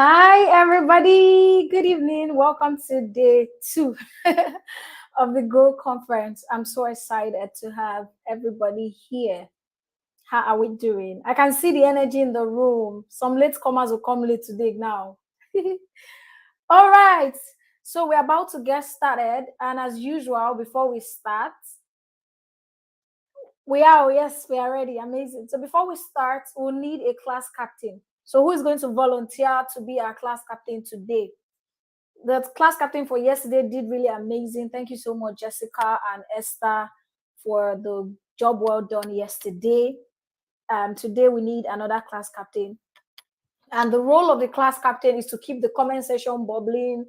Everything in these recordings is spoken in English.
Hi, everybody. Good evening. Welcome to day 2 of the G.R.O.W conference. I'm so excited to have everybody here. How are we doing? I can see the energy in the room. Some latecomers will come late today now. All right. So we're about to get started. And as usual, before we start, we are ready. Amazing. So before we start, we'll need a class captain. So who is going to volunteer to be our class captain today? The class captain for yesterday did really amazing. Thank you so much, Jessica and Esther, for the job well done yesterday. Today we need another class captain. And the role of the class captain is to keep the comment section bubbling,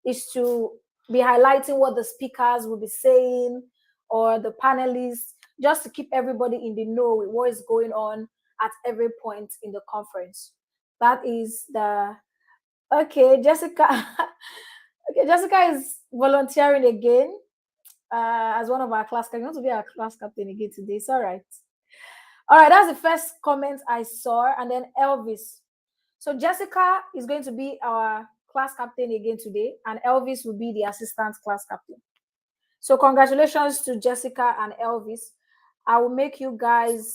is to be highlighting what the speakers will be saying or the panelists, just to keep everybody in the know with what is going on at every point in the conference. That is the okay, Jessica. Okay, Jessica is volunteering again as one of our class captains. You want to be our class captain again today? It's all right. All right, that's the first comment I saw. And then Elvis. So Jessica is going to be our class captain again today, and Elvis will be the assistant class captain. So congratulations to Jessica and Elvis. I will make you guys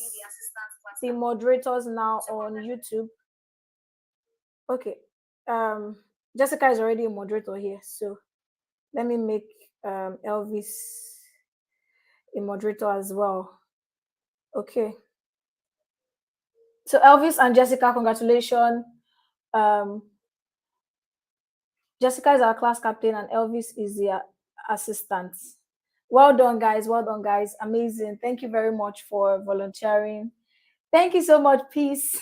the moderators now on YouTube. Okay. Jessica is already a moderator here, so let me make Elvis a moderator as well. Okay. So Elvis and Jessica, congratulations. Jessica is our class captain and Elvis is the assistant. Well done, guys. Well done, guys. Amazing. Thank you very much for volunteering. Thank you so much, Peace.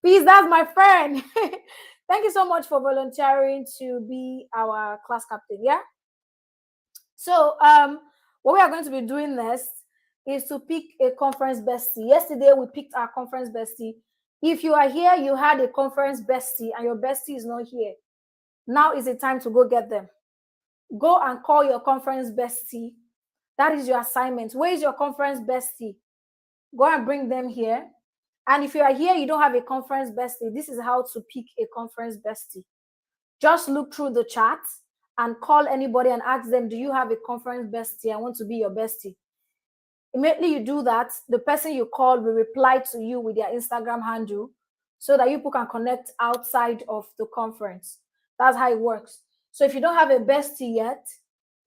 Peace, that's my friend. Thank you so much for volunteering to be our class captain. Yeah. So what we are going to be doing next is to pick a conference bestie. Yesterday we picked our conference bestie. If you are here, you had a conference bestie and your bestie is not here. Now is the time to go get them. Go and call your conference bestie. That is your assignment. Where is your conference bestie? Go and bring them here. And if you are here, you don't have a conference bestie, this is how to pick a conference bestie. Just look through the chat and call anybody and ask them, do you have a conference bestie? I want to be your bestie. Immediately you do that, the person you call will reply to you with their Instagram handle so that you people can connect outside of the conference. That's how it works. So if you don't have a bestie yet,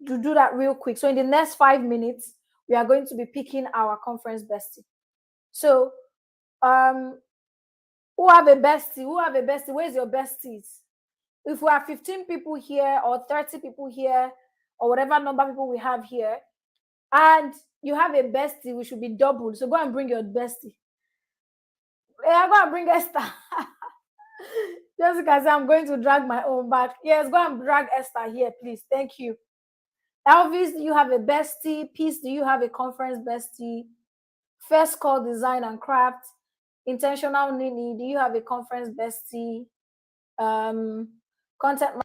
do that real quick. So in the next 5 minutes, we are going to be picking our conference bestie. So who have a bestie? Who have a bestie? Where's your besties? If we have 15 people here or 30 people here or whatever number of people we have here, and you have a bestie, we should be double. So go and bring your bestie. Yeah, go and bring Esther. Jessica said, I'm going to drag my own back. Yes, go and drag Esther here, please. Thank you. Elvis, do you have a bestie? Peace, do you have a conference bestie? First Call Design and Craft. Intentional Nini, do you have a conference bestie? Content.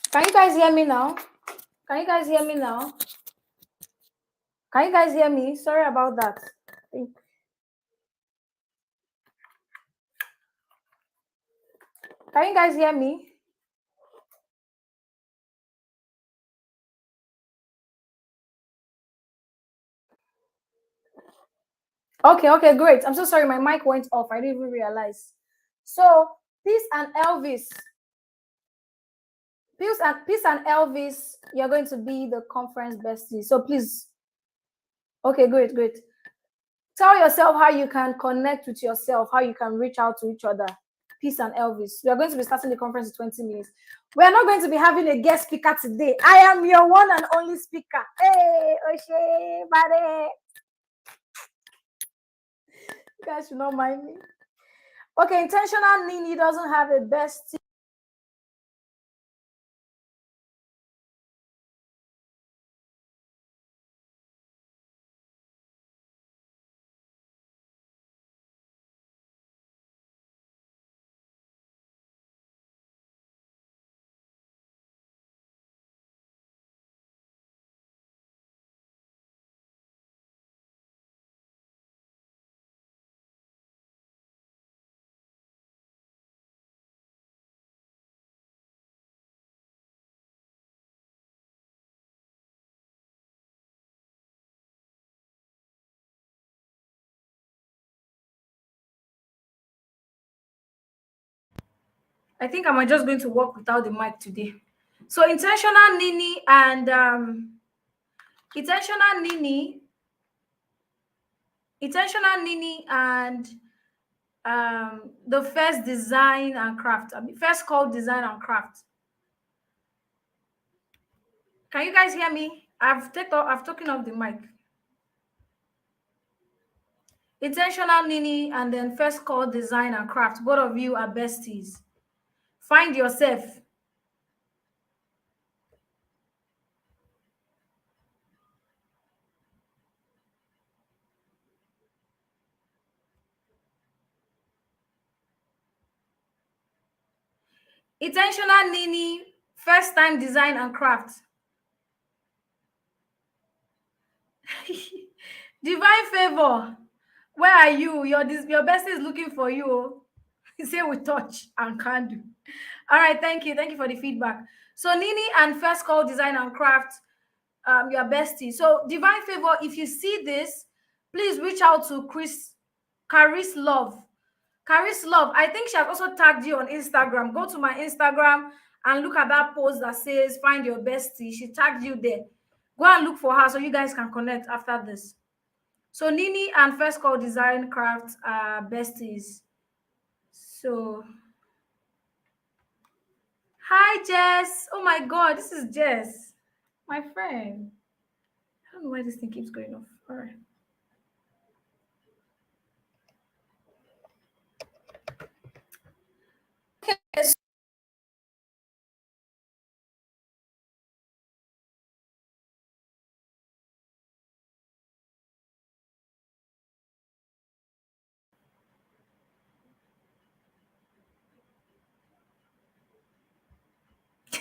Can you guys hear me now? Can you guys hear me now? Can you guys hear me? Sorry about that. Can you guys hear me? Okay, great. I'm so sorry. My mic went off. I didn't even realize. So, Peace and Elvis, Peace and Elvis, you're going to be the conference bestie. So please, okay, great. Tell yourself how you can connect with yourself, how you can reach out to each other. Peace and Elvis. We are going to be starting the conference in 20 minutes. We are not going to be having a guest speaker today. I am your one and only speaker. Hey, Oshe, buddy. You guys should not mind me. Okay, intentional Nini doesn't have a bestie. I think I'm just going to work without the mic today. So intentional Nini and intentional Nini, intentional Nini and the first design and craft. First called design and craft. Can you guys hear me? I've taken off the mic. Intentional Nini and then first called design and craft. Both of you are besties. Find yourself. Intentional Nini, first time design and craft. Divine favor. Where are you? Your bestie is looking for you. He say we touch and can do. All right, thank you. Thank you for the feedback. So Nini and first call design and craft, your bestie. So divine favor, if you see this, please reach out to Caris Love. Caris Love, I think she has also tagged you on Instagram. Go to my Instagram and look at that post that says find your bestie. She tagged you there. Go and look for her so you guys can connect after this. So Nini and First Call Design Craft are besties. So hi Jess. Oh my god, this is Jess. My friend. I don't know why this thing keeps going off. All right. Okay.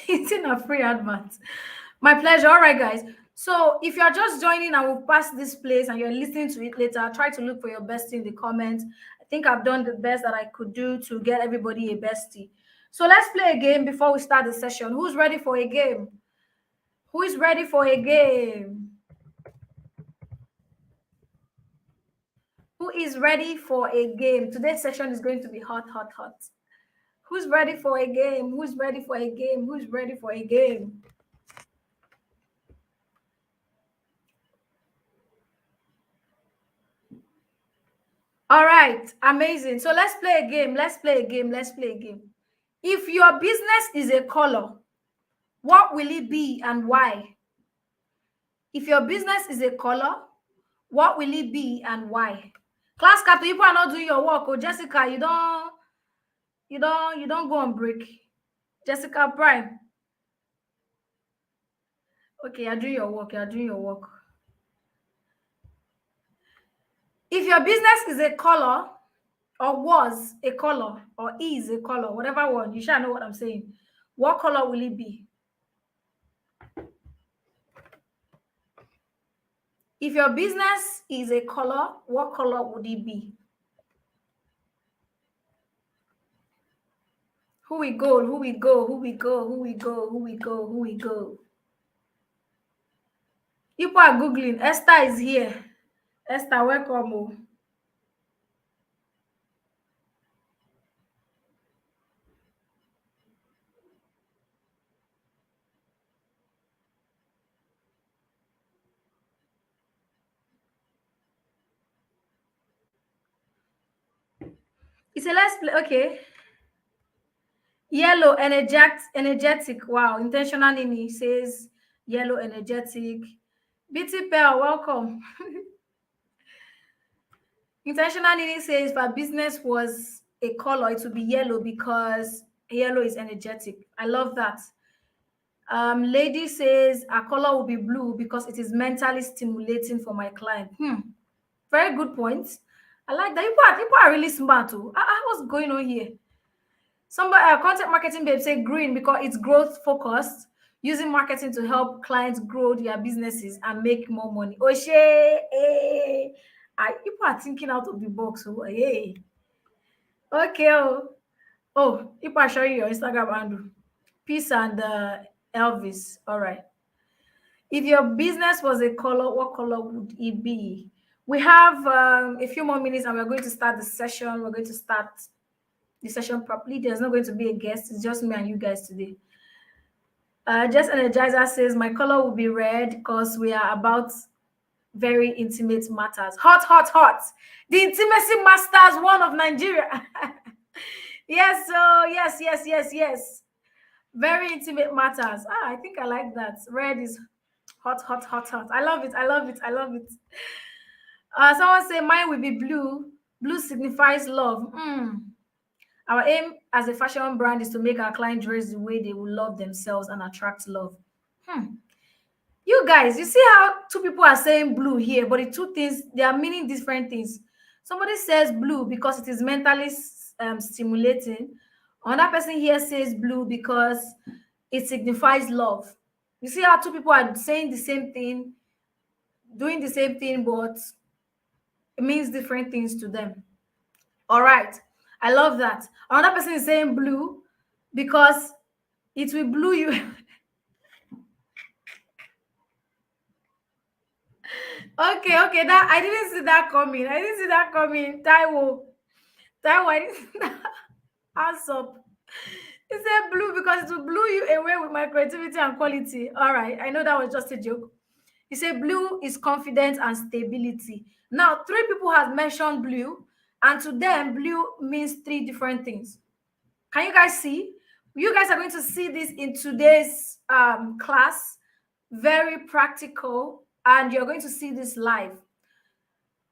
It's in a free advert. My pleasure. All right, guys. So if you're just joining and we'll pass this place and you're listening to it later, try to look for your bestie in the comments. I think I've done the best that I could do to get everybody a bestie. So let's play a game before we start the session. Who's ready for a game? Who is ready for a game? Who is ready for a game? Today's session is going to be hot. Who's ready for a game? Who's ready for a game? Who's ready for a game? All right, amazing. So let's play a game. Let's play a game. Let's play a game. If your business is a color, what will it be and why? If your business is a color, what will it be and why? Class captain, people are not doing your work. Oh, Jessica, you don't go on break. Jessica Prime. Okay, you're doing your work. You're doing your work. If your business is a color, or was a color, or is a color, whatever one, you shall know what I'm saying. What color will it be? If your business is a color, what color would it be? Who we go, who we go, who we go, who we go, who we go, who we go. People are Googling. Esther is here. Esther, welcome. Oh. It's a let's play. Okay. Yellow, energetic. Wow. Intentional Nini says yellow, energetic. BT Pearl, welcome. Intentional Nini says if our business was a color, it would be yellow because yellow is energetic. I love that. Lady says our color will be blue because it is mentally stimulating for my client. Very good point. I like that. People are really smart too. What's going on here? Somebody, content marketing babe say green because it's growth focused, using marketing to help clients grow their businesses and make more money. Oshe, hey. People are thinking out of the box. Oh, hey. Okay. People are showing your Instagram handle. Peace and Elvis. All right. If your business was a color, what color would it be? We have a few more minutes and we're going to start the session. We're going to start the session properly. There's not going to be a guest. It's just me and you guys today. Just Energizer says, my color will be red because we are about very intimate matters. Hot, hot, hot. The Intimacy Masters, one of Nigeria. Yes, so yes. Very intimate matters. I think I like that. Red is hot, hot, hot, hot. I love it. Someone say mine will be blue. Blue signifies love. Our aim as a fashion brand is to make our client dress the way they will love themselves and attract love. You guys, you see how two people are saying blue here, but the two things, they are meaning different things. Somebody says blue because it is mentally stimulating. Another person here says blue because it signifies love. You see how two people are saying the same thing, doing the same thing, but it means different things to them. All right. I love that. Another person is saying blue because it will blue you. Okay. That I didn't see that coming. Taiwo, I didn't see that. Hands up. He said blue because it will blow you away with my creativity and quality. All right. I know that was just a joke. He said blue is confidence and stability. Now, three people have mentioned blue, and to them, blue means three different things. Can you guys see? You guys are going to see this in today's class. Very practical, and you're going to see this live.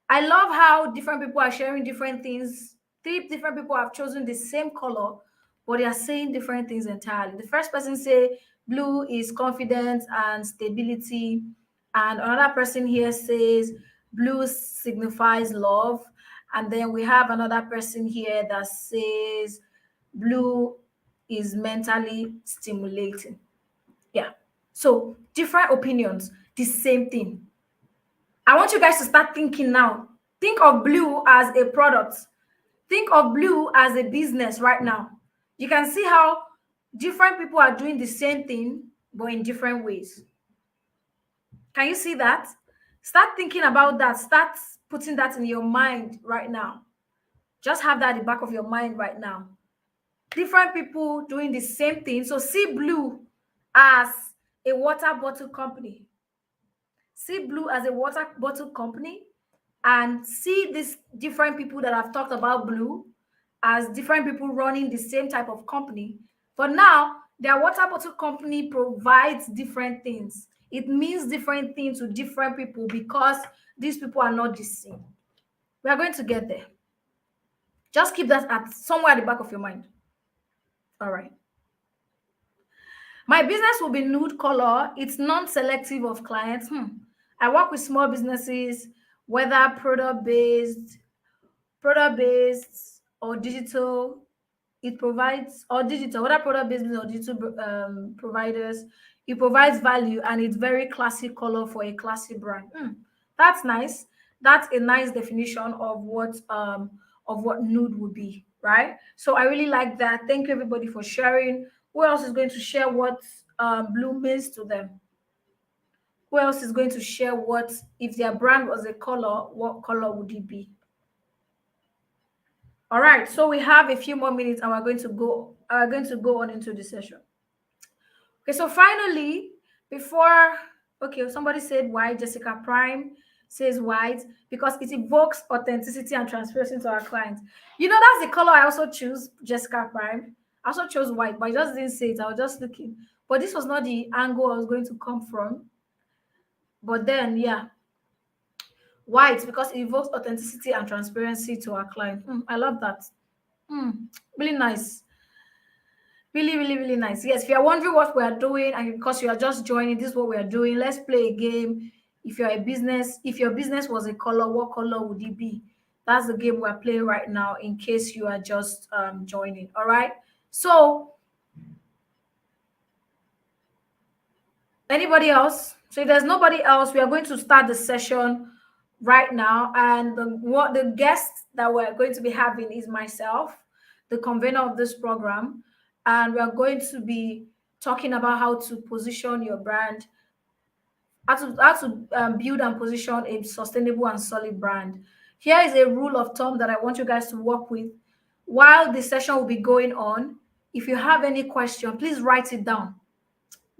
I love how different people are sharing different things. Three different people have chosen the same color, but they are saying different things entirely. The first person say blue is confidence and stability, and another person here says blue signifies love, and then we have another person here that says blue is mentally stimulating. Yeah. So different opinions, the same thing. I want you guys to start thinking now. Think of blue as a product. Think of blue as a business right now. You can see how different people are doing the same thing, but in different ways. Can you see that? Start thinking about that. Start putting that in your mind right now. Just have that in the back of your mind right now. Different people doing the same thing. So see blue as a water bottle company. See blue as a water bottle company, and see these different people that I've talked about blue as different people running the same type of company. But now their water bottle company provides different things. It means different things to different people because these people are not the same. We are going to get there. Just keep that at somewhere at the back of your mind. All right. My business will be nude color. It's non-selective of clients. I work with small businesses, whether product-based or digital. It provides, or digital, whether product-based or digital providers. It provides value, and it's very classy color for a classy brand. That's nice. That's a nice definition of what nude would be, right? So I really like that. Thank you everybody for sharing. Who else is going to share what blue means to them? Who else is going to share what, if their brand was a color, what color would it be? All right, so we have a few more minutes and we're going to go on into the session. Okay, so finally, somebody said why Jessica Prime says white because it evokes authenticity and transparency to our clients. You know, that's the color I also choose, Jessica Prime. I also chose white, but I just didn't say it. I was just looking. But this was not the angle I was going to come from. But then, yeah, white because it evokes authenticity and transparency to our client. I love that. Really nice. Really, really, really nice. Yes, if you're wondering what we are doing and because you are just joining, this is what we are doing. Let's play a game. If you're a business, if your business was a color, what color would it be? That's the game we're playing right now in case you are just joining. All right. So anybody else? So if there's nobody else, we are going to start the session right now. And the guest that we're going to be having is myself, the convener of this program. And we are going to be talking about how to position your brand, how to build and position a sustainable and solid brand. Here is a rule of thumb that I want you guys to work with while the session will be going on. If you have any question, please write it down.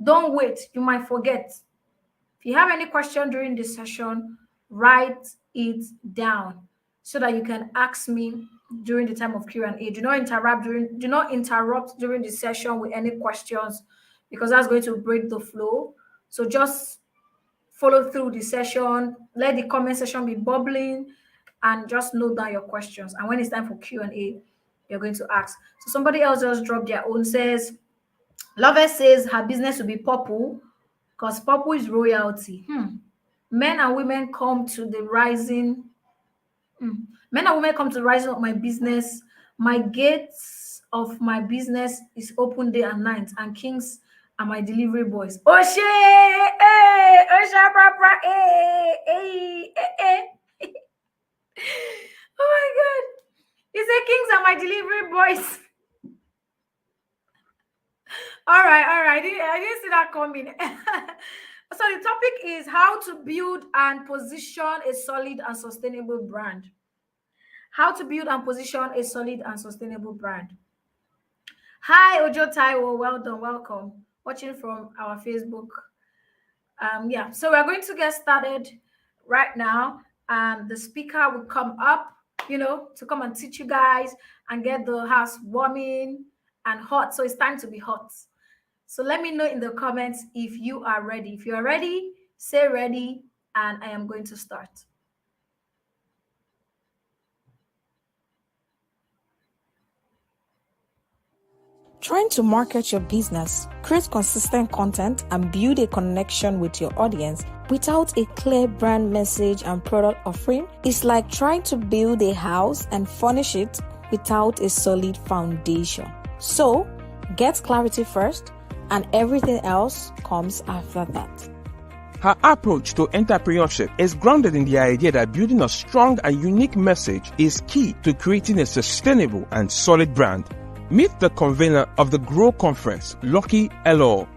Don't wait, you might forget. If you have any question during the session, write it down so that you can ask me during the time of Q&A. Do not interrupt during the session with any questions because that's going to break the flow. So just follow through the session, let the comment section be bubbling, and just note down your questions. And when it's time for Q&A, you're going to ask. So somebody else just dropped their own, says, Lover says her business will be purple because purple is royalty. Men and women come to the rising. Men and women come to the rising of my business. My gates of my business is open day and night, and kings are my delivery boys. Oshe, Osha, Papa, Oh my God! You say kings are my delivery boys. All right. I didn't see that coming. So the topic is how to build and position a solid and sustainable brand. How to build and position a solid and sustainable brand. Hi, Ojo Taiwo. Well done. Welcome. Watching from our Facebook. Yeah, so we're going to get started right now. The speaker will come up, to come and teach you guys and get the house warming and hot. So it's time to be hot. So let me know in the comments if you are ready. If you are ready, say ready, and I am going to start. Trying to market your business, create consistent content, and build a connection with your audience without a clear brand message and product offering is like trying to build a house and furnish it without a solid foundation. So, get clarity first, and everything else comes after that. Her approach to entrepreneurship is grounded in the idea that building a strong and unique message is key to creating a sustainable and solid brand. Meet the convener of the G.R.O.W conference, Lucky Elohor,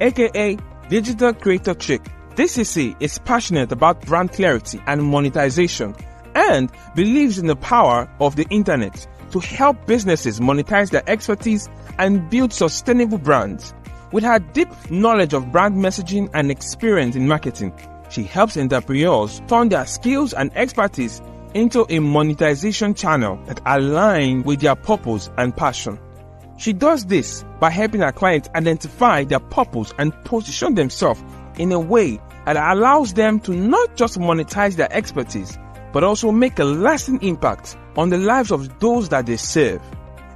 aka Digital Creator Chick. DCC is passionate about brand clarity and monetization and believes in the power of the internet to help businesses monetize their expertise and build sustainable brands. With her deep knowledge of brand messaging and experience in marketing, she helps entrepreneurs turn their skills and expertise into a monetization channel that align with their purpose and passion. She does this by helping her clients identify their purpose and position themselves in a way that allows them to not just monetize their expertise, but also make a lasting impact on the lives of those that they serve.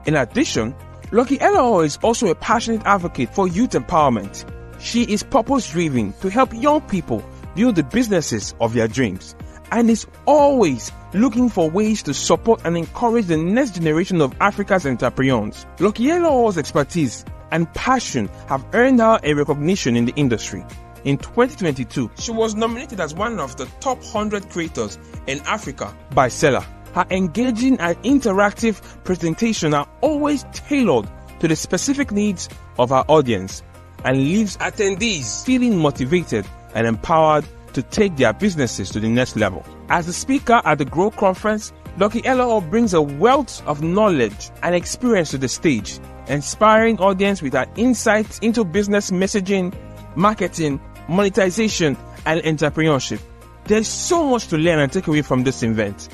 In addition, Lucky Elohor is also a passionate advocate for youth empowerment. She is purpose-driven to help young people build the businesses of their dreams and is always looking for ways to support and encourage the next generation of Africa's entrepreneurs. Lucky Elohor's expertise and passion have earned her a recognition in the industry. In 2022, she was nominated as one of the top 100 creators in Africa by Seller. Her engaging and interactive presentations are always tailored to the specific needs of her audience and leaves attendees feeling motivated and empowered to take their businesses to the next level. As the speaker at the G.R.O.W conference, Lucky Elohor brings a wealth of knowledge and experience to the stage, inspiring audience with her insights into business messaging, marketing, monetization, and entrepreneurship. There's so much to learn and take away from this event.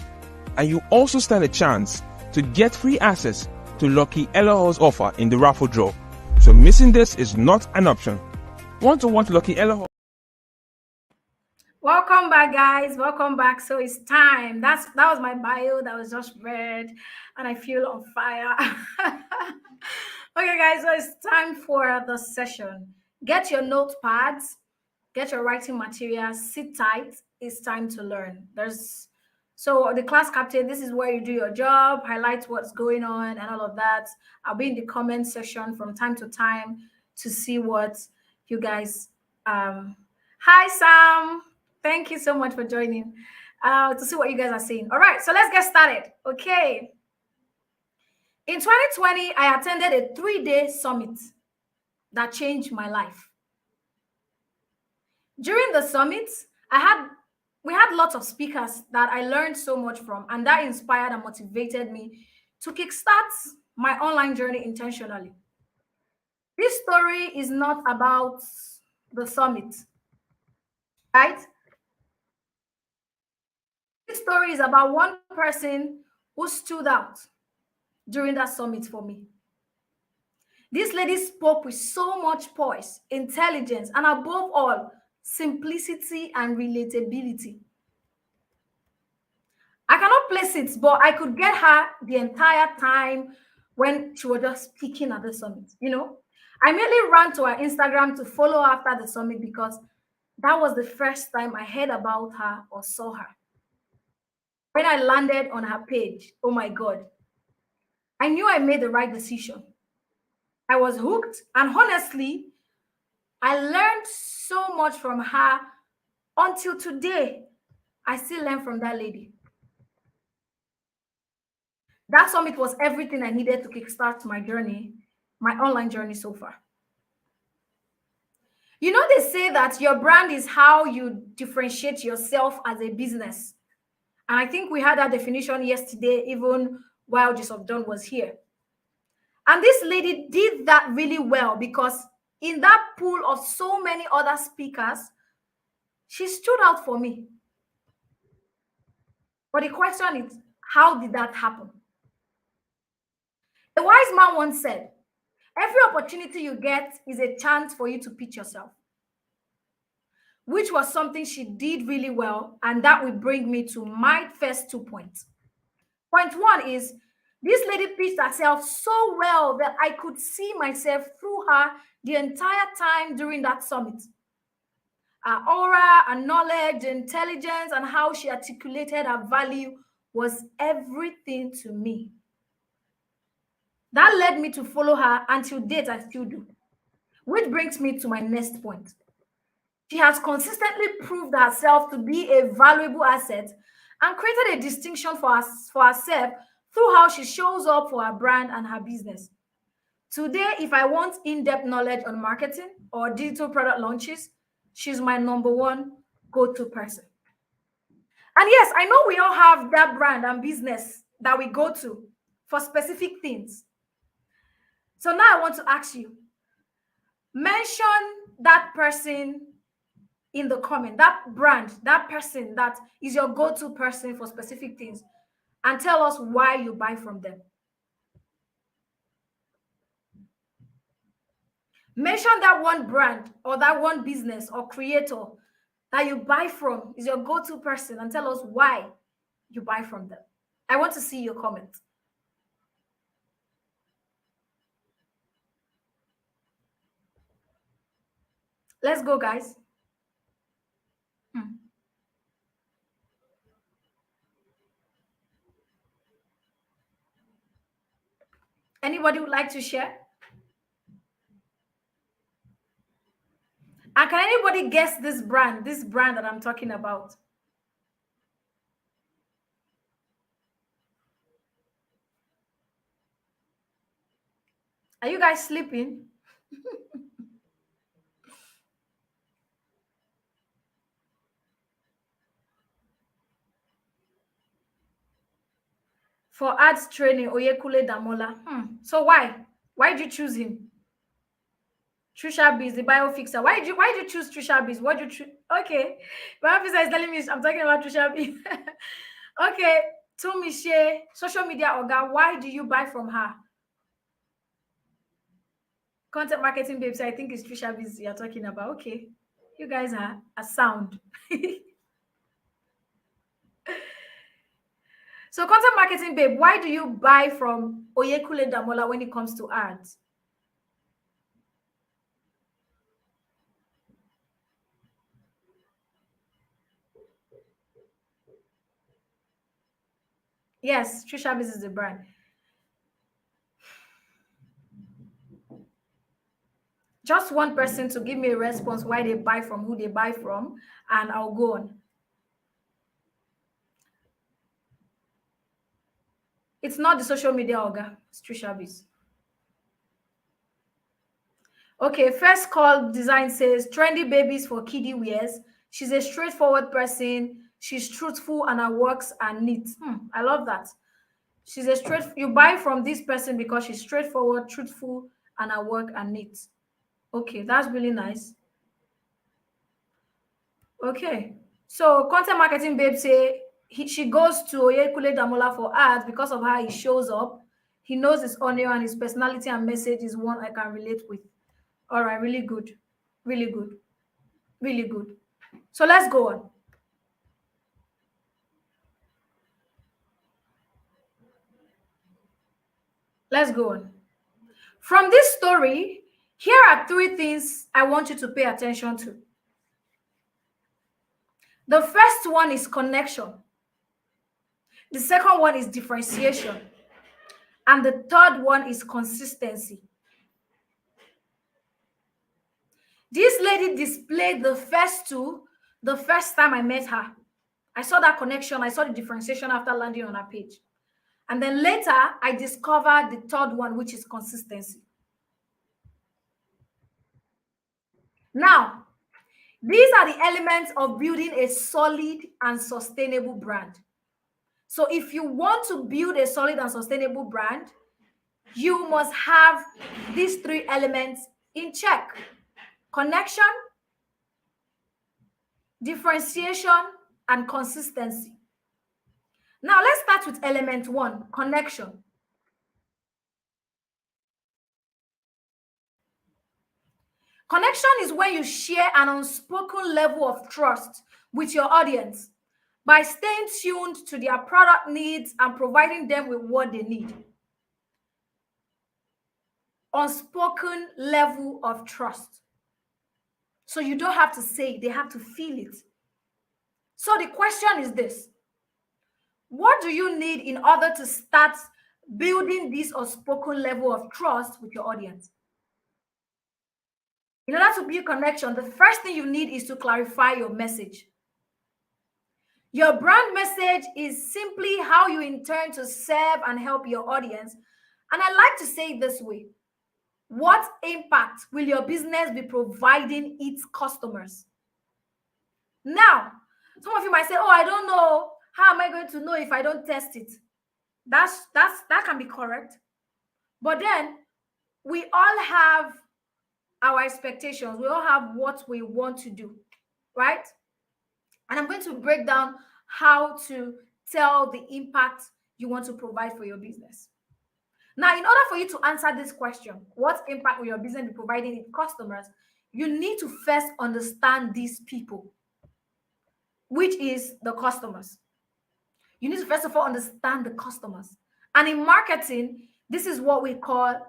And you also stand a chance to get free access to Lucky Elohor's offer in the raffle draw. So missing this is not an option. Want to watch Lucky Elohor? Welcome back, guys. Welcome back. So it's time. That was my bio that was just read, and I feel on fire. Okay, guys. So it's time for the session. Get your notepads, get your writing materials, sit tight. It's time to learn. So the class captain, this is where you do your job, highlight what's going on and all of that. I'll be in the comment section from time to time to see what you guys hi Sam. Thank you so much for joining. To see what you guys are saying. All right, so let's get started. Okay. In 2020, I attended a 3-day summit that changed my life. During the summit, we had lots of speakers that I learned so much from, and that inspired and motivated me to kickstart my online journey intentionally. This story is not about the summit, right? This story is about one person who stood out during that summit for me. This lady spoke with so much poise, intelligence, and above all, simplicity and relatability. I cannot place it, but I could get her the entire time when she was just speaking at the summit. I merely ran to her Instagram to follow after the summit because that was the first time I heard about her or saw her. When I landed on her page, oh my God, I knew I made the right decision. I was hooked, and honestly, I learned so much from her. Until today, I still learn from that lady. That summit was everything I needed to kickstart my journey, my online journey so far. They say that your brand is how you differentiate yourself as a business. And I think we had that definition yesterday, even while G.R.O.W was here. And this lady did that really well because in that pool of so many other speakers, she stood out for me. But the question is, how did that happen? A wise man once said, every opportunity you get is a chance for you to pitch yourself, which was something she did really well. And that will bring me to my first 2 points. Point one is, this lady pitched herself so well that I could see myself through her the entire time during that summit. Her aura, her knowledge, intelligence, and how she articulated her value was everything to me. That led me to follow her, and till date I still do. Which brings me to my next point. She has consistently proved herself to be a valuable asset and created a distinction for herself through how she shows up for her brand and her business. Today, if I want in-depth knowledge on marketing or digital product launches, she's my number one go-to person. And yes, I know we all have that brand and business that we go to for specific things. So now I want to ask you, mention that person in the comment, that brand, that person that is your go-to person for specific things, and tell us why you buy from them. Mention that one brand or that one business or creator that you buy from, is your go-to person, and tell us why you buy from them. I want to see your comment. Let's go, guys. Anybody would like to share? And can anybody guess this brand that I'm talking about? Are you guys sleeping? For ads training, Oyekule Damola. So why? Why did you choose him? Trisha Biz, the bio fixer. Why did you choose Trisha Biz? What did you choose? Okay. Bio fixer is telling me I'm talking about Trisha Biz. Okay. Tumishe, social media Oga, why do you buy from her? Content marketing babes, I think it's Trisha Biz you're talking about. Okay. You guys are sound. So content marketing babe, why do you buy from Oyekule Damola when it comes to ads? Yes, Trisha Biz is the brand. Just one person to give me a response why they buy from who they buy from, and I'll go on. It's not the social media Oga, it's Trisha Biz. Okay, first call design says trendy babies for kiddie wears. She's a straightforward person. She's truthful and her works are neat. I love that. She's a you buy from this person because she's straightforward, truthful, and her work are neat. Okay, that's really nice. Okay, so content marketing babe say she goes to Oyekule Damola for ads because of how he shows up. He knows his onion and his personality and message is one I can relate with. All right, really good. Really good. Really good. So let's go on. Let's go on. From this story, here are 3 things I want you to pay attention to. The first one is connection. The second one is differentiation. And the third one is consistency. This lady displayed the first 2 the first time I met her. I saw that connection. I saw the differentiation after landing on her page. And then later, I discovered the third one, which is consistency. Now, these are the elements of building a solid and sustainable brand. So if you want to build a solid and sustainable brand, you must have these 3 elements in check: connection, differentiation, and consistency. Now, let's start with element 1, connection. Connection is when you share an unspoken level of trust with your audience by staying tuned to their product needs and providing them with what they need. Unspoken level of trust. So you don't have to say it, they have to feel it. So the question is this: what do you need in order to start building this unspoken level of trust with your audience? In order to build connection, the first thing you need is to clarify your message. Your brand message is simply how you intend to serve and help your audience. And I like to say it this way: what impact will your business be providing its customers? Now, some of you might say, oh, I don't know. How am I going to know if I don't test it? That can be correct. But then we all have our expectations. We all have what we want to do, right? And I'm going to break down how to tell the impact you want to provide for your business. Now, in order for you to answer this question, what impact will your business be providing its customers, you need to first understand these people, which is the customers. You need to first of all understand the customers. And in marketing, this is what we call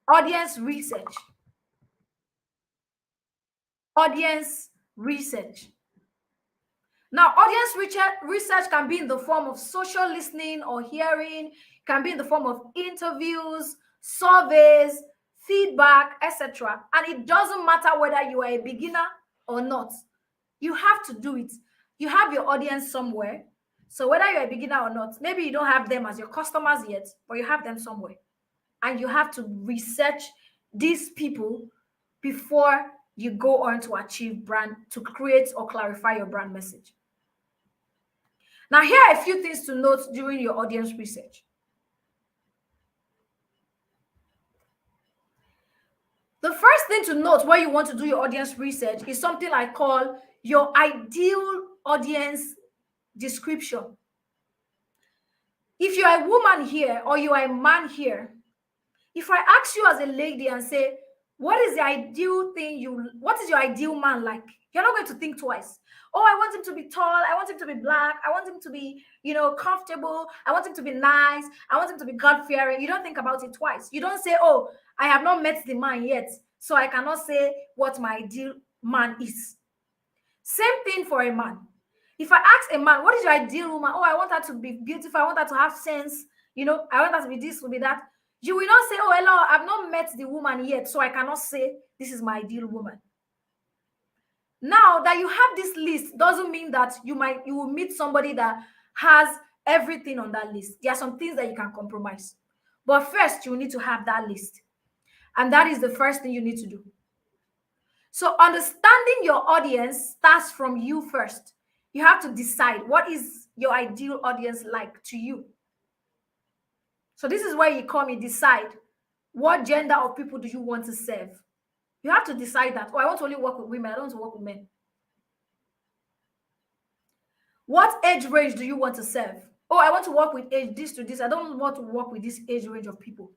audience research. Audience research. Now, audience research can be in the form of social listening or hearing, can be in the form of interviews, surveys, feedback, etc. And it doesn't matter whether you are a beginner or not. You have to do it. You have your audience somewhere. So whether you're a beginner or not, maybe you don't have them as your customers yet, but you have them somewhere. And you have to research these people before you go on to achieve brand, to create or clarify your brand message. Now, here are a few things to note during your audience research. The first thing to note when you want to do your audience research is something I call your ideal audience description. If you're a woman here or you are a man here, if I ask you as a lady and say, what is your ideal man like? You're not going to think twice. Oh, I want him to be tall. I want him to be black. I want him to be, comfortable. I want him to be nice. I want him to be God-fearing. You don't think about it twice. You don't say, oh, I have not met the man yet, so I cannot say what my ideal man is. Same thing for a man. If I ask a man, what is your ideal woman? Oh, I want her to be beautiful. I want her to have sense. I want her to be this, to be that. You will not say, oh, hello, I've not met the woman yet, so I cannot say this is my ideal woman. Now that you have this list doesn't mean that you will meet somebody that has everything on that list. There are some things that you can compromise. But first, you need to have that list. And that is the first thing you need to do. So understanding your audience starts from you first. You have to decide what is your ideal audience like to you. So this is where you decide what gender of people do you want to serve. You have to decide that, oh, I want to only work with women. I don't want to work with men. What age range do you want to serve? Oh, I want to work with age this to this. I don't want to work with this age range of people.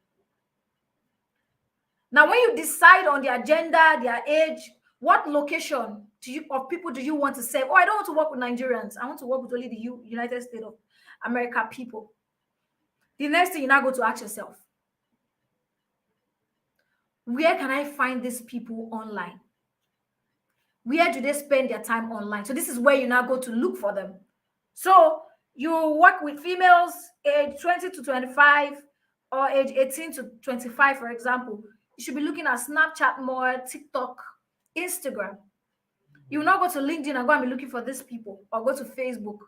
Now, when you decide on their gender, their age, what location of people do you want to serve? Oh, I don't want to work with Nigerians. I want to work with only the United States of America people. The next thing you now go to ask yourself, where can I find these people online? Where do they spend their time online? So this is where you now go to look for them. So you work with females age 20 to 25 or age 18 to 25, for example. You should be looking at Snapchat more, TikTok, Instagram. You will not go to LinkedIn and go and be looking for these people, or go to Facebook.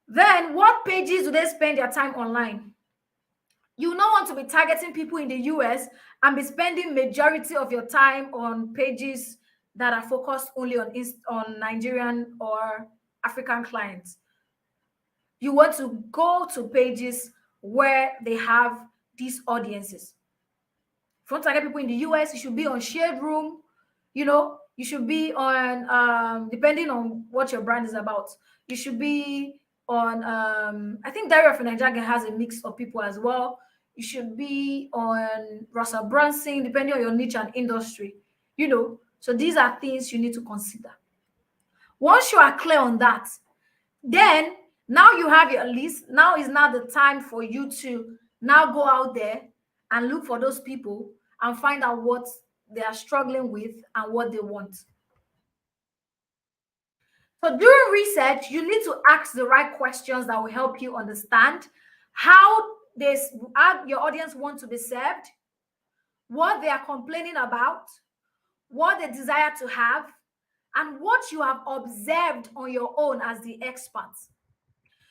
Then what pages do they spend their time online? You will not want to be targeting people in the US and be spending majority of your time on pages that are focused only on Nigerian or African clients. You want to go to pages where they have these audiences. If you want to target people in the US, you should be on Shade Room. You should be on, depending on what your brand is about, you should be on, I think Diary of a Nigerian has a mix of people as well. You should be on Russell Brunson, depending on your niche and industry. So these are things you need to consider. Once you are clear on that, then now you have your list. Now is not the time for you to now go out there and look for those people and find out what they are struggling with and what they want. So during research, you need to ask the right questions that will help you understand how your audience want to be served, what they are complaining about, what they desire to have, and what you have observed on your own as the experts.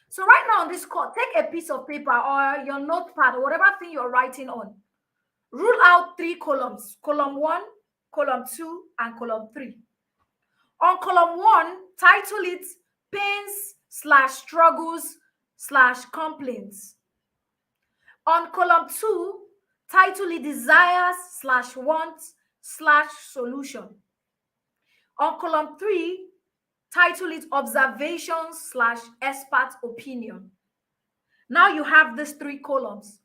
So right now on this call, take a piece of paper or your notepad or whatever thing you're writing on. Rule out 3 columns, column 1, column 2, and column 3. On column 1, title it pains/struggles/complaints. On column 2, title it desires/wants/solution. On column 3, title it observations/expert opinion. Now you have these 3 columns,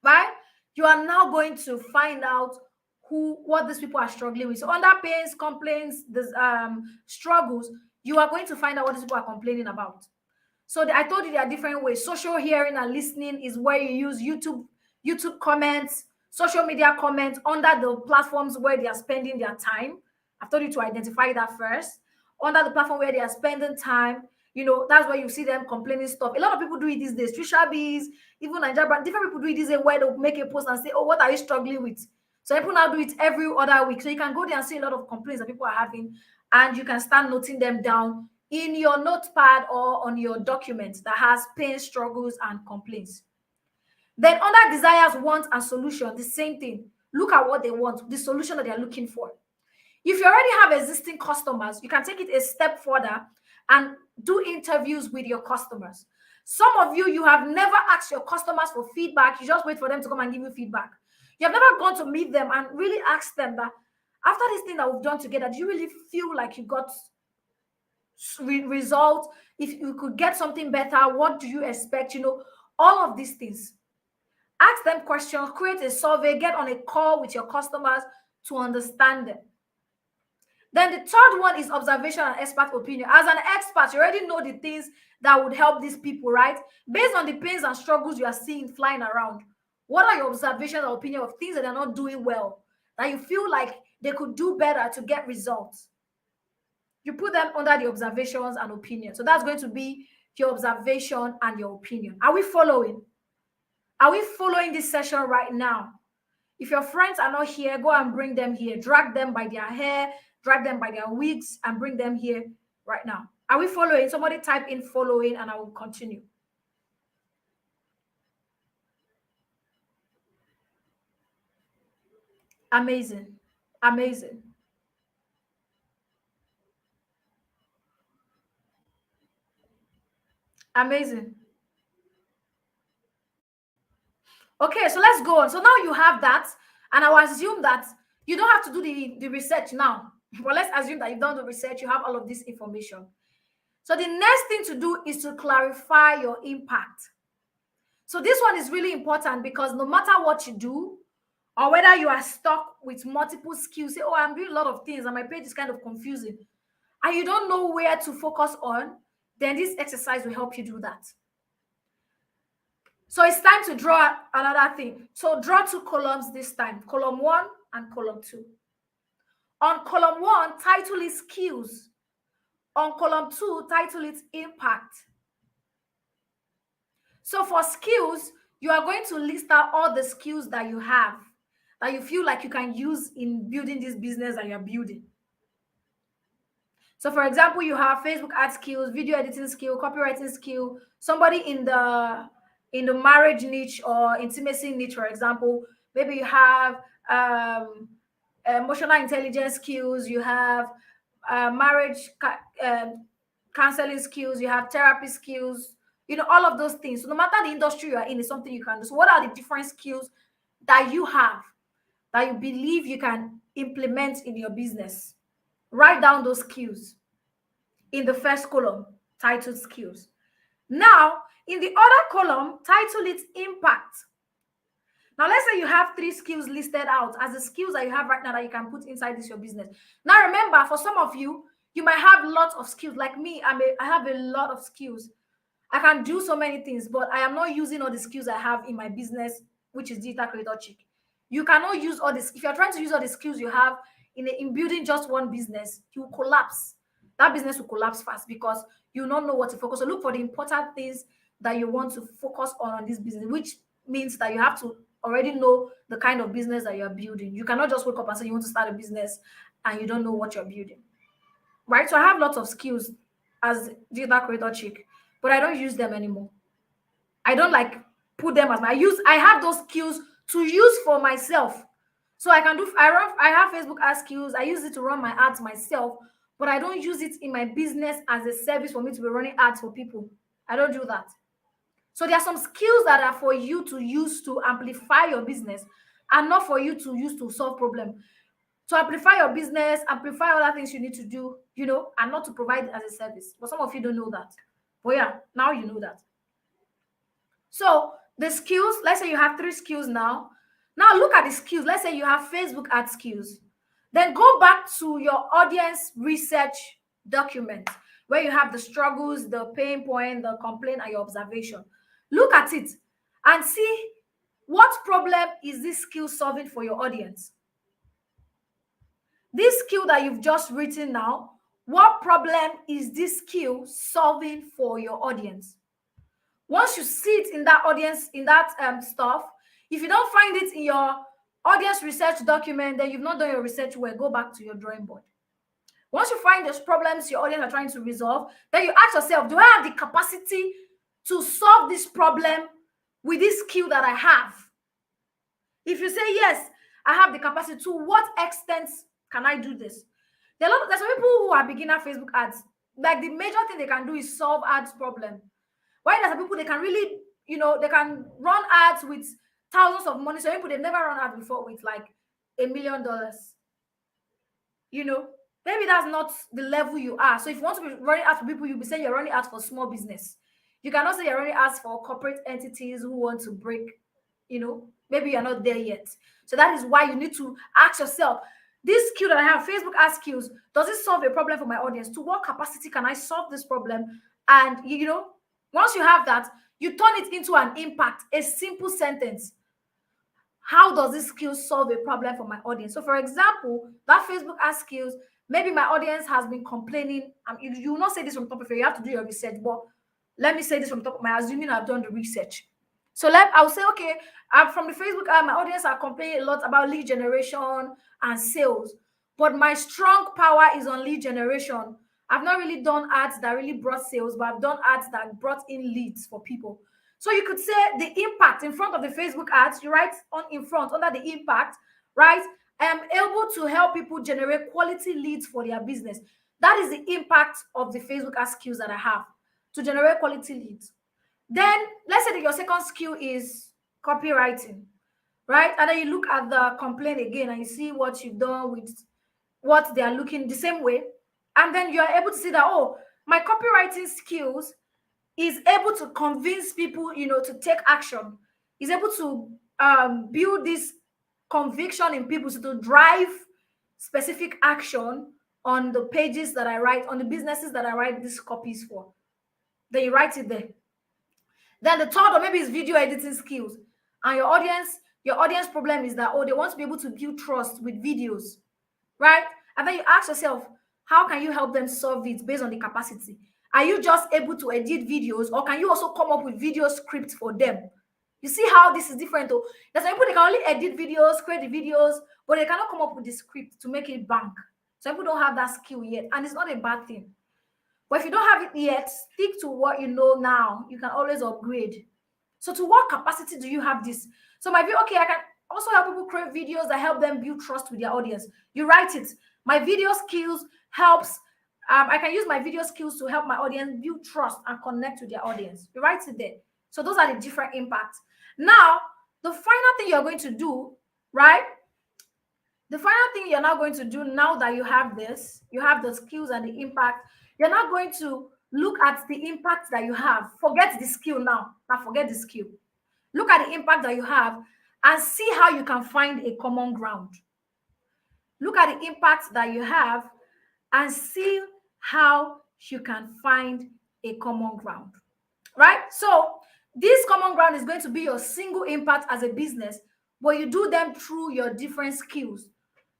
right? You are now going to find out what these people are struggling with. So under pains, complaints, struggles, you are going to find out what these people are complaining about. So I told you there are different ways. Social hearing and listening is where you use YouTube comments, social media comments under the platforms where they are spending their time. I've told you to identify that first. Under the platform where they are spending time, that's where you see them complaining stuff. A lot of people do it these days. Trisha Bees, even Nigeria brand, different people do it these days where they'll make a post and say, oh, what are you struggling with? So people now do it every other week. So you can go there and see a lot of complaints that people are having, and you can start noting them down in your notepad or on your document that has pain, struggles, and complaints. Then under desires, wants, and solution, the same thing. Look at what they want, the solution that they're looking for. If you already have existing customers, you can take it a step further and do interviews with your customers. Some of you have never asked your customers for feedback. You just wait for them to come and give you feedback. You have never gone to meet them and really asked them that after this thing that we've done together, do you really feel like you got result? If you could get something better, what do you expect? All of these things. Ask them questions, create a survey, get on a call with your customers to understand them. Then the third one is observation and expert opinion. As an expert, you already know the things that would help these people, right? Based on the pains and struggles you are seeing flying around, what are your observations or opinion of things that they're not doing well, that you feel like they could do better to get results? You put them under the observations and opinion. So that's going to be your observation and your opinion. Are we following? Are we following this session right now? If your friends are not here, go and bring them here. Drag them by their hair, drag them by their wigs, and bring them here right now. Are we following? Somebody type in following and I will continue. Amazing. Amazing. Amazing. Okay, so let's go on. So now you have that, and I will assume that you don't have to do the research now. But let's assume that you've done the research, you have all of this information. So the next thing to do is to clarify your impact. So this one is really important because no matter what you do, or whether you are stuck with multiple skills, say, oh, I'm doing a lot of things and my page is kind of confusing, and you don't know where to focus on, then this exercise will help you do that. So it's time to draw another thing. So draw 2 columns this time, column 1 and column 2. On column 1, title is skills. On column 2, title is impact. So for skills, you are going to list out all the skills that you have, that you feel like you can use in building this business that you're building. So for example, you have Facebook ad skills, video editing skill, copywriting skill, somebody in the marriage niche or intimacy niche, for example, maybe you have emotional intelligence skills, you have marriage counseling skills, you have therapy skills, all of those things. So no matter the industry you are in, is something you can do. So what are the different skills that you have that you believe you can implement in your business? Write down those skills in the first column, titled skills. Now, in the other column, title it impact. Now, let's say you have 3 skills listed out as the skills that you have right now that you can put inside this your business. Now, remember, for some of you, you might have lots of skills. Like me, I have a lot of skills. I can do so many things, but I am not using all the skills I have in my business, which is Digital Creator Chick. You cannot use all this. If you're trying to use all the skills you have in building just one business, you will collapse. That business will collapse fast because you don't know what to focus on. So look for the important things that you want to focus on this business, which means that you have to already know the kind of business that you're building. You cannot just wake up and say you want to start a business and you don't know what you're building, right? So I have lots of skills as Digital Creator Chick, but I don't use them anymore. I don't put them as I have those skills to use for myself. So I have Facebook ad skills. I use it to run my ads myself, but I don't use it in my business as a service for me to be running ads for people. I don't do that. So there are some skills that are for you to use to amplify your business and not for you to use to solve problems. To amplify your business, amplify other things you need to do, and not to provide it as a service. But some of you don't know that. But yeah, now you know that. So the skills, let's say you have 3 skills now. Now look at the skills. Let's say you have Facebook ad skills. Then go back to your audience research document where you have the struggles, the pain point, the complaint, and your observation. Look at it and see what problem is this skill solving for your audience. This skill that you've just written now, what problem is this skill solving for your audience? Once you see it in that audience, in that stuff, if you don't find it in your audience research document, then you've not done your research well. Go back to your drawing board. Once you find those problems your audience are trying to resolve, then you ask yourself, do I have the capacity to solve this problem with this skill that I have? If you say yes, I have the capacity, to what extent can I do this? There's some people who are beginner Facebook ads. Like the major thing they can do is solve ads problem. While there's some people they can really, they can run ads with thousands of money. So people they've never run ads before with like $1 million. You know, maybe that's not the level you are. So if you want to be running ads for people, you'll be saying you're running ads for small business. You cannot say you're running ads for corporate entities who want to break, you know, maybe you're not there yet. So that is why you need to ask yourself, this skill that I have, Facebook ad skills, does it solve a problem for my audience? To what capacity can I solve this problem? And you know, once you have that, you turn it into an impact, a simple sentence. How does this skill solve a problem for my audience? So for example, that Facebook ad skills, maybe my audience has been complaining. You will not say this from top of your, you have to do your research, but let me say this from top of my, assuming I've done the research. So I'll say, okay, from the Facebook ad, my audience are complaining a lot about lead generation and sales, but my strong power is on lead generation. I've not really done ads that really brought sales, but I've done ads that brought in leads for people. So you could say the impact in front of the Facebook ads, you write on in front under the impact, right? I am able to help people generate quality leads for their business. That is the impact of the Facebook ad skills that I have, to generate quality leads. Then let's say that your second skill is copywriting, right? And then you look at the complaint again and you see what you've done with what they are looking the same way. And then you are able to see that, oh, my copywriting skills is able to convince people, you know, to take action. Is able to build this conviction in people, so to drive specific action on the pages that I write, on the businesses that I write these copies for. Then you write it there. Then the third, or maybe it's video editing skills. And your audience problem is that, oh, they want to be able to build trust with videos, right? And then you ask yourself, how can you help them solve it based on the capacity? Are you just able to edit videos, or can you also come up with video scripts for them? You see how this is different though? There's some people, they can only edit videos, create the videos, but they cannot come up with the script to make it bank. Some people don't have that skill yet, and it's not a bad thing. But if you don't have it yet, stick to what you know now. You can always upgrade. So to what capacity do you have this? So my view, okay, I can also help people create videos that help them build trust with their audience. You write it. My video skills helps. I can use my video skills to help my audience build trust and connect with their audience. You write it there. So those are the different impacts. Now, the final thing you're going to do, right? The final thing you're now going to do, now that you have this, you have the skills and the impact, you're not going to look at the impact that you have. Forget the skill now. Now forget the skill. Look at the impact that you have and see how you can find a common ground. Look at the impact that you have and see how you can find a common ground, right? So this common ground is going to be your single impact as a business, but you do them through your different skills.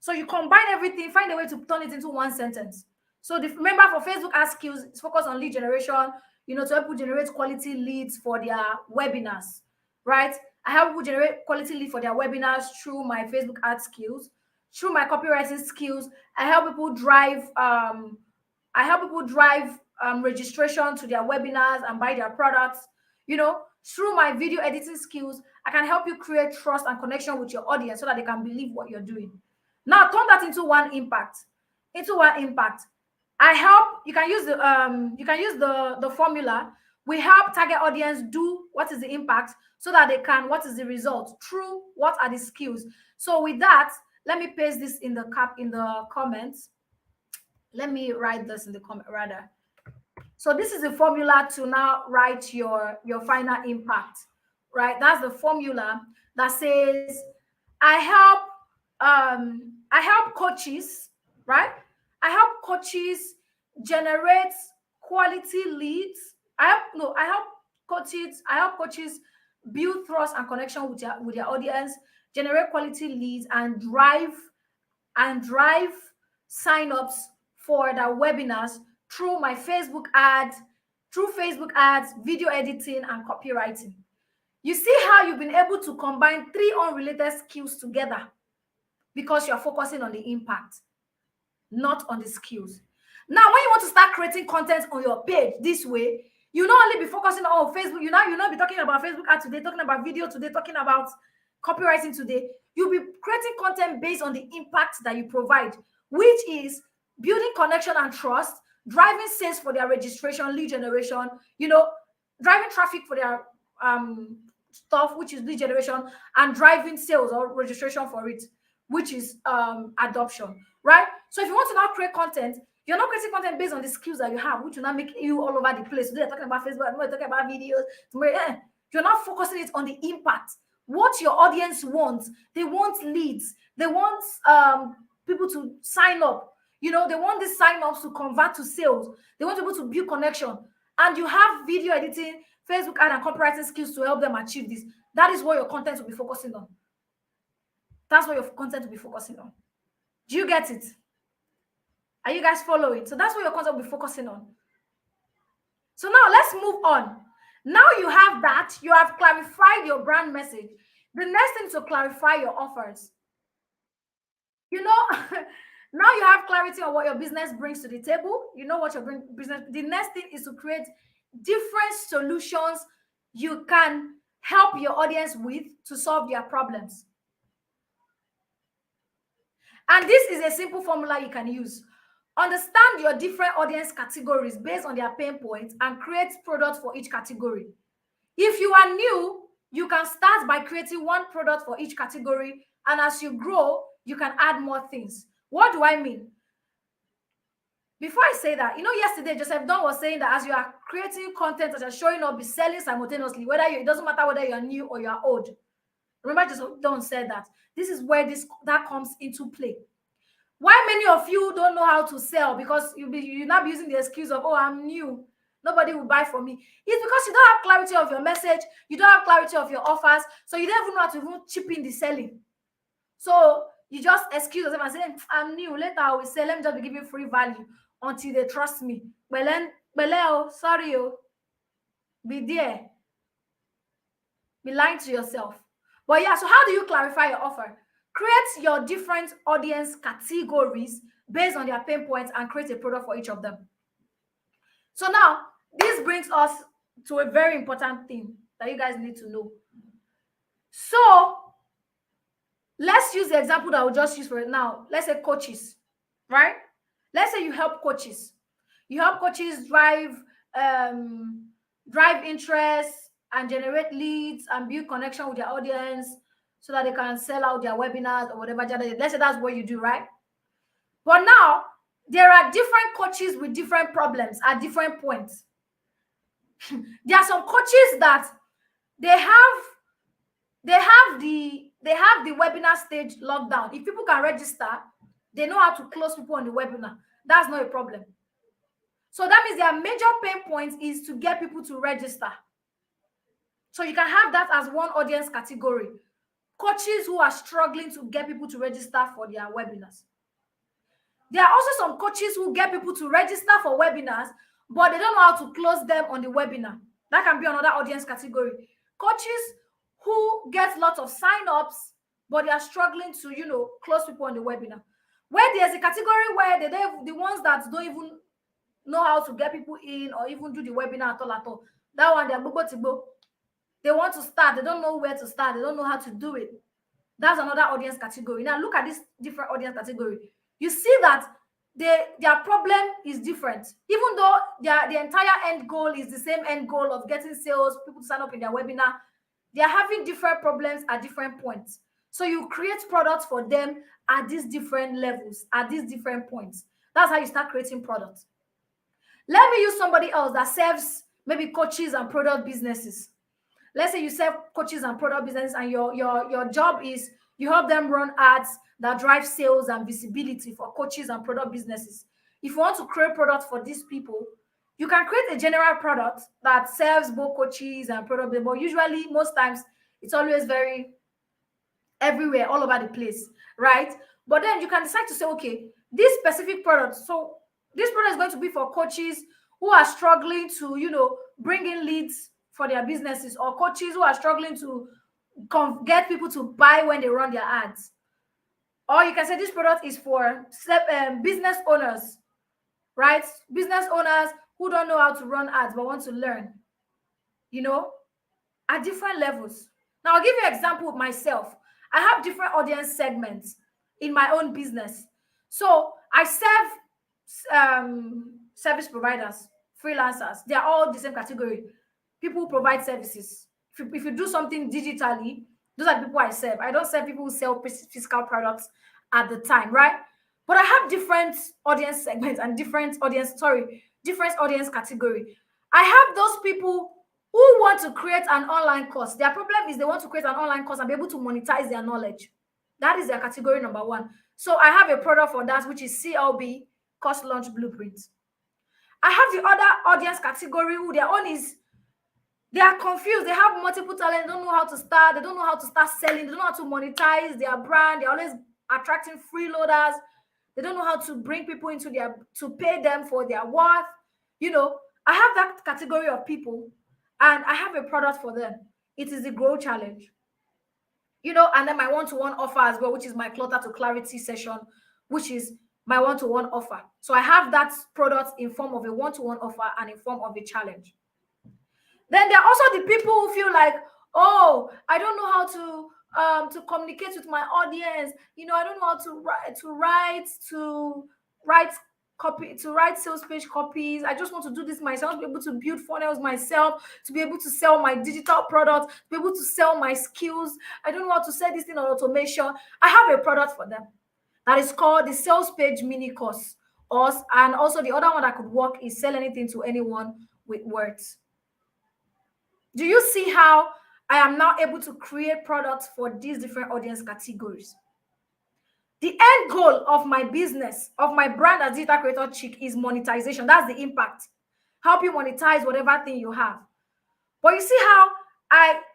So you combine everything, find a way to turn it into one sentence. So remember, for Facebook ad skills, it's focused on lead generation, you know, to help people generate quality leads for their webinars, right? I help people generate quality leads for their webinars through my Facebook ad skills. Through my copywriting skills, I help people drive registration to their webinars and buy their products. You know, through my video editing skills, I can help you create trust and connection with your audience so that they can believe what you're doing. Now turn that into one impact. I help, you can use the formula. We help target audience do what is the impact so that they can, what is the result through what are the skills. So with that, let me paste this in the comments. Let me write this in the comment rather. So this is the formula to now write your final impact, right? That's the formula that says I help coaches, right? I help coaches generate quality leads. I help coaches build trust and connection with their audience, generate quality leads, and drive signups for their webinars through my Facebook ads, video editing, and copywriting. You see how you've been able to combine 3 unrelated skills together because you're focusing on the impact, not on the skills. Now, when you want to start creating content on your page this way, you not only be focusing on Facebook, you not be talking about Facebook ad today, talking about video today, talking about copywriting today. You'll be creating content based on the impact that you provide, which is building connection and trust, driving sales for their registration, lead generation, you know, driving traffic for their stuff, which is lead generation, and driving sales or registration for it, which is adoption, right? So if you want to now create content, you're not creating content based on the skills that you have, which will not make you all over the place. Today, you're talking about Facebook, tomorrow, you're talking about videos, tomorrow, you're not focusing it on the impact. What your audience wants, they want leads, they want people to sign up. They want these sign-ups to convert to sales. They want people to build connection. And you have video editing, Facebook ad, and copywriting skills to help them achieve this. That is what your content will be focusing on. That's what your content will be focusing on. Do you get it? Are you guys following? So that's what your content will be focusing on. So now let's move on. Now you have that. You have clarified your brand message. The next thing is to clarify your offers. Now you have clarity on what your business brings to the table. You know what your business. The next thing is to create different solutions you can help your audience with to solve their problems. And this is a simple formula you can use. Understand your different audience categories based on their pain points and create products for each category. If you are new, you can start by creating one product for each category, and as you grow, you can add more things. What do I mean? Before I say that, yesterday Joseph Don was saying that as you are creating content that are showing up, be selling simultaneously, it doesn't matter whether you're new or you're old. Remember, Joseph Don said that. This is where that comes into play. Why many of you don't know how to sell? Because you're not using the excuse of, oh, I'm new, nobody will buy from me. It's because you don't have clarity of your message, you don't have clarity of your offers, so you don't even know how to even chip in the selling. So you just excuse yourself and say, I'm new, later I will sell, let me just be giving free value until they trust me. Sorry, be there. Be lying to yourself. But yeah, so how do you clarify your offer? Create your different audience categories based on their pain points and create a product for each of them. So now, this brings us to a very important thing that you guys need to know. So let's use the example that we'll just use for it now. Let's say coaches, right? Let's say you help coaches. You help coaches drive interest and generate leads and build connection with their audience so that they can sell out their webinars or whatever. Let's say that's what you do, right? But now, there are different coaches with different problems at different points. There are some coaches that they have the webinar stage locked down. If people can register, they know how to close people on the webinar. That's not a problem. So that means their major pain point is to get people to register. So you can have that as one audience category. Coaches who are struggling to get people to register for their webinars. There are also some coaches who get people to register for webinars, but they don't know how to close them on the webinar. That can be another audience category. Coaches who get lots of sign-ups, but they are struggling to, close people on the webinar. Where there's a category where the ones that don't even know how to get people in or even do the webinar at all. That one, they're bobo. They want to start, they don't know where to start, they don't know how to do it. That's another audience category. Now look at this different audience category. You see that their problem is different. Even though the entire end goal is the same end goal of getting sales, people to sign up in their webinar, they are having different problems at different points. So you create products for them at these different levels, at these different points. That's how you start creating products. Let me use somebody else that serves maybe coaches and product businesses. Let's say you serve coaches and product businesses, and your job is you help them run ads that drive sales and visibility for coaches and product businesses. If you want to create products for these people, you can create a general product that serves both coaches and product businesses, but usually, most times, it's always very everywhere, all over the place, right? But then you can decide to say, okay, this specific product, so this product is going to be for coaches who are struggling to, bring in leads for their businesses, or coaches who are struggling to get people to buy when they run their ads. Or you can say this product is for business owners, right? Business owners who don't know how to run ads but want to learn, at different levels. Now, I'll give you an example of myself. I have different audience segments in my own business. So I serve service providers, freelancers. They are all the same category. People who provide services, if you do something digitally, those are the people I serve. I don't serve people who sell physical products at the time, right? But I have different audience segments and different audience category. I have those people who want to create an online course. Their problem is they want to create an online course and be able to monetize their knowledge. That is their category number one. So I have a product for that, which is CLB, Course Launch Blueprint. I have the other audience category who their own is, they are confused. They have multiple talents. They don't know how to start. They don't know how to start selling. They don't know how to monetize their brand. They're always attracting freeloaders. They don't know how to bring people into to pay them for their worth. I have that category of people, and I have a product for them. It is the Grow Challenge. And then my one-to-one offer as well, which is my Clutter to Clarity session, which is my one-to-one offer. So I have that product in form of a one-to-one offer and in form of a challenge. Then there are also the people who feel like, oh, I don't know how to communicate with my audience. I don't know how to write sales page copies. I just want to do this myself, to be able to build funnels myself, to be able to sell my digital products, to be able to sell my skills. I don't know how to sell this thing on automation. I have a product for them that is called the sales page mini course. And also the other one that could work is sell anything to anyone with words. Do you see how I am now able to create products for these different audience categories? The end goal of my business, of my brand as Digital Creator Chick, is monetization. That's the impact. Help you monetize whatever thing you have. But you see how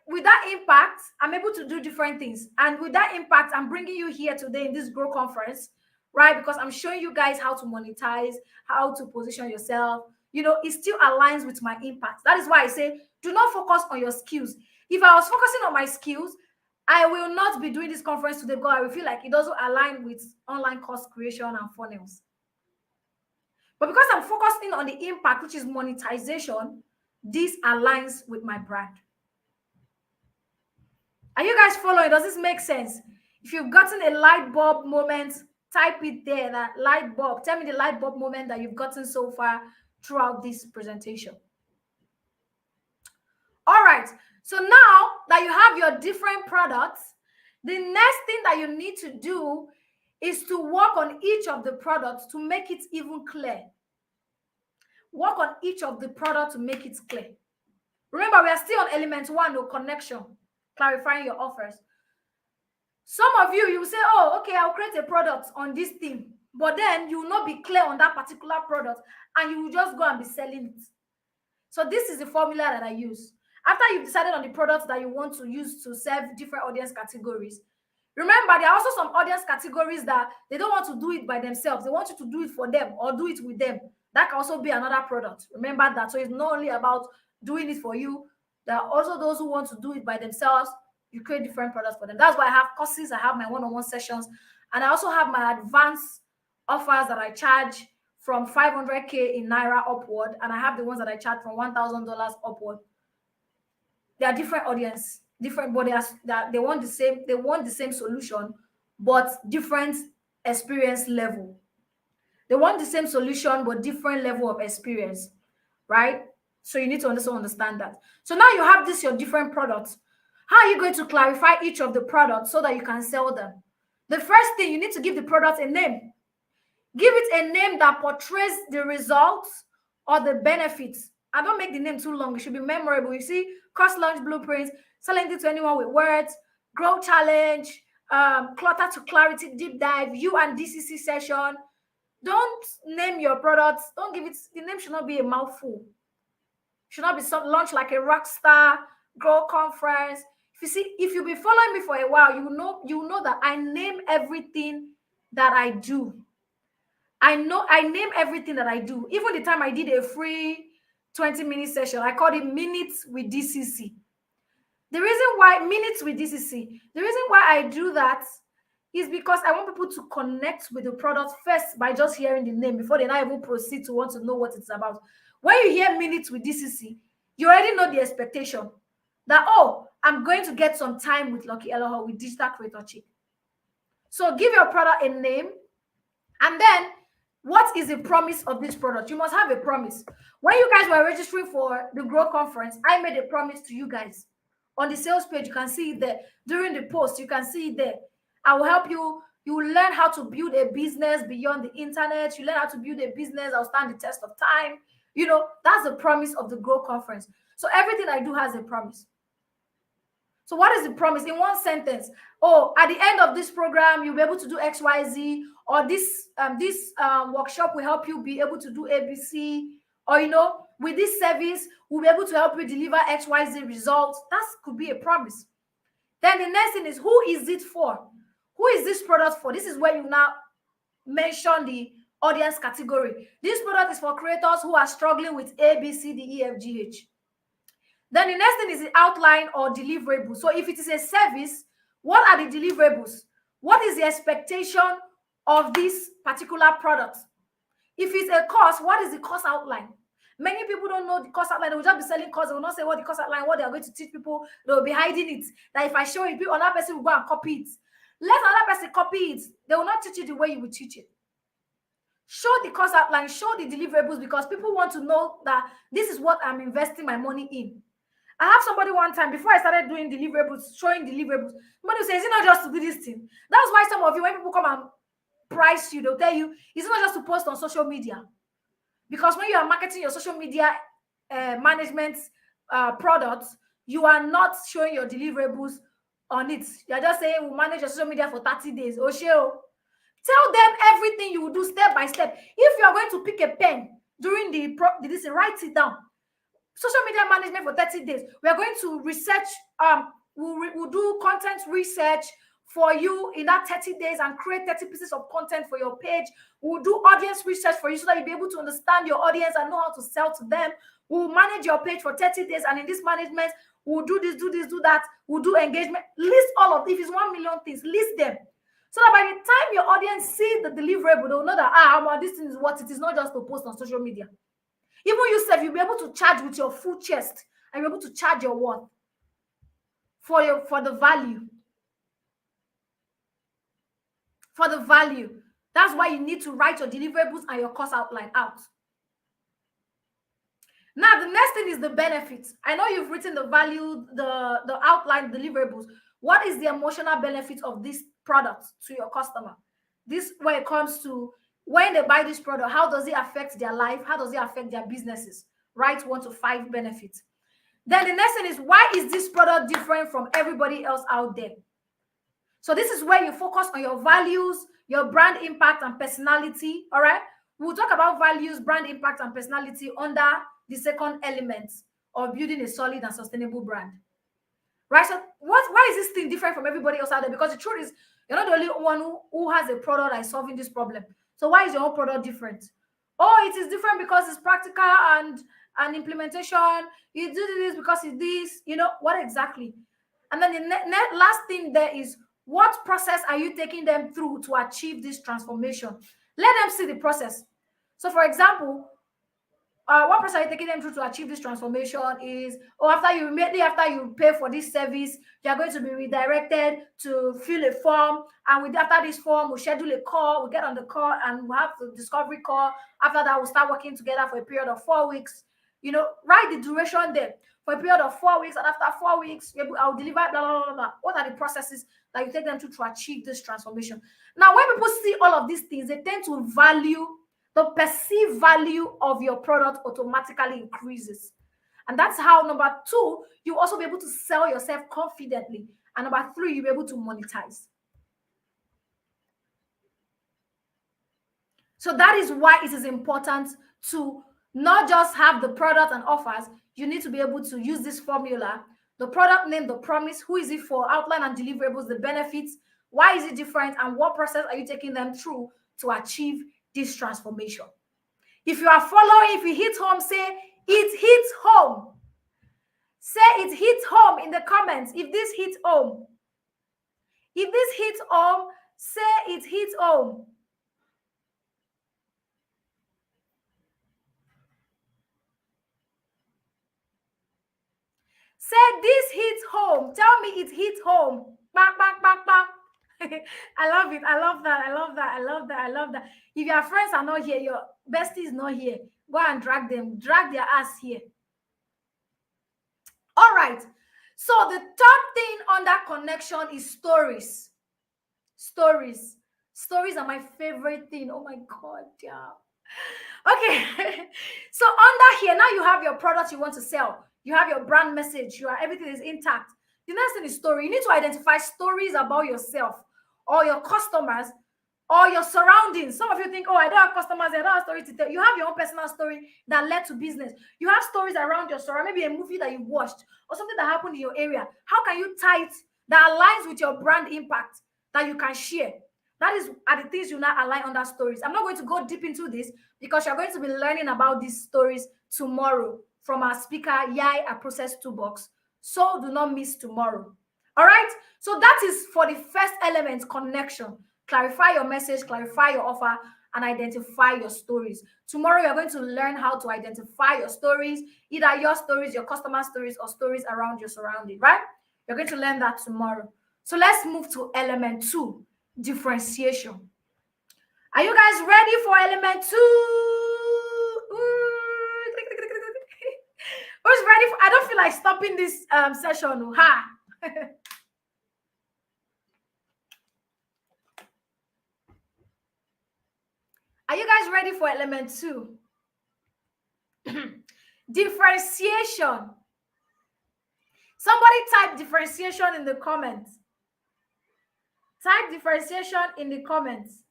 with that impact, I'm able to do different things. And with that impact, I'm bringing you here today in this Grow conference, right? Because I'm showing you guys how to monetize, how to position yourself. It still aligns with my impact. That is why I say, do not focus on your skills. If I was focusing on my skills, I will not be doing this conference today because I will feel like it doesn't align with online course creation and funnels. But because I'm focusing on the impact, which is monetization, this aligns with my brand. Are you guys following? Does this make sense? If you've gotten a light bulb moment, type it there, that light bulb. Tell me the light bulb moment that you've gotten so far throughout this presentation. All right. So now that you have your different products, the next thing that you need to do is to work on each of the products to make it even clear. Work on each of the products to make it clear. Remember, we are still on element 1, no connection, clarifying your offers. Some of you will say, oh, okay, I'll create a product on this theme, but then you will not be clear on that particular product and you will just go and be selling it. So this is the formula that I use. After you've decided on the products that you want to use to serve different audience categories, remember, there are also some audience categories that they don't want to do it by themselves. They want you to do it for them or do it with them. That can also be another product. Remember that. So it's not only about doing it for you. There are also those who want to do it by themselves. You create different products for them. That's why I have courses. I have my one-on-one sessions. And I also have my advanced offers that I charge from 500K in Naira upward. And I have the ones that I charge from $1,000 upward. They are different audience, different, but they want the same solution, but different experience level. They want the same solution, but different level of experience, right? So you need to also understand that. So now you have your different products. How are you going to clarify each of the products so that you can sell them? The first thing, you need to give the product a name. Give it a name that portrays the results or the benefits. And don't make the name too long. It should be memorable. You see, Course Launch Blueprints, selling it to anyone with words, Grow Challenge, Clutter to Clarity Deep Dive, You and DCC session. Don't name your products. Don't give it. The name should not be a mouthful. Should not be launched like a Rockstar, Grow Conference. If you've been following me for a while, you know that I name everything that I do. I name everything that I do. Even the time I did a free 20-minute session, I called it Minutes with DCC. The reason why Minutes with DCC, the reason why I do that is because I want people to connect with the product first by just hearing the name before they now even proceed to want to know what it's about. When you hear Minutes with DCC, you already know the expectation that, oh, I'm going to get some time with Lucky Elohor with Digital Creator Chick. So give your product a name, and then what is the promise of this product? You must have a promise. When you guys were registering for the Grow conference, I made a promise to you guys. on the sales page. You can see it there. During the post, you can see it there. I will help you. You will learn how to build a business beyond the internet. You learn how to build a business that will stand the test of time. That's the promise of the Grow conference. So everything I do has a promise. So what is the promise? In one sentence, at the end of this program, you'll be able to do XYZ, or this workshop will help you be able to do ABC, or with this service, we'll be able to help you deliver XYZ results. That could be a promise. Then the next thing is, who is it for? Who is this product for? This is where you now mention the audience category. This product is for creators who are struggling with A, B, C, D, E, F, G, H. Then the next thing is the outline or deliverable. So if it is a service, what are the deliverables? What is the expectation of this particular product? If it's a course, what is the course outline? Many people don't know the course outline. They will just be selling course. They will not say what the course outline, what they are going to teach people. They will be hiding it. That if I show it, another person will go and copy it. Let another person copy it. They will not teach it the way you will teach it. Show the course outline, show the deliverables, because people want to know that this is what I'm investing my money in. I have somebody one time, before I started doing deliverables, showing deliverables, somebody says, is it not just to do this thing? That's why some of you, when people come and price you, they'll tell you, it's not just to post on social media. Because when you are marketing your social media management products, you are not showing your deliverables on it. You're just saying, we'll manage your social media for 30 days. Tell them everything you will do step by step. If you are going to pick a pen during write it down. Social media management for 30 days. We are going to research, we'll do content research for you in that 30 days and create 30 pieces of content for your page. We'll do audience research for you so that you'll be able to understand your audience and know how to sell to them. We'll manage your page for 30 days, and in this management, we'll do this, do that. We'll do engagement. List all of, if it's 1 million things, list them. So that by the time your audience see the deliverable, they'll know that, this thing is what it is, not just to post on social media. Even yourself, you'll be able to charge with your full chest, and you'll be able to charge your worth for the value. For the value. That's why you need to write your deliverables and your course outline out. Now, the next thing is the benefits. I know you've written the value, the outline, deliverables. What is the emotional benefit of this product to your customer? This, when it comes to when they buy this product, how does it affect their life? How does it affect their businesses? Write 1 to 5 benefits. Then the next thing is, why is this product different from everybody else out there? So this is where you focus on your values, your brand impact and personality. All right. We'll talk about values, brand impact and personality under the second element of building a solid and sustainable brand. Right. So why is this thing different from everybody else out there? Because the truth is, you're not the only one who has a product that is solving this problem. So why is your own product different? It is different because it's practical and implementation. You do this because it's this, what exactly? And then the last thing there is, what process are you taking them through to achieve this transformation? Let them see the process. So for example, what process are you taking them through to achieve this transformation is, immediately after you pay for this service, you are going to be redirected to fill a form. And after this form, we'll schedule a call, we'll get on the call, and we'll have the discovery call. After that, we'll start working together for a period of 4 weeks. Write the duration there for a period of 4 weeks. And after 4 weeks, I'll deliver blah, blah, blah, blah. What are the processes that you take them to achieve this transformation? Now, when people see all of these things, they tend to value. The perceived value of your product automatically increases. And that's how, number 2, you also be able to sell yourself confidently. And number 3, you'll be able to monetize. So that is why it is important to not just have the product and offers. You need to be able to use this formula: the product name, the promise, who is it for, outline and deliverables, the benefits, why is it different, and what process are you taking them through to achieve this transformation. If you are following, if you hit home, say it hits home. Say it hits home in the comments. If this hits home. If this hits home, say it hits home. Say this hits home. Tell me it hits home. Bang, bang, bang, bang. I love it. I love that. I love that. I love that. I love that. If your friends are not here, your bestie is not here, go and drag them. Drag their ass here. All right. So the third thing on that connection is stories. Stories are my favorite thing. Oh my God, yeah. Okay. So under here, now you have your product you want to sell. You have your brand message. Everything is intact. The next thing is story. You need to identify stories about yourself or your customers or your surroundings. Some of you think, oh, I don't have customers, I don't have story to tell. You have your own personal story that led to business. You have stories around your story, maybe a movie that you watched or something that happened in your area. How can you tie it that aligns with your brand impact that you can share? That are the things you now align under stories. I'm not going to go deep into this because you're going to be learning about these stories tomorrow from our speaker, Yai, a process toolbox. So do not miss tomorrow. All right. So that is for the first element, connection. Clarify your message, clarify your offer, and identify your stories. Tomorrow, you're going to learn how to identify your stories, either your stories, your customer stories, or stories around your surrounding, right? You're going to learn that tomorrow. So let's move to element 2, differentiation. Are you guys ready for element 2? Who's ready for? I don't feel like stopping this session. Ha! Are you guys ready for element 2? Differentiation. Somebody type differentiation in the comments. Type differentiation in the comments.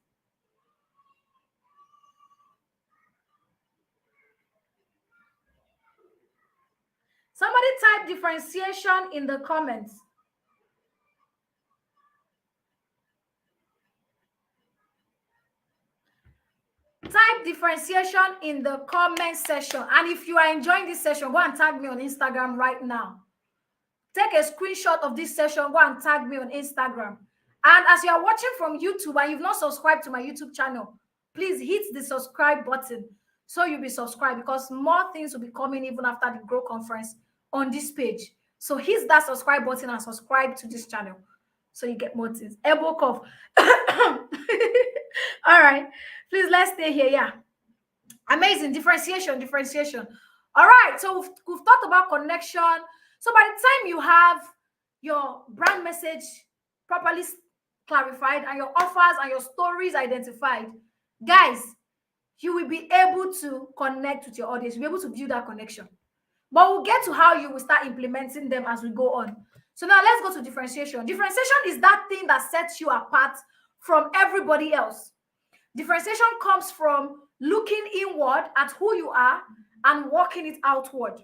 Somebody type differentiation in the comments. Type differentiation in the comment section. And if you are enjoying this session, go and tag me on Instagram right now. Take a screenshot of this session, go and tag me on Instagram. And as you are watching from YouTube and you've not subscribed to my YouTube channel, please hit the subscribe button so you'll be subscribed, because more things will be coming even after the Grow conference on this page. So hit that subscribe button and subscribe to this channel so you get more things. Elbow cough. All right, please, let's stay here. Yeah, amazing. Differentiation. All right, so we've talked about connection. So by the time you have your brand message properly clarified and your offers and your stories identified, guys, you will be able to connect with your audience. You'll be able to build that connection. But we'll get to how you will start implementing them as we go on. So now let's go to differentiation. Differentiation is that thing that sets you apart from everybody else. Differentiation comes from looking inward at who you are and working it outward.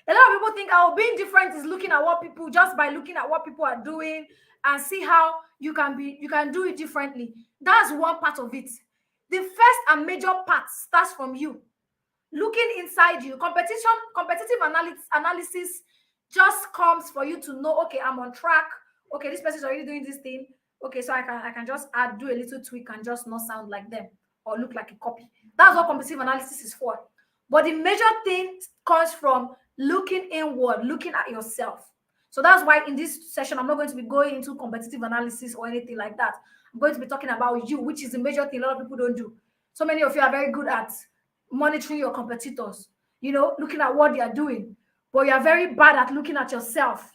A lot of people think, oh, being different is looking at what people, just by looking at what people are doing and see how you can do it differently. That's one part of it. The first and major part starts from you. Looking inside you. Competitive analysis just comes for you to know, okay, I'm on track. Okay, this person is already doing this thing. Okay, so I can just do a little tweak and just not sound like them or look like a copy. That's what competitive analysis is for. But the major thing comes from looking inward, looking at yourself. So that's why in this session, I'm not going to be going into competitive analysis or anything like that. I'm going to be talking about you, which is the major thing a lot of people don't do. So many of you are very good at monitoring your competitors, looking at what they are doing. But you are very bad at looking at yourself.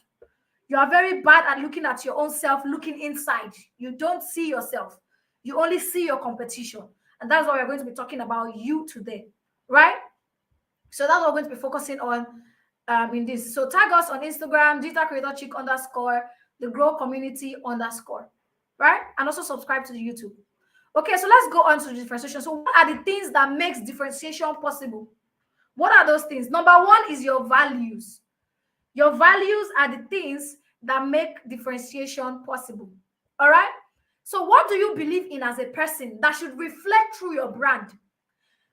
You are very bad at looking at your own self, looking inside. You don't see yourself. You only see your competition. And that's why we're going to be talking about you today, right? So that's what we're going to be focusing on in this. So tag us on Instagram, Digital Creator Chick _ the Grow Community _, right? And also subscribe to the YouTube. Okay, so let's go on to the differentiation. So what are the things that makes differentiation possible? What are those things? Number one is your values. Your values are the things that make differentiation possible. All right? So what do you believe in as a person that should reflect through your brand?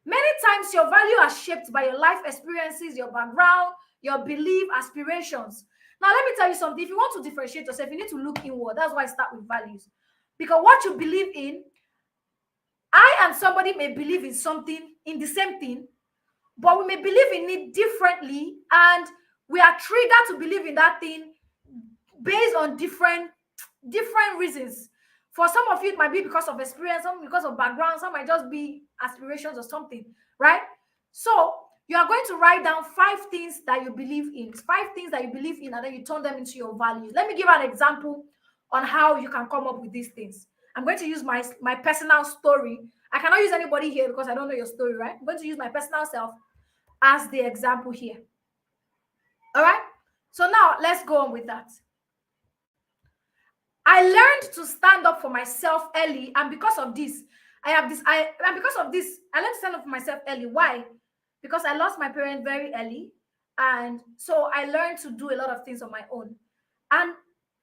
Many times your value are shaped by your life experiences, your background, your belief, aspirations. Now, let me tell you something. If you want to differentiate yourself, you need to look inward. That's why I start with values. Because what you believe in, I and somebody may believe in something, in the same thing, but we may believe in it differently, and we are triggered to believe in that thing based on different reasons. For some of you, it might be because of experience, some because of background, some might just be aspirations or something, right? So you are going to write down 5 things that you believe in. 5 things that you believe in, and then you turn them into your values. Let me give an example on how you can come up with these things. I'm going to use my personal story. I cannot use anybody here because I don't know your story, right? I'm going to use my personal self as the example here. All right? So now let's go on with that. I learned to stand up for myself early, and because of this, I learned to stand up for myself early. Why? Because I lost my parents very early, and so I learned to do a lot of things on my own. And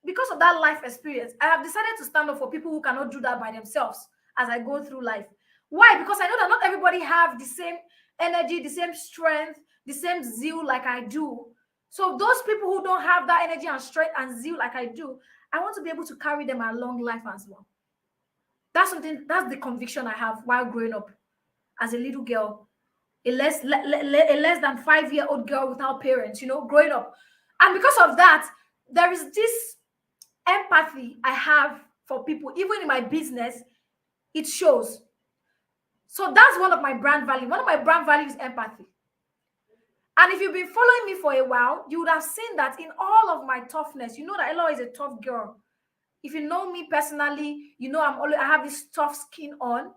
because of that life experience, I have decided to stand up for people who cannot do that by themselves as I go through life. Why? Because I know that not everybody have the same energy, the same strength, the same zeal like I do. So those people who don't have that energy and strength and zeal like I do, I want to be able to carry them along life as well. That's the conviction I have while growing up as a little girl, a less than 5-year-old girl without parents, growing up. And because of that, there is this empathy I have for people. Even in my business, it shows. So that's one of my brand values. One of my brand values is empathy. And if you've been following me for a while, you would have seen that in all of my toughness, you know that Elohor is a tough girl. If you know me personally, you know I have this tough skin on.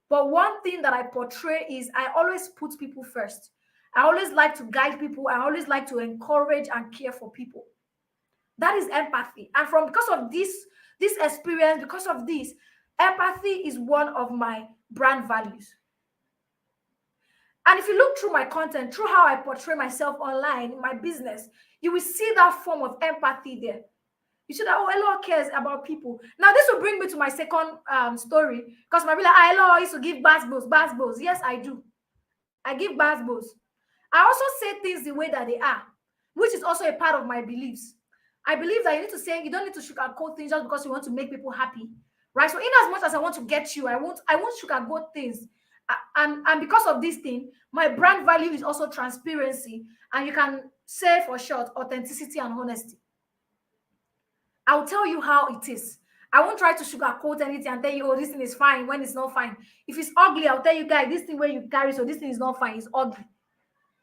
But one thing that I portray is I always put people first. I always like to guide people. I always like to encourage and care for people. That is empathy. And because of this experience, because of this, empathy is one of my brand values. And if you look through my content, through how I portray myself online in my business, you will see that form of empathy there. You see that, Elohor cares about people. Now, this will bring me to my second story, because my be like, Elohor used to give basketballs. Yes, I do. I give basketballs. I also say things the way that they are, which is also a part of my beliefs. I believe that you don't need to sugarcoat things just because you want to make people happy, right? So in as much as I want to get you, I won't sugarcoat things. And because of this thing, my brand value is also transparency, and you can say for short, authenticity and honesty. I'll tell you how it is. I won't try to sugarcoat anything and tell you, oh, this thing is fine when it's not fine. If it's ugly, I'll tell you guys, this thing where you carry, so this thing is not fine, it's ugly.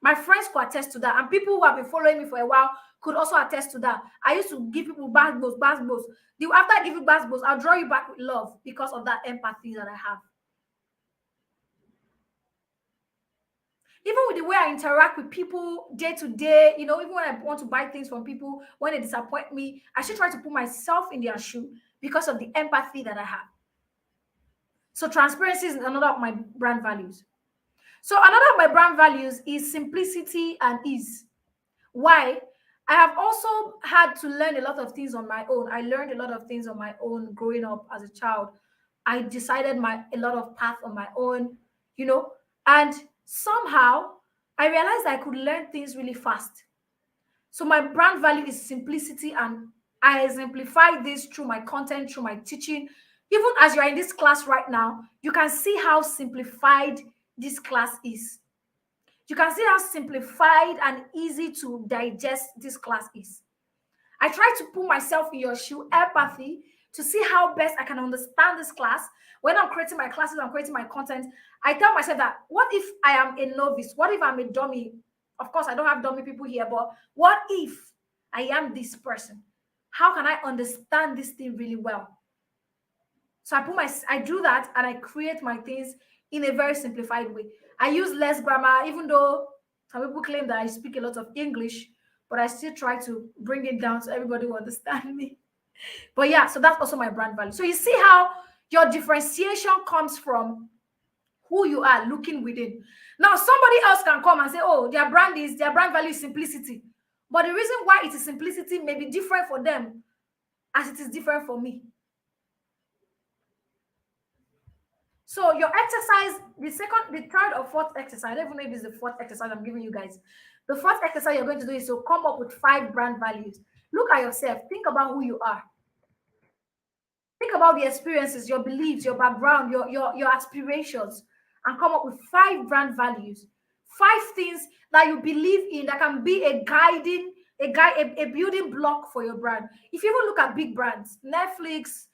My friends could attest to that, and people who have been following me for a while could also attest to that. I used to give people basketballs. After I give you basketballs, I'll draw you back with love because of that empathy that I have. Even with the way I interact with people day to day, even when I want to buy things from people, when they disappoint me, I should try to put myself in their shoe because of the empathy that I have. So transparency is another of my brand values. So another of my brand values is simplicity and ease. Why? I have also had to learn a lot of things on my own. I learned a lot of things on my own growing up as a child. I decided a lot of path on my own, and somehow I realized I could learn things really fast. So my brand value is simplicity, and I exemplify this through my content, through my teaching. Even as you're in this class right now, you can see how simplified this class is. You can see how simplified and easy to digest this class is. I try to put myself in your shoe, empathy, to see how best I can understand this class. When I'm creating my classes, I'm creating my content, I tell myself that, what if I am a novice? What if I'm a dummy? Of course, I don't have dummy people here, but what if I am this person? How can I understand this thing really well? So I do that, and I create my things in a very simplified way. I use less grammar, even though some people claim that I speak a lot of English, but I still try to bring it down so everybody will understand me. But yeah, so that's also my brand value. So you see how your differentiation comes from who you are looking within. Now, somebody else can come and say, oh, their brand value is simplicity. But the reason why it is simplicity may be different for them as it is different for me. So your exercise, the third or fourth exercise, I don't even know if it's the fourth exercise I'm giving you guys. The fourth exercise you're going to do is to come up with 5 brand values. Look at yourself. Think about who you are. Think about the experiences, your beliefs, your background, your aspirations, and come up with 5 brand values. 5 things that you believe in that can be a building block for your brand. If you even look at big brands, Netflix,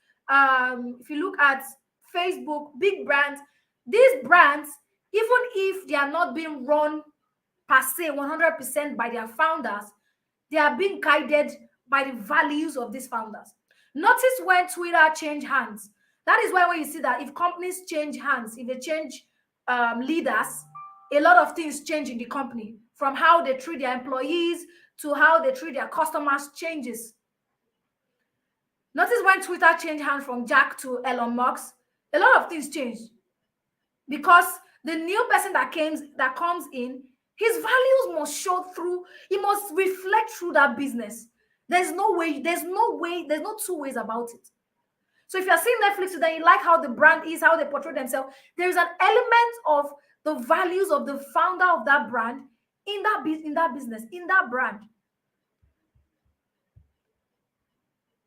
if you look at Facebook, big brands, these brands, even if they are not being run per se 100% by their founders. They are being guided by the values of these founders. Notice when Twitter changed hands. That is why when you see that if companies change hands, if they change leaders, a lot of things change in the company, from how they treat their employees to how they treat their customers changes. Notice when Twitter changed hands from Jack to Elon Musk, a lot of things changed because the new person that comes in, his values must show through. He must reflect through that business. There's no two ways about it. So if you're seeing Netflix today, you like how the brand is, how they portray themselves, there's an element of the values of the founder of that brand in that business, in that brand.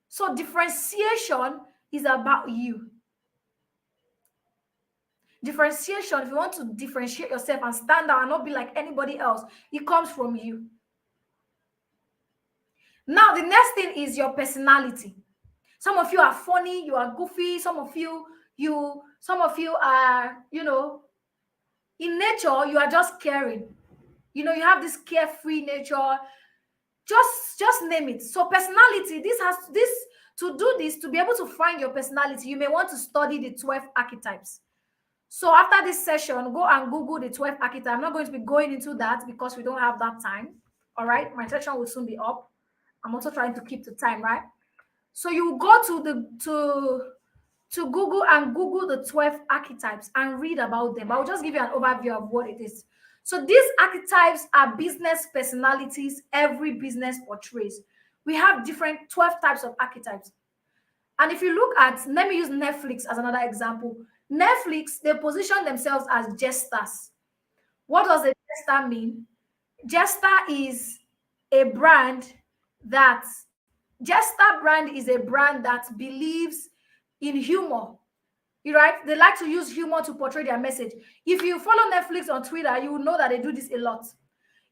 So differentiation is about you. Differentiation, if you want to differentiate yourself and stand out and not be like anybody else, it comes from you. Now, the next thing is your personality. Some of you are funny, you are goofy, some of you are, in nature, you are just caring. You have this carefree nature. Just name it. So personality, to be able to find your personality, you may want to study the 12 archetypes. So after this session, go and Google the 12 archetypes. I'm not going to be going into that because we don't have that time. All right, my session will soon be up. I'm also trying to keep the time, right? So you go to Google and Google the 12 archetypes and read about them. I'll just give you an overview of what it is. So these archetypes are business personalities every business portrays. We have different 12 types of archetypes. And if you look at, let me use Netflix as another example. Netflix, they position themselves as jesters. What does a jester mean? Jester is a brand that believes in humor. Right? They like to use humor to portray their message. If you follow Netflix on Twitter, you will know that they do this a lot.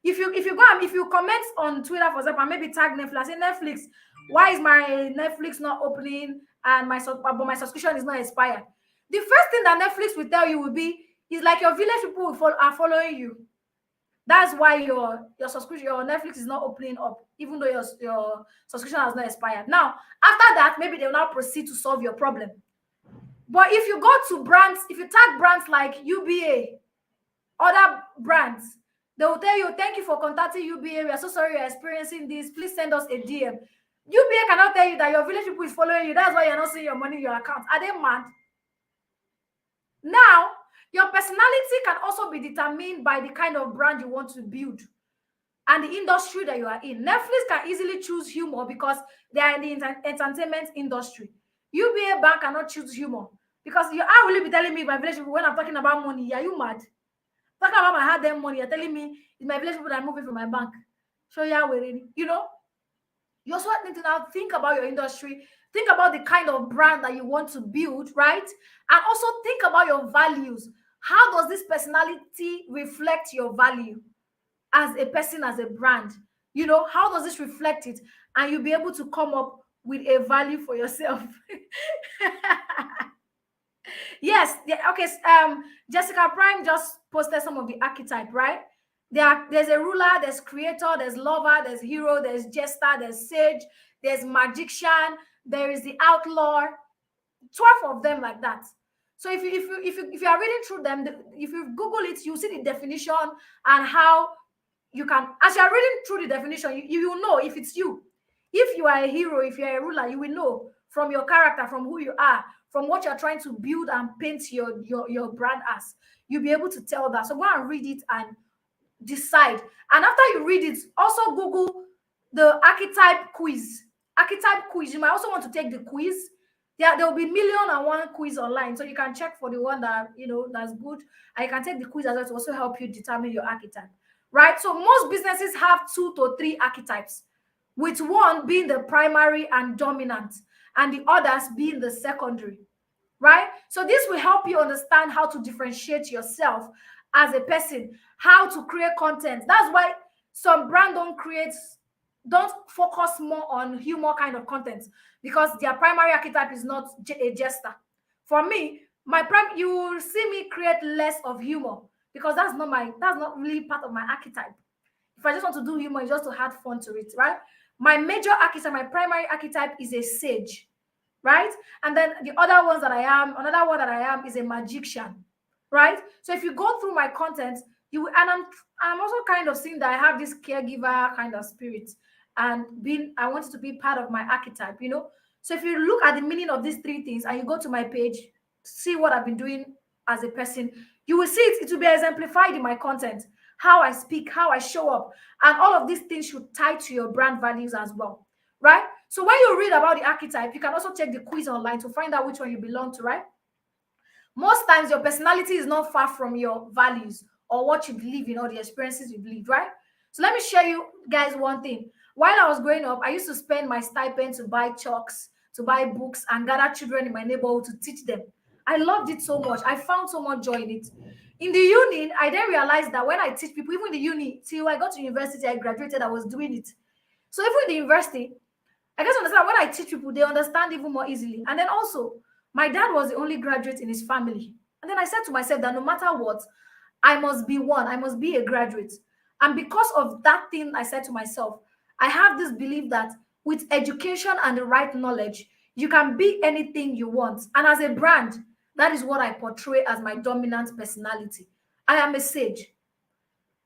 If you comment on Twitter, for example, and maybe tag Netflix, say, Netflix, why is my Netflix not opening and my subscription is not expired? The first thing that Netflix will tell you will be, is like your village people are following you. That's why your subscription, your Netflix is not opening up, even though your subscription has not expired. Now, after that, maybe they will now proceed to solve your problem. But if you go to brands, if you tag brands like UBA, other brands, they will tell you, thank you for contacting UBA. We are so sorry you're experiencing this. Please send us a DM. UBA cannot tell you that your village people is following you. That's why you're not seeing your money in your account. Are they mad? Now, your personality can also be determined by the kind of brand you want to build and the industry that you are in. Netflix can easily choose humor because they are in the entertainment industry. UBA Bank cannot choose humor because you are really be telling me my village people when I'm talking about money. Are you mad? Talking about my hard earned money, you're telling me it's my village people that are moving from my bank. So yeah, we're ready. You also need to now think about your industry, think about the kind of brand that you want to build, right? And also think about your values. How does this personality reflect your value as a person, as a brand? How does this reflect it? And you'll be able to come up with a value for yourself. Yes. Okay. Jessica Prime just posted some of the archetype, right? There's a ruler, there's creator, there's lover, there's hero, there's jester, there's sage, there's magician, there is the outlaw. 12 of them like that. So if you are reading through them, if you Google it, you see the definition and how you can. As you are reading through the definition, you will know if it's you. If you are a hero, if you are a ruler, you will know from your character, from who you are, from what you're trying to build and paint your brand as. You'll be able to tell that. So go and read it and decide. And after you read it, also Google the archetype quiz. Archetype quiz. You might also want to take the quiz. There will be 1,000,001 quiz online. So you can check for the one that that's good. And you can take the quiz as well to also help you determine your archetype. Right? So most businesses have 2 to 3 archetypes, with one being the primary and dominant, and the others being the secondary, right? So this will help you understand how to differentiate yourself as a person, how to create content. That's why some brands don't focus more on humor kind of content, because their primary archetype is not a jester. For me, you will see me create less of humor because that's not really part of my archetype. If I just want to do humor, it's just to have fun to it, right? My major archetype, my primary archetype is a sage, right? And then the other ones that I am, another one that I am is a magician, right? So if you go through my content, you and I'm also kind of seeing that I have this caregiver kind of spirit, and I want it to be part of my archetype, you know. So if you look at the meaning of these three things and you go to my page, see what I've been doing as a person, you will see it will be exemplified in my content, how I speak, how I show up, and all of these things should tie to your brand values as well, right? So when you read about the archetype, you can also check the quiz online to find out which one you belong to, right? Most times your personality is not far from your values or what you believe in or the experiences you believe, right? So let me share you guys one thing. While I was growing up, I used to spend my stipend to buy chalks, to buy books, and gather children in my neighborhood to teach them. I loved it so much. I found so much joy in it. In the uni, I then realized that when I teach people, even in the uni, till I got to university, I graduated, I was doing it. So even in the university, I guess understand when I teach people, they understand even more easily. And then also, my dad was the only graduate in his family. And then I said to myself that no matter what, I must be one, I must be a graduate. And because of that thing, I said to myself, I have this belief that with education and the right knowledge, you can be anything you want. And as a brand, that is what I portray as my dominant personality. I am a sage.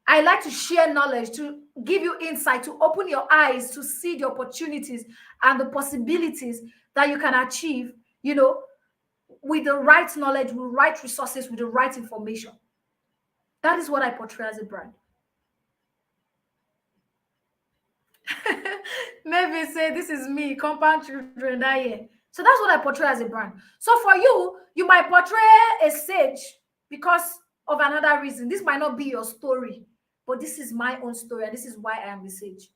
I like to share knowledge, to give you insight, to open your eyes, to see the opportunities and the possibilities that you can achieve, you know, with the right knowledge, with the right resources, with the right information. That is what I portray as a brand. Maybe say this is me, compound children that year. So that's what I portray as a brand. So for you, you might portray a sage because of another reason. This might not be your story, but this is my own story, and this is why I am the sage.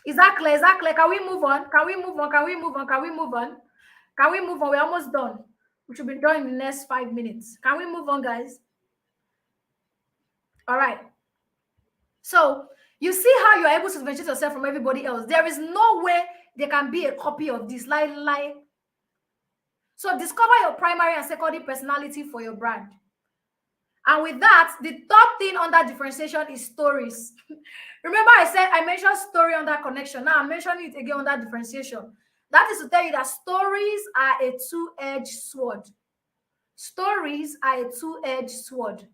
Is that clear? Is that clear? Can we move on? Can we move on? Can we move on? Can we move on? Can we move on? We're almost done. We should be done in the next 5 minutes. Can we move on, guys? All right. So you see how you're able to differentiate yourself from everybody else. There is no way there can be a copy of this. Like. So discover your primary and secondary personality for your brand. And with that, the third thing under differentiation is stories. Remember I mentioned story under connection. Now I'm mentioning it again under differentiation. That is to tell you that stories are a two-edged sword. Stories are a two-edged sword.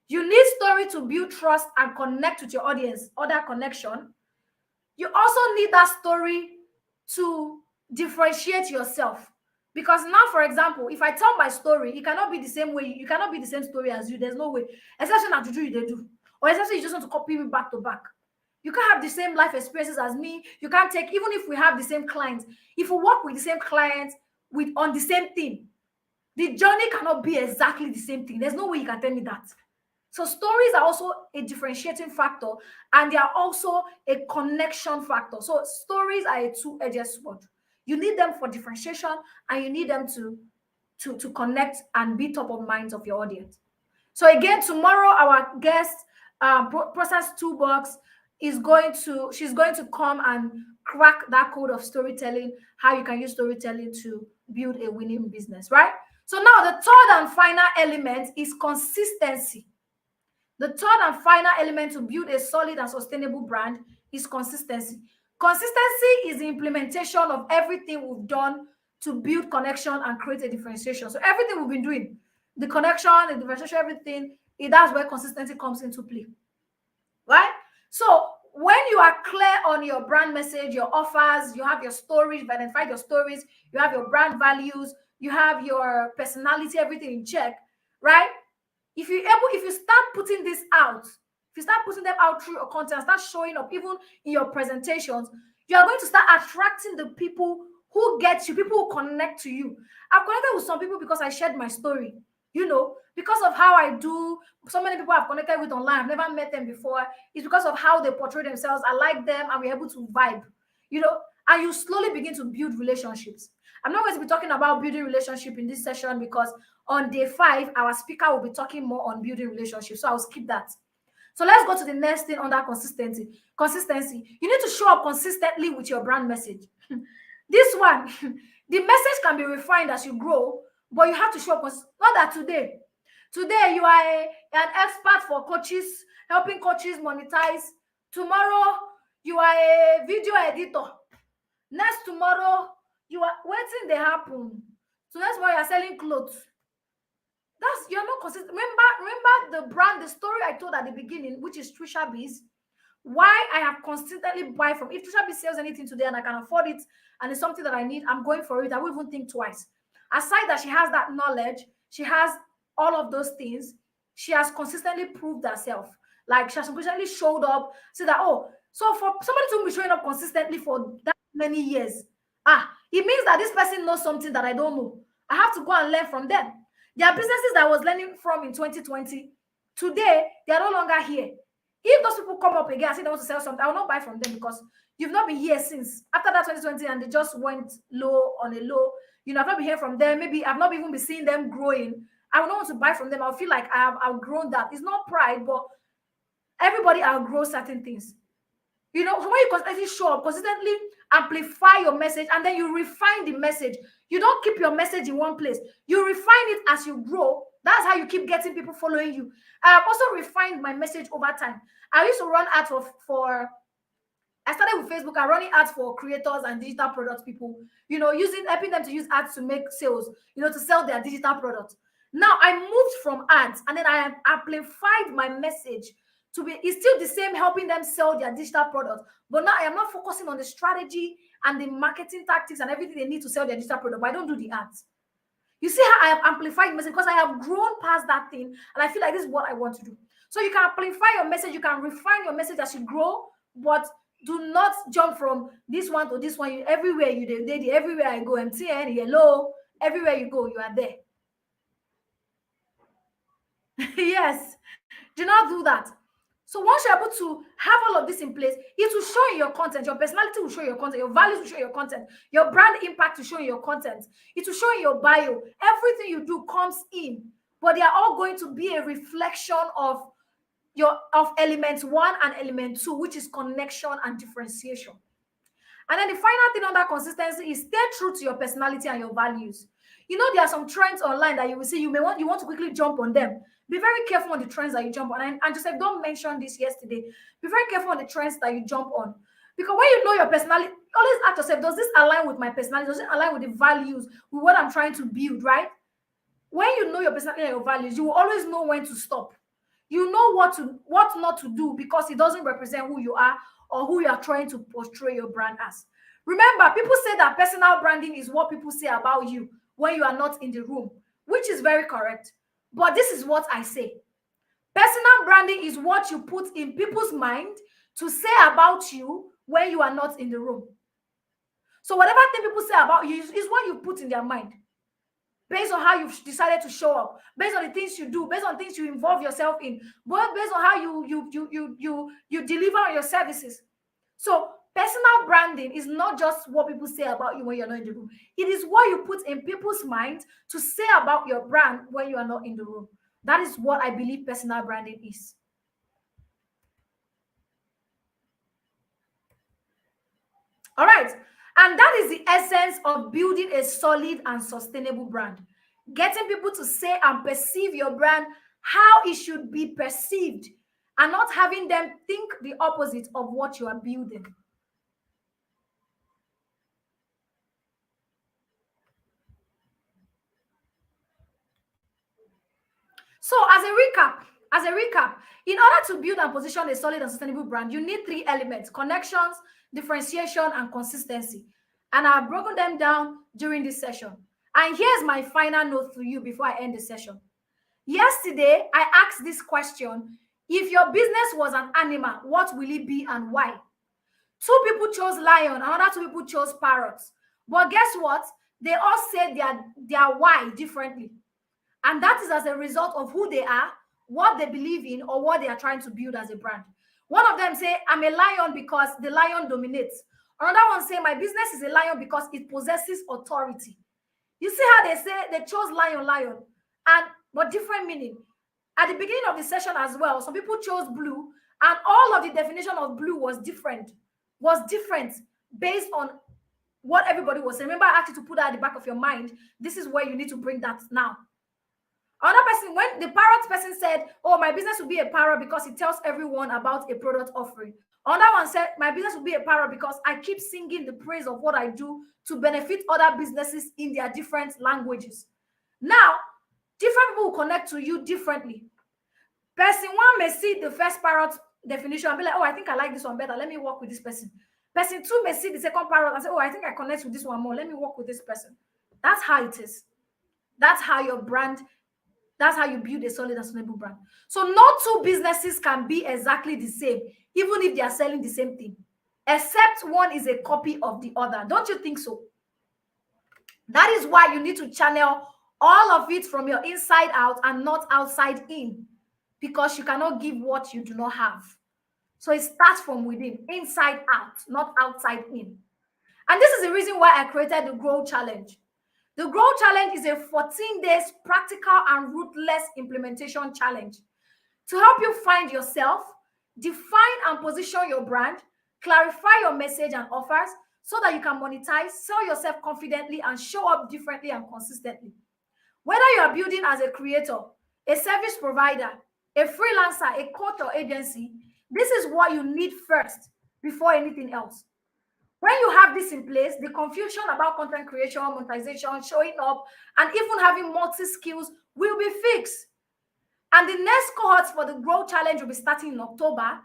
You need story to build trust and connect with your audience, other connection. You also need that story to differentiate yourself. Because now, for example, if I tell my story, it cannot be the same way. You cannot be the same story as you. There's no way. Especially not to do, they do. Or especially you just want to copy me back to back. You can't have the same life experiences as me. You can't take, even if we have the same clients, if we work with the same clients on the same thing, the journey cannot be exactly the same thing. There's no way you can tell me that. So stories are also a differentiating factor, and they are also a connection factor. So stories are a two-edged sword. You need them for differentiation, and you need them to connect and be top of minds of your audience. So again, tomorrow our guest, Process Toolbox, she's going to come and crack that code of storytelling, how you can use storytelling to build a winning business, right? So now the third and final element is consistency. The third and final element to build a solid and sustainable brand is consistency. Consistency is the implementation of everything we've done to build connection and create a differentiation. So everything we've been doing, the connection, the differentiation, everything, that's where consistency comes into play, right? So when you are clear on your brand message, your offers, you have your stories, you've identified your stories, you have your brand values, you have your personality, everything in check, right? If you start putting this out, if you start putting them out through your content, start showing up even in your presentations, you are going to start attracting the people who get you, people who connect to you. I've connected with some people because I shared my story, because of how I do. So many people I've connected with online, I've never met them before. It's because of how they portray themselves. I like them and we're able to vibe, and you slowly begin to build relationships. I'm not going to be talking about building relationship in this session because on day 5, our speaker will be talking more on building relationships. So I'll skip that. So let's go to the next thing under consistency. Consistency. You need to show up consistently with your brand message. This one, the message can be refined as you grow, but you have to show up. Not that today. Today, you are an expert for coaches, helping coaches monetize. Tomorrow, you are a video editor. Next tomorrow, you are waiting they happen. So that's why you're selling clothes. You're not consistent. Remember the brand, the story I told at the beginning, which is Trisha Biz. Why I have consistently buy from. If Trisha Biz sells anything today and I can afford it and it's something that I need, I'm going for it. I won't even think twice. Aside that she has that knowledge, she has all of those things, she has consistently proved herself. Like she has consistently showed up, so that so for somebody to be showing up consistently for that many years, it means that this person knows something that I don't know. I have to go and learn from them. There are businesses that I was learning from in 2020. Today, they are no longer here. If those people come up again and say they want to sell something, I will not buy from them because you've not been here since after that 2020 and they just went low on a low. You know, I've not been hearing from them. Maybe I've not even been seeing them growing. I will not want to buy from them. I'll feel like I have outgrown that. It's not pride, but everybody outgrows certain things. You know, so when you constantly show up, consistently amplify your message, and then you refine the message. You don't keep your message in one place. You refine it as you grow. That's how you keep getting people following you. I have also refined my message over time. I used to run ads for I started with Facebook and running ads for creators and digital product people, you know, helping them to use ads to make sales, you know, to sell their digital products. Now I moved from ads and then I have amplified my message to be, it's still the same, helping them sell their digital products. But now I am not focusing on the strategy and the marketing tactics and everything they need to sell their digital product, but I don't do the ads. You see how I have amplified message because I have grown past that thing and I feel like this is what I want to do. So you can amplify your message, you can refine your message as you grow, but do not jump from this one to this one. Everywhere you did, everywhere I go, MTN, hello, everywhere you go, you are there. Yes, do not do that. So once you're able to have all of this in place, it will show in your content. Your personality will show your content. Your values will show your content. Your brand impact will show in your content. It will show in your bio. Everything you do comes in, but they are all going to be a reflection of element 1 and element 2, which is connection and differentiation. And then the final thing on that consistency is stay true to your personality and your values. You know, there are some trends online that you will see, you want to quickly jump on them. Be very careful on the trends that you jump on. And Joseph, don't mention this yesterday. Be very careful on the trends that you jump on. Because when you know your personality, always ask yourself, does this align with my personality? Does it align with the values, with what I'm trying to build, right? When you know your personality and your values, you will always know when to stop. You know what not to do because it doesn't represent who you are or who you are trying to portray your brand as. Remember, people say that personal branding is what people say about you when you are not in the room, which is very correct. But this is what I say. Personal branding is what you put in people's mind to say about you when you are not in the room. So whatever thing people say about you is what you put in their mind, based on how you've decided to show up, based on the things you do, based on things you involve yourself in, but based on how you deliver on your services. So personal branding is not just what people say about you when you're not in the room. It is what you put in people's minds to say about your brand when you are not in the room. That is what I believe personal branding is. All right. And that is the essence of building a solid and sustainable brand. Getting people to say and perceive your brand how it should be perceived, and not having them think the opposite of what you are building. So as a recap, in order to build and position a solid and sustainable brand, you need 3 elements: connections, differentiation, and consistency. And I've broken them down during this session. And here's my final note to you before I end the session. Yesterday, I asked this question: if your business was an animal, what will it be and why? 2 people chose lion, another 2 people chose parrots. But guess what? They all said their why differently. And that is as a result of who they are, what they believe in, or what they are trying to build as a brand. One of them say, I'm a lion because the lion dominates. Another one say, my business is a lion because it possesses authority. You see how they say they chose lion, but different meaning. At the beginning of the session as well, some people chose blue, and all of the definition of blue was different based on what everybody was saying. Remember, I asked you to put that at the back of your mind. This is where you need to bring that now. Another person, when the parrot person said, oh, my business will be a parrot because it tells everyone about a product offering. Another one said, my business will be a parrot because I keep singing the praise of what I do to benefit other businesses in their different languages. Now, different people will connect to you differently. Person one may see the first parrot definition and be like, oh, I think I like this one better. Let me work with this person. Person two may see the second parrot and say, oh, I think I connect with this one more. Let me work with this person. That's how it is. That's how your brand, that's how you build a solid and sustainable brand. So no two businesses can be exactly the same, even if they are selling the same thing, except one is a copy of the other. Don't you think so? That is why you need to channel all of it from your inside out and not outside in, because you cannot give what you do not have. So it starts from within, inside out, not outside in. And this is the reason why I created the G.R.O.W Challenge. The G.R.O.W Challenge is a 14 days practical and ruthless implementation challenge to help you find yourself, define and position your brand, clarify your message and offers so that you can monetize, sell yourself confidently, and show up differently and consistently. Whether you are building as a creator, a service provider, a freelancer, a coach or agency, this is what you need first before anything else. When you have this in place, the confusion about content creation, monetization, showing up, and even having multi-skills will be fixed. And the next cohort for the G.R.O.W Challenge will be starting in October.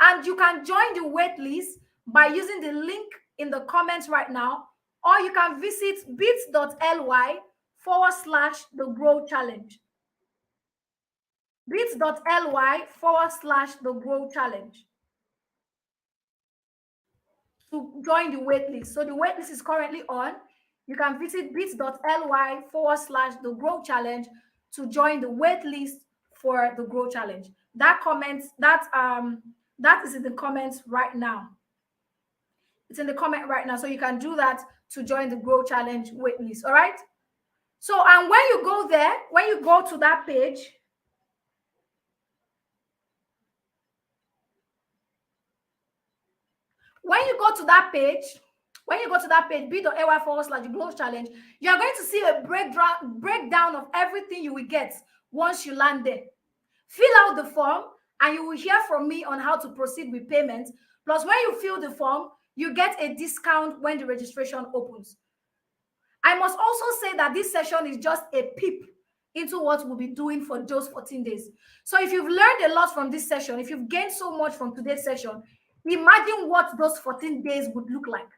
And you can join the wait list by using the link in the comments right now, or you can visit bit.ly/the G.R.O.W Challenge. bit.ly/the G.R.O.W Challenge to join the waitlist. So the waitlist is currently on. You can visit bit.ly/the G.R.O.W Challenge to join the waitlist for the G.R.O.W Challenge. That is in the comments right now. It's in the comment right now. So you can do that to join the G.R.O.W Challenge waitlist. All right. So, and when you go there, when you go to that page, when you go to that page, bit.ly/the Challenge, you are going to see a breakdown of everything you will get once you land there. Fill out the form and you will hear from me on how to proceed with payment. Plus, when you fill the form, you get a discount when the registration opens. I must also say that this session is just a peep into what we'll be doing for those 14 days. So if you've learned a lot from this session, if you've gained so much from today's session, imagine what those 14 days would look like.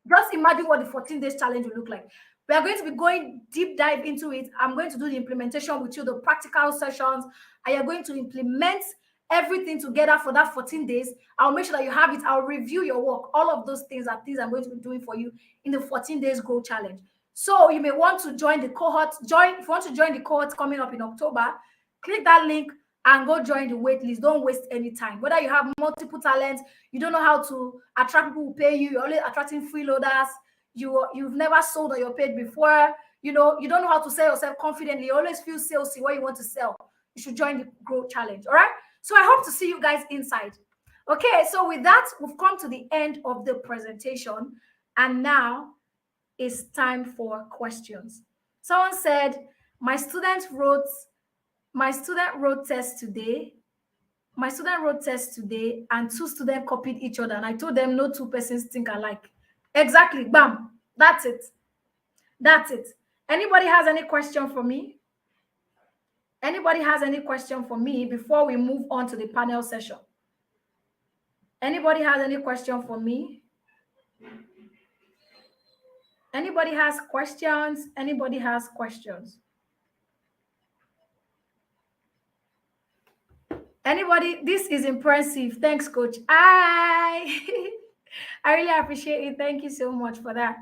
Just imagine what the 14 days challenge will look like. We are going to be going deep dive into it. I'm going to do the implementation with you, the practical sessions. I am going to implement everything together for that 14 days. I'll make sure that you have it. I'll review your work. All of those things are things I'm going to be doing for you in the 14 days G.R.O.W Challenge. So you may want to join the cohort. If you want to join the cohort coming up in October, click that link and go join the wait list. Don't waste any time. Whether you have multiple talents, you don't know how to attract people who pay you, you're only attracting freeloaders, you've never sold on your page before, you don't know how to sell yourself confidently, you always feel salesy what you want to sell, you should join the G.R.O.W Challenge. All right. So I hope to see you guys inside. Okay, so with that, we've come to the end of the presentation, and now it's time for questions. Someone said, my student wrote test today. My student wrote test today, and 2 students copied each other. And I told them no 2 persons think alike. Exactly. Bam. That's it. That's it. Anybody has any question for me? Anybody has any question for me before we move on to the panel session? Anybody has any question for me? Anybody has questions? Anybody has questions? Anybody? This is impressive. Thanks, Coach. I really appreciate it. Thank you so much for that.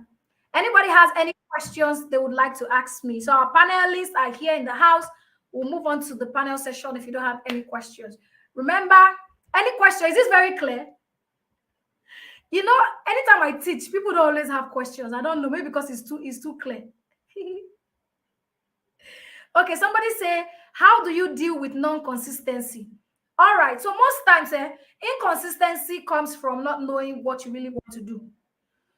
Anybody has any questions they would like to ask me? So our panelists are here in the house. We'll move on to the panel session if you don't have any questions. Remember, any question? Is this very clear? You know, anytime I teach, people don't always have questions. I don't know, maybe because it's too clear. Okay, somebody say, how do you deal with non-consistency? All right, so most times inconsistency comes from not knowing what you really want to do.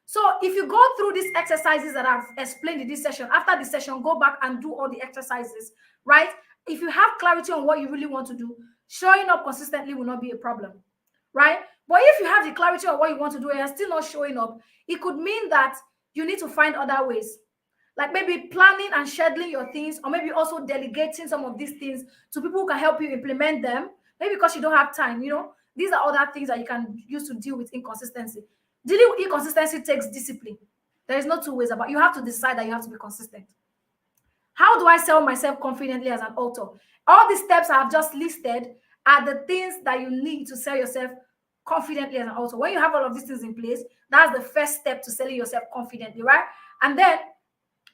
So if you go through these exercises that I've explained in this session, after the session, go back and do all the exercises, right? if you have clarity on what you really want to do, showing up consistently will not be a problem, right? But if you have the clarity on what you want to do and you're still not showing up, it could mean that you need to find other ways, like maybe planning and scheduling your things, or maybe also delegating some of these things to people who can help you implement them, maybe because you don't have time. These are other things that you can use to deal with inconsistency. Dealing with inconsistency takes discipline. There is no two ways about it. You have to decide that you have to be consistent. How do I sell myself confidently as an author? All the steps I have just listed are the things that you need to sell yourself confidently as an author. When you have all of these things in place, that's the first step to selling yourself confidently, right? And then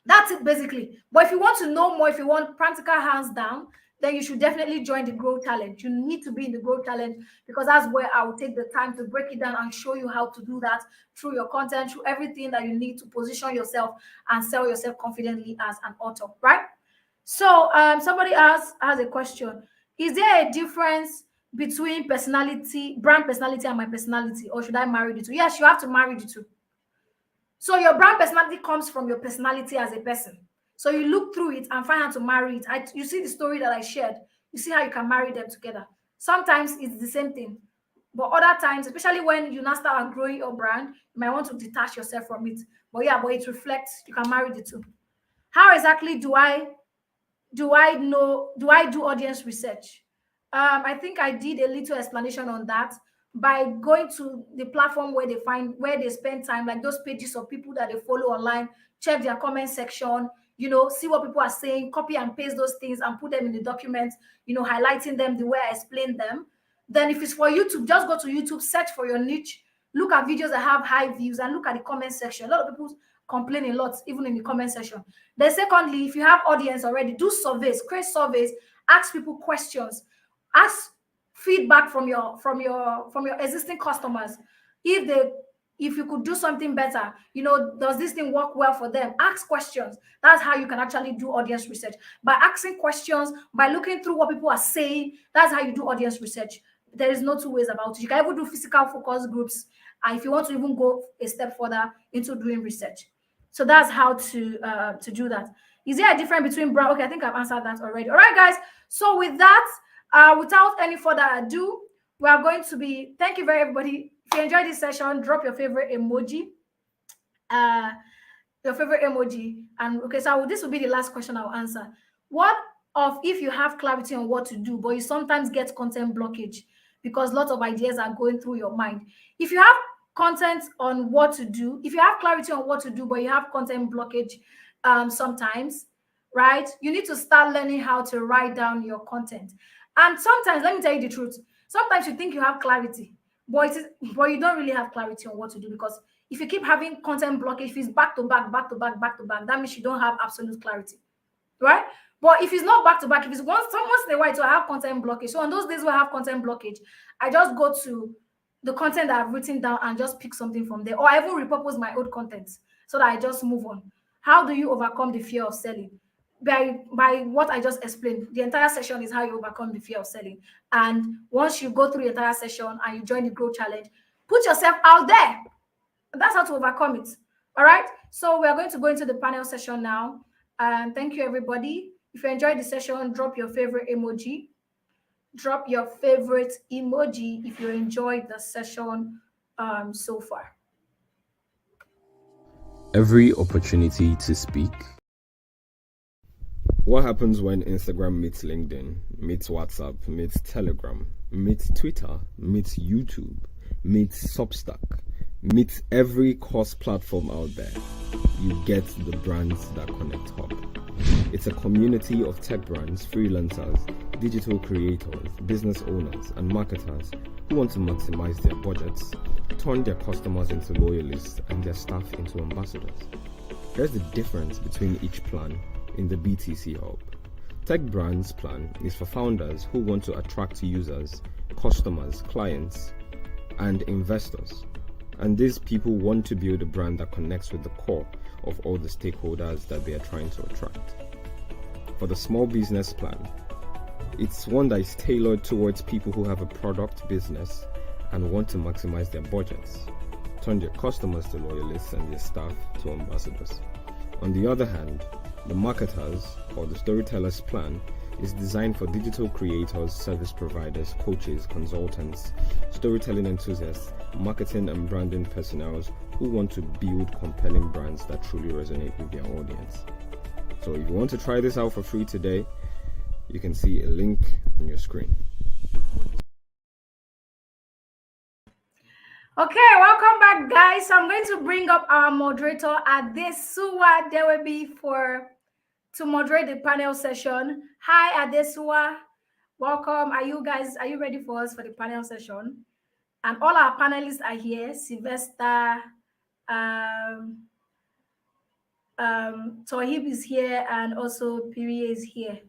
that's it basically. But if you want to know more, if you want practical hands down, then you should definitely join the G.R.O.W Challenge. You need to be in the G.R.O.W Challenge, because that's where I will take the time to break it down and show you how to do that through your content, through everything that you need to position yourself and sell yourself confidently as an author, right? So somebody has a question. Is there a difference between brand personality and my personality, or should I marry the two? Yes, you have to marry the two. So your brand personality comes from your personality as a person. So you look through it and find how to marry it. You see the story that I shared. You see how you can marry them together. Sometimes it's the same thing, but other times, especially when you now start growing your brand, you might want to detach yourself from it. But it reflects. You can marry the two. How exactly do I do audience research? I think I did a little explanation on that by going to the platform where they spend time, like those pages of people that they follow online, check their comment section, see what people are saying, copy and paste those things and put them in the documents, highlighting them the way I explained them. Then if it's for YouTube, just go to YouTube, search for your niche, look at videos that have high views, and look at the comment section. A lot of people complain a lot, even in the comment section. Then secondly, if you have audience already, do surveys, create surveys, ask people questions, ask feedback from your existing customers. If you could do something better, does this thing work well for them? Ask questions. That's how you can actually do audience research. By asking questions, by looking through what people are saying, that's how you do audience research. There is no two ways about it. You can even do physical focus groups, and if you want to even go a step further into doing research. So that's how to do that. Is there a difference between brand? Okay, I think I've answered that already. All right, guys. So with that, without any further ado, we are going to be, thank you very everybody. If you enjoyed this session, drop your favorite emoji. And okay, so this will be the last question I'll answer. What if you have clarity on what to do, but you sometimes get content blockage because lots of ideas are going through your mind? If you have content on what to do, if you have clarity on what to do, but you have content blockage sometimes, right? You need to start learning how to write down your content. And sometimes, let me tell you the truth, sometimes you think you have clarity, but you don't really have clarity on what to do, because if you keep having content blockage, if it's back to back, that means you don't have absolute clarity, right? But if it's not back to back, if it's once in a while, so I have content blockage. So on those days where I have content blockage, I just go to the content that I've written down and just pick something from there, or I even repurpose my old content so that I just move on. How do you overcome the fear of selling? By what I just explained. The entire session is how you overcome the fear of selling. And once you go through the entire session and you join the G.R.O.W Challenge, put yourself out there. That's how to overcome it. All right. So we are going to go into the panel session now. And thank you, everybody. If you enjoyed the session, drop your favorite emoji. Drop your favorite emoji if you enjoyed the session so far. Every opportunity to speak. What happens when Instagram meets LinkedIn, meets WhatsApp, meets Telegram, meets Twitter, meets YouTube, meets Substack, meets every course platform out there? You get the Brands That Connect Hub. It's a community of tech brands, freelancers, digital creators, business owners, and marketers who want to maximize their budgets, turn their customers into loyalists, and their staff into ambassadors. Here's the difference between each plan in the BTC Hub. Tech Brands plan is for founders who want to attract users, customers, clients, and investors. And these people want to build a brand that connects with the core of all the stakeholders that they are trying to attract. For the small business plan, it's one that is tailored towards people who have a product business and want to maximize their budgets, turn their customers to loyalists and their staff to ambassadors. On the other hand, the marketers or the storytellers plan It's designed for digital creators, service providers, coaches, consultants, storytelling enthusiasts, marketing and branding personnel who want to build compelling brands that truly resonate with their audience. So if you want to try this out for free today, you can see a link on your screen. Okay, welcome back, guys. So I'm going to bring up our moderator, Adesua Adewebi, to moderate the panel session. Hi, Adesua. Welcome. Are you ready for us for the panel session? And all our panelists are here. Sylvester, Toheeb is here, and also Piriye is here.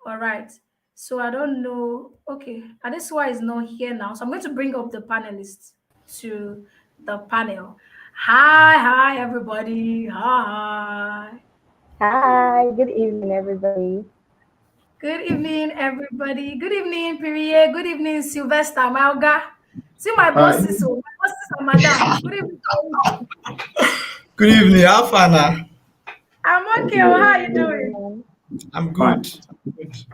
All right. So I don't know. Okay, Adesua is not here now. So I'm going to bring up the panelists to the panel. Hi, everybody. Hi. Hi, good evening, everybody. Good evening, everybody. Good evening, Piriye. Good evening, Sylvester, Malga. See my bosses, so my bosses are madam. Good evening. Good evening, Alfana. I'm okay. How are you doing? I'm good.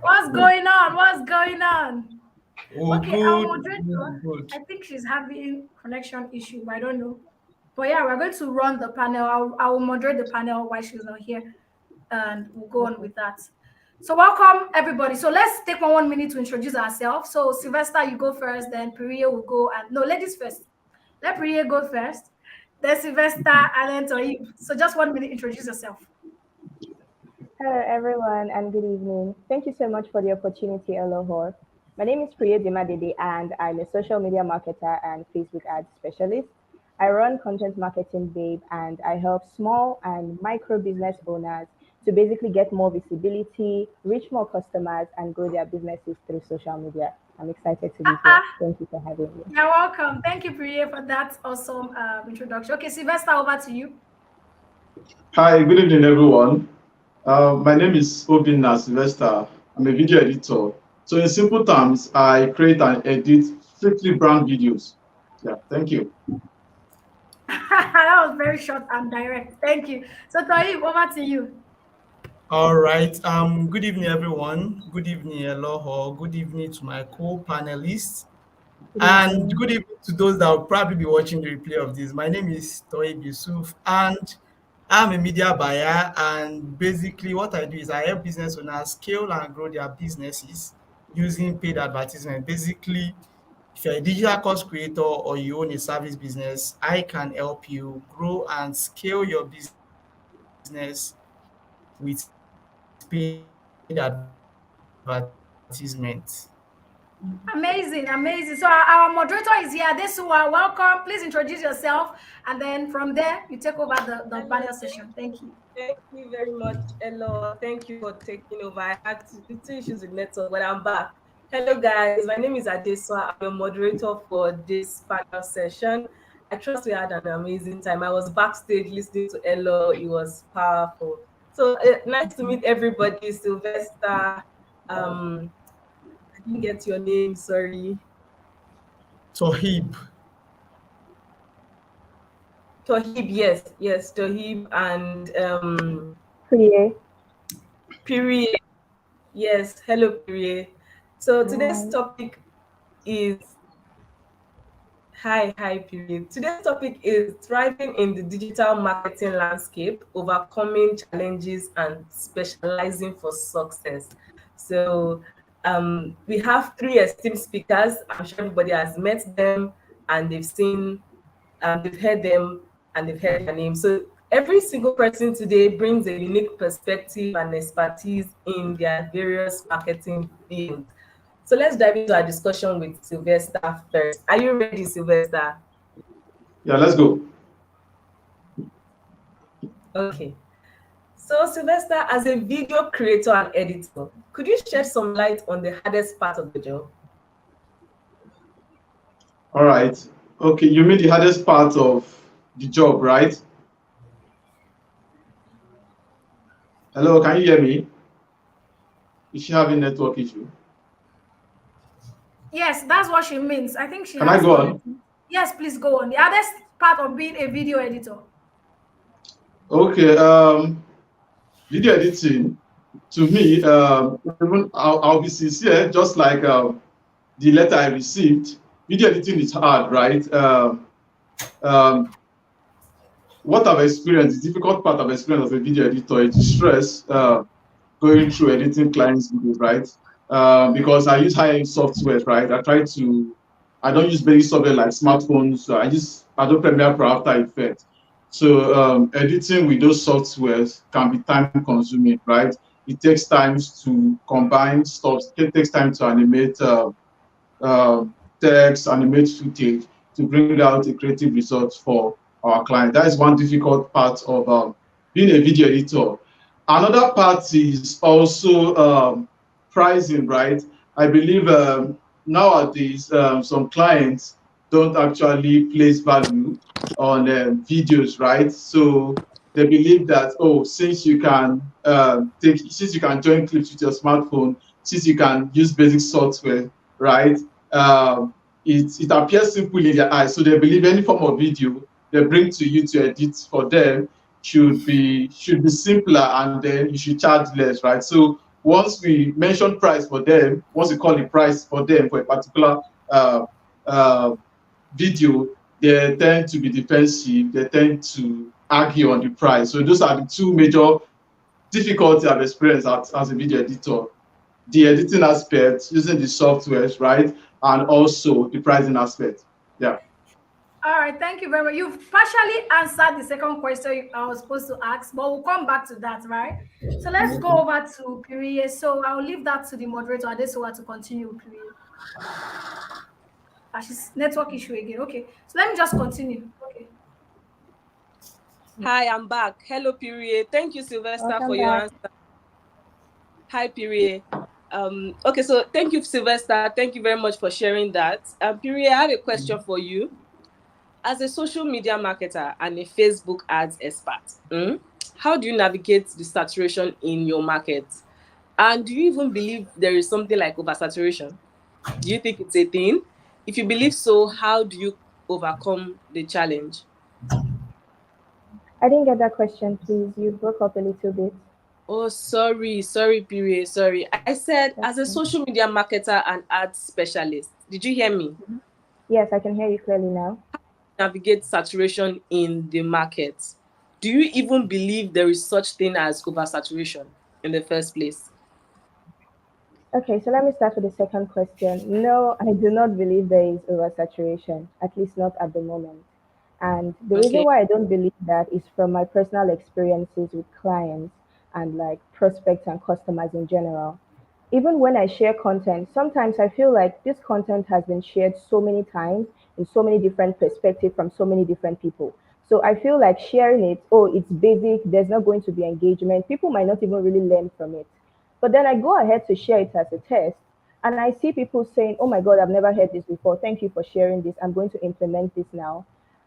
What's going on? What's going on? Oh, Okay, our good. moderator, Good. I think she's having connection issue, but I don't know. But yeah, we're going to run the panel. I will moderate the panel while she's not here, and we'll go on with that. So welcome, everybody. So let's take 1 minute to introduce ourselves. So Sylvester, you go first, then Piriye will go, and no, ladies first. Let Piriye go first, then Sylvester, and then Toheeb. So just 1 minute, introduce yourself. Hello, everyone, and good evening. Thank you so much for the opportunity, Elohor. My name is Piriye Dima-Dede, and I'm a social media marketer and Facebook ad specialist. I run Content Marketing Babe, and I help small and micro business owners to basically get more visibility, reach more customers, and grow their businesses through social media. I'm excited to be here. Thank you for having me. You're welcome. Thank you, Piriye, for that awesome introduction. Okay, Sylvester, over to you. Hi, good evening, everyone. My name is Obinna Sylvester. I'm a video editor. So in simple terms, I create and edit strictly brand videos. Yeah, thank you. That was very short and direct. Thank you. So Toheeb, over to you. All right. Good evening, everyone. Good evening, Elohor. Good evening to my co-panelists. And good evening to those that will probably be watching the replay of this. My name is Toheeb Yusuf, and I'm a media buyer. And basically, what I do is I help business owners scale and grow their businesses using paid advertisement. Basically, if you're a digital course creator or you own a service business, I can help you grow and scale your business with paid advertisement. Amazing, amazing. So our moderator is here. Adesua, welcome. Please introduce yourself, and then from there you take over the panel session. Thank you. Thank you very much, Elo. Thank you for taking over. I had two issues with network, but I'm back. Hello, guys. My name is Adesua. I'm a moderator for this panel session. I trust we had an amazing time. I was backstage listening to Elo. It was powerful. So nice to meet everybody. Sylvester. I didn't get your name. Sorry. Toheeb. Toheeb, yes, Toheeb and Piriye. Yes, hello Piriye. So today's topic is Hi Piriye. Today's topic is thriving in the digital marketing landscape, overcoming challenges and specializing for success. So we have three esteemed speakers. I'm sure everybody has met them and they've seen, they've heard them and they've heard their names. So every single person today brings a unique perspective and expertise in their various marketing fields. So let's dive into our discussion with Sylvester first. Are you ready, Sylvester? Yeah, let's go. Okay. So Sylvester, as a video creator and editor, could you shed some light on the hardest part of the job? All right. Okay, you mean the hardest part of the job, right? Hello, can you hear me? Is she having a network issue? Yes, that's what she means. I think she Can I go on? Yes, please go on. The hardest part of being a video editor. Okay, video editing to me, even I'll be sincere, just like the letter I received, video editing is hard, right? What I've experienced, the difficult part I've experienced as a video editor is the stress going through editing clients' videos, right? Because I use high-end software, right? I don't use basic software like smartphones. So I use Adobe Premiere Pro, After Effects. So editing with those softwares can be time-consuming, right? It takes time to combine stuff. It takes time to animate uh, text, animate footage to bring out a creative result for our client. That is one difficult part of being a video editor. Another part is also pricing, right? I believe nowadays some clients don't actually place value on videos, right? So they believe that, oh, since you can join clips with your smartphone, since you can use basic software, right? It appears simple in their eyes, so they believe any form of video they bring to you to edit for them should be simpler, and then you should charge less, right? So once we mention price for them, once we call the price for them for a particular uh, uh, video, they tend to be defensive. They tend to argue on the price. So those are the two major difficulties I've experienced as a video editor: the editing aspect, using the softwares, right, and also the pricing aspect. Yeah. All right, thank you very much. You've partially answered the second question I was supposed to ask, but we'll come back to that, right? So let's go over to Piriye. So I'll leave that to the moderator, Adesua, to continue with Piriye. She's network issue again. Okay, so let me just continue. Okay. Hi, I'm back. Hello, Piriye. Thank you, Sylvester, Welcome for your back. answer. Hi, Piriye. Okay, so thank you, Sylvester. Thank you very much for sharing that. Piriye, I have a question for you. As a social media marketer and a Facebook ads expert, how do you navigate the saturation in your market? And do you even believe there is something like oversaturation? Do you think it's a thing? If you believe so, how do you overcome the challenge? I didn't get that question, please. You broke up a little bit. Oh, sorry, Piriye, sorry. I said, as a social media marketer and ads specialist, did you hear me? Yes, I can hear you clearly now. Navigate saturation in the market. Do you even believe there is such thing as oversaturation in the first place? Okay, so let me start with the second question. No, I do not believe there is oversaturation, at least not at the moment. And the reason Okay. why I don't believe that is from my personal experiences with clients and like prospects and customers in general. Even when I share content, sometimes I feel like this content has been shared so many times in so many different perspectives from so many different people. So I feel like sharing it, oh, it's basic, there's not going to be engagement. People might not even really learn from it. But then I go ahead to share it as a test, and I see people saying, oh my God, I've never heard this before. Thank you for sharing this. I'm going to implement this now.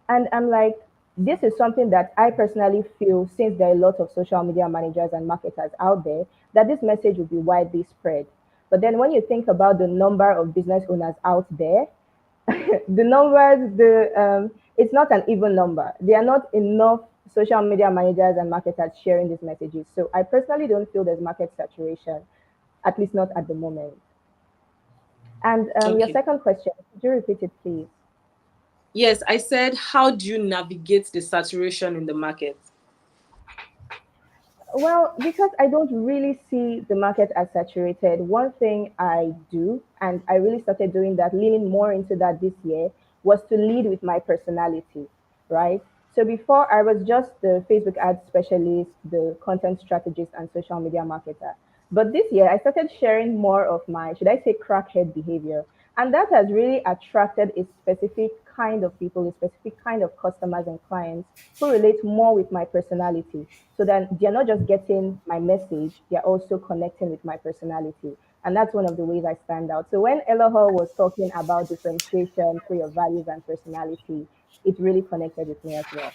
And I'm like, this is something that I personally feel, since there are a lot of social media managers and marketers out there, that this message will be widely spread. But then when you think about the number of business owners out there, the numbers, it's not an even number. There are not enough social media managers and marketers sharing these messages. So I personally don't feel there's market saturation, at least not at the moment. And your Okay. second question, could you repeat it, please? Yes, I said, how do you navigate the saturation in the market? Well, because I don't really see the market as saturated, one thing I do, and I really started doing that, leaning more into that this year, was to lead with my personality, right? So before I was just the Facebook ad specialist, the content strategist, and social media marketer. But this year I started sharing more of my, should I say, crackhead behavior. And that has really attracted a specific kind of people, a specific kind of customers and clients who relate more with my personality. So that they're not just getting my message, they're also connecting with my personality. And that's one of the ways I stand out. So when Elohor was talking about differentiation through your values and personality, it really connected with me as well.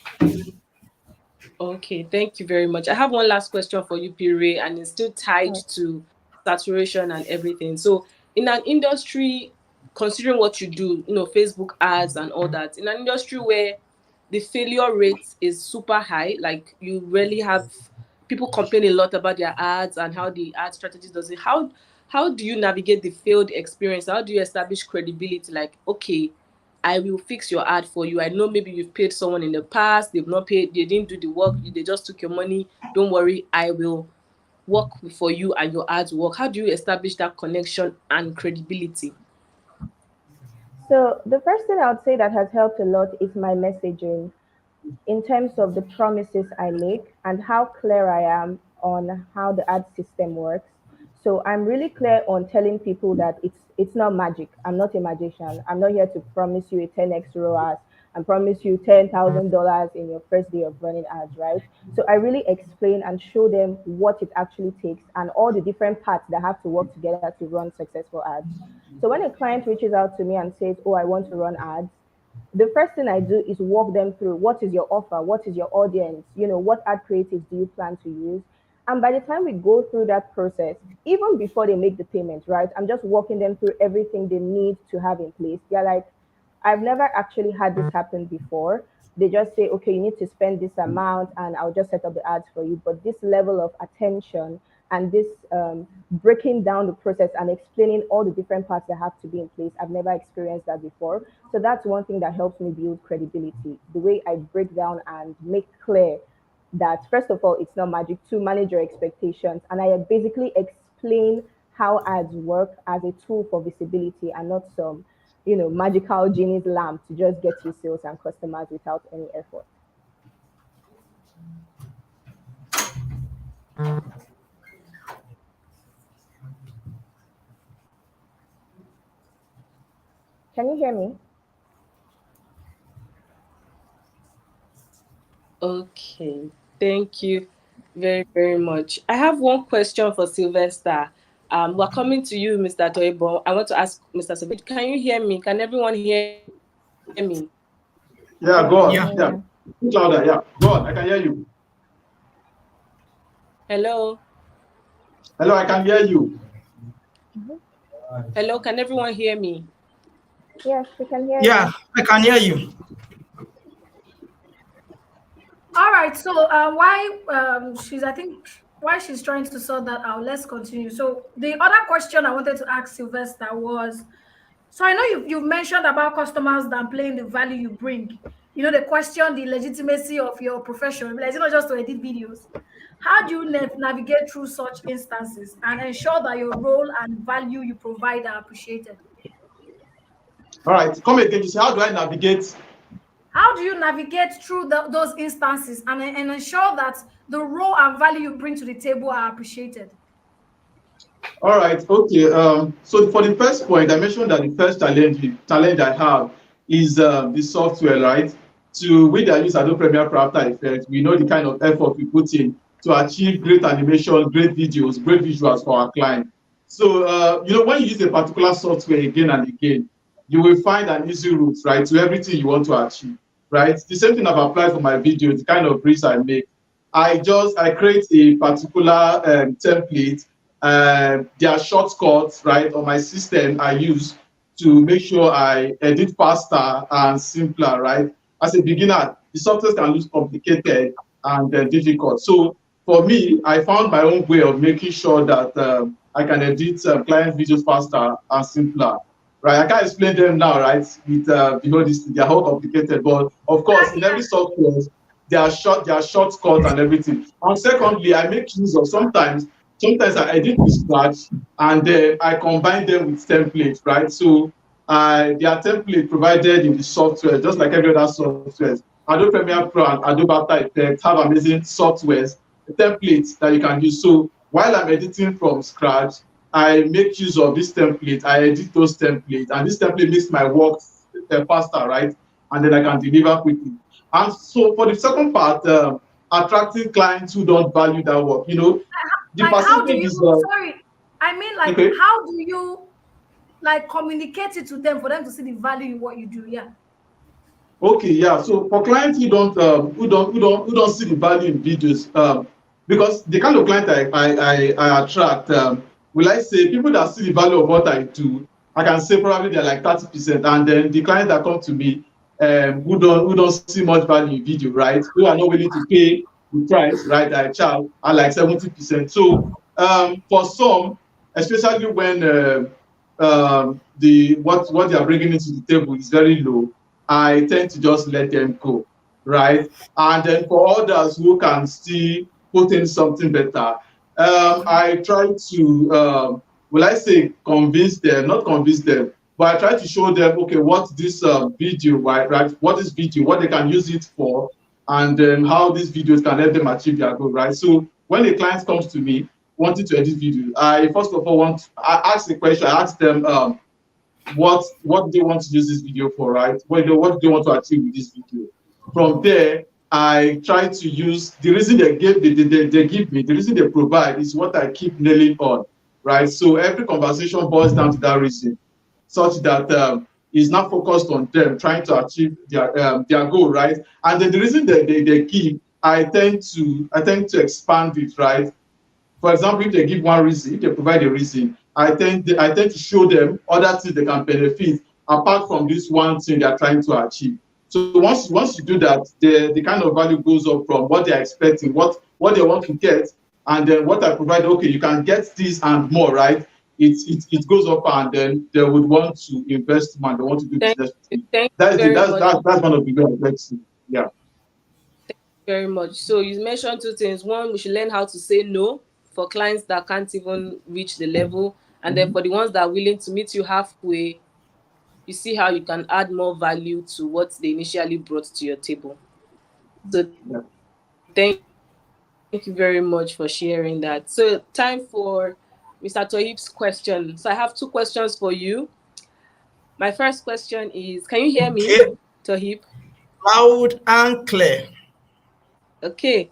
Okay, thank you very much. I have one last question for you, Piriye, and it's still tied Oh, to saturation and everything. So, in an industry, considering what you do, Facebook ads and all that, in an industry where the failure rate is super high, like you really have people complain a lot about their ads and how the ad strategy does it. How do you navigate the failed experience? How do you establish credibility? Like, okay, I will fix your ad for you. I know maybe you've paid someone in the past, they've not paid, they didn't do the work, they just took your money. Don't worry, I will work for you and your ads work. How do you establish that connection and credibility? So the first thing I would say that has helped a lot is my messaging in terms of the promises I make and how clear I am on how the ad system works. So I'm really clear on telling people that it's not magic. I'm not a magician. I'm not here to promise you a 10x ROAS and promise you $10,000 in your first day of running ads, right? So I really explain and show them what it actually takes and all the different parts that have to work together to run successful ads. So when a client reaches out to me and says, "Oh, I want to run ads," the first thing I do is walk them through what is your offer, what is your audience, what ad creatives do you plan to use. And by the time we go through that process, even before they make the payment, right, I'm just walking them through everything they need to have in place. They're like, I've never actually had this happen before. They just say, okay, you need to spend this amount and I'll just set up the ads for you. But this level of attention and this breaking down the process and explaining all the different parts that have to be in place, I've never experienced that before. So that's one thing that helps me build credibility, the way I break down and make clear that, first of all, it's not magic, to manage your expectations. And I basically explain how ads work as a tool for visibility and not some magical genie's lamp to just get you sales and customers without any effort. Can you hear me? Okay, thank you very, very much. I have one question for Sylvester. We're coming to you, Mr. Toheeb. I want to ask Mr. Sylvester, can you hear me? Can everyone hear me? Yeah, go on. Yeah. Yeah. Put louder. Yeah, go on. I can hear you. Hello? Hello, I can hear you. Hello, can everyone hear me? Yes, we can hear Yeah, you. I can hear you. All right. So I think why she's trying to sort that out. Let's continue. So the other question I wanted to ask Sylvester was, so I know you've mentioned about customers downplaying the value you bring. They question the legitimacy of your profession. Like, it's not just to edit videos. How do you navigate through such instances and ensure that your role and value you provide are appreciated? All right, come again. You say, how do I navigate? How do you navigate through those instances and ensure that the role and value you bring to the table are appreciated? All right, okay. So for the first point, I mentioned that the first challenge I have is the software, right? We that use Adobe Premiere for After Effects, we know the kind of effort we put in to achieve great animation, great videos, great visuals for our client. So, when you use a particular software again and again, you will find an easy route, right, to everything you want to achieve, right? The same thing I've applied for my videos, the kind of briefs I make. I create a particular template. There are shortcuts, right, on my system I use to make sure I edit faster and simpler, right? As a beginner, the software can look complicated and difficult. So for me, I found my own way of making sure that I can edit client videos faster and simpler, right? I can't explain them now, right? With they're all complicated, but of course, in every software, there are shortcuts and everything. And secondly, I make use of sometimes I edit with Scratch and then I combine them with templates, right? So there are templates provided in the software, just like every other software. Adobe Premiere Pro and Adobe After Effects have amazing softwares, templates that you can use. So while I'm editing from scratch, I make use of this template. I edit those templates, and this template makes my work faster, right? And then I can deliver quickly. And so for the second part, attracting clients who don't value that work, the Like, how do percentage you, is sorry, I mean, like, okay. how do you, like, communicate it to them for them to see the value in what you do? Yeah. Okay, yeah. So for clients who don't see the value in videos, because the kind of client I attract, will I say people that see the value of what I do, I can say probably they're like 30%, and then the clients that come to me, who don't see much value in video, right? Who are not willing to pay we tried, right? I charge at like 70%. So for some, especially when the what they are bringing into the table is very low, I tend to just let them go, right? And then for others who can still put in something better, I try to will I say convince them, not convince them, but I try to show them, okay, what this video, right? What is video, what they can use it for, and how these videos can help them achieve their goal, right? So when a client comes to me wanting to edit video, I first of all I ask the question, I ask them what they want to use this video for, right? What they want to achieve with this video. From there, I try to use the reason they give me, the reason they provide is what I keep nailing on, right? So every conversation boils down to that reason, such that is not focused on them trying to achieve their goal, right? And then the reason that they give, I tend to expand it, right? For example, if they give one reason, if they provide a reason, I tend to show them other things they can benefit apart from this one thing they're trying to achieve. So once you do that, the kind of value goes up from what they're expecting, what they want to get, and then what I provide. Okay, you can get this and more, right? It goes up, and then they would want to invest more. They want to do Thank business with you. me. Thank you That's the very much. that's one of the ways I get to. Yeah. Very much. So you mentioned two things. One, we should learn how to say no for clients that can't even reach the level. And then for the ones that are willing to meet you halfway, you see how you can add more value to what they initially brought to your table. So Yeah. thank you very much for sharing that. So time for Mr. Toheeb's question. So I have two questions for you. My first question is, can you hear me, Okay, Toheeb? loud and clear. Okay.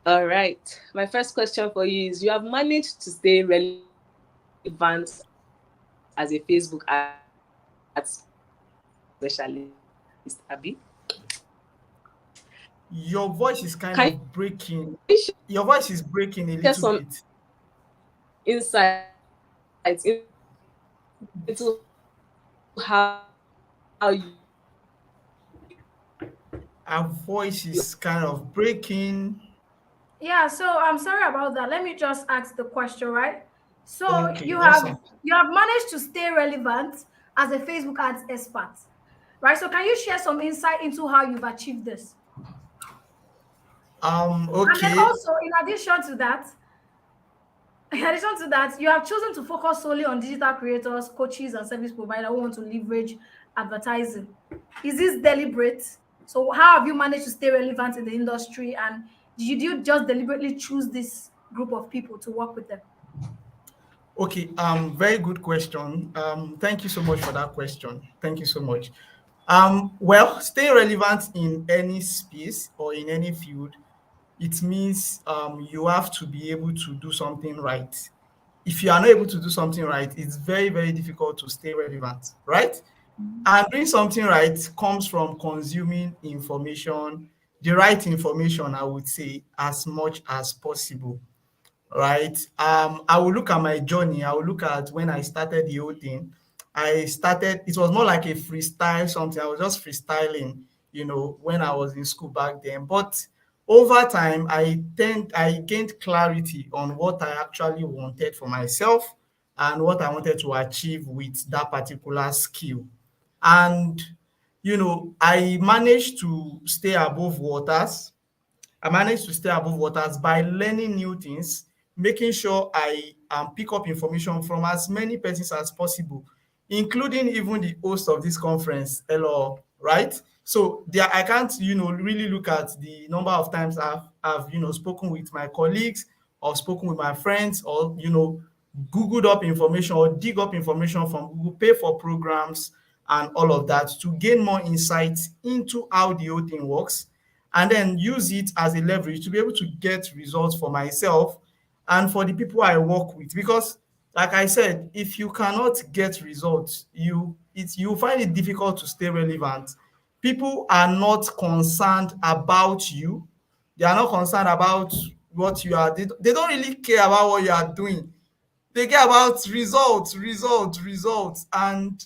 All right. My first question for you is, you have managed to stay relevant as a Facebook ad specialist, Abby? Your voice is kind Can you of breaking. share some Your voice is breaking a little bit. insights into how Our voice is kind of breaking. Yeah, so I'm sorry about that. Let me just ask the question, right? So Okay, you have awesome. you have managed to stay relevant as a Facebook ads expert, right? So can you share some insight into how you've achieved this? And then Okay. also, in addition to that, you have chosen to focus solely on digital creators, coaches, and service providers who want to leverage advertising. Is this deliberate? So how have you managed to stay relevant in the industry? And did you just deliberately choose this group of people to work with them? Okay, very good question. Thank you so much for that question. Thank you so much. Well, staying relevant in any space or in any field, it means you have to be able to do something right. If you are not able to do something right, it's very, very difficult to stay relevant, right? And doing something right comes from consuming information, the right information, I would say, as much as possible, right? I will look at my journey. I will look at when I started the whole thing. It was more like a freestyle something. I was just freestyling, when I was in school back then. But over time, I gained clarity on what I actually wanted for myself and what I wanted to achieve with that particular skill. And, I managed to stay above waters. I managed to stay above waters by learning new things, making sure I pick up information from as many persons as possible, including even the host of this conference, Elohor, right? So there, I can't, really look at the number of times I've spoken with my colleagues or spoken with my friends or, Googled up information or dig up information from Google, pay for programs and all of that to gain more insights into how the whole thing works and then use it as a leverage to be able to get results for myself and for the people I work with. Because, like I said, if you cannot get results, you find it difficult to stay relevant. People are not concerned about you. They are not concerned about what you are. They don't really care about what you are doing. They care about results, results, results. And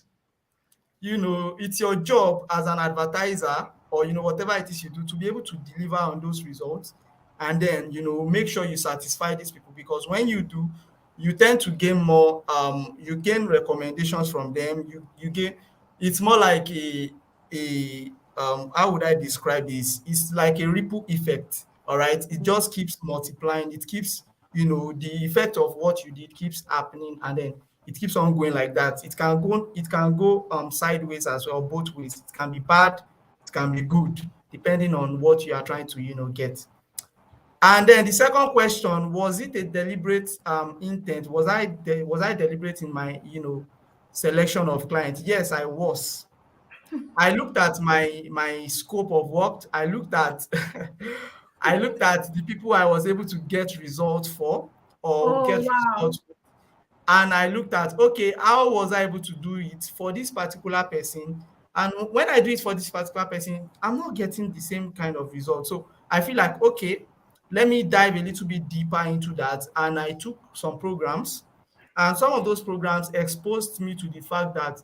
it's your job as an advertiser, or whatever it is you do, to be able to deliver on those results, and then make sure you satisfy these people, because when you do, you tend to gain more, you gain recommendations from them. You gain, it's more like a how would I describe this? It's like a ripple effect. All right, it just keeps multiplying. It keeps, the effect of what you did keeps happening, and then it keeps on going like that. It can go sideways as well, both ways. It can be bad, it can be good, depending on what you are trying to get. And then the second question, was it a deliberate intent? Was I deliberate in my selection of clients? Yes, I was. I looked at my scope of work. I looked at I looked at the people I was able to get results for, or Oh, get wow. results, and I looked at, okay, how was I able to do it for this particular person? And when I do it for this particular person, I'm not getting the same kind of result. So I feel like, okay, let me dive a little bit deeper into that. And I took some programs, and some of those programs exposed me to the fact that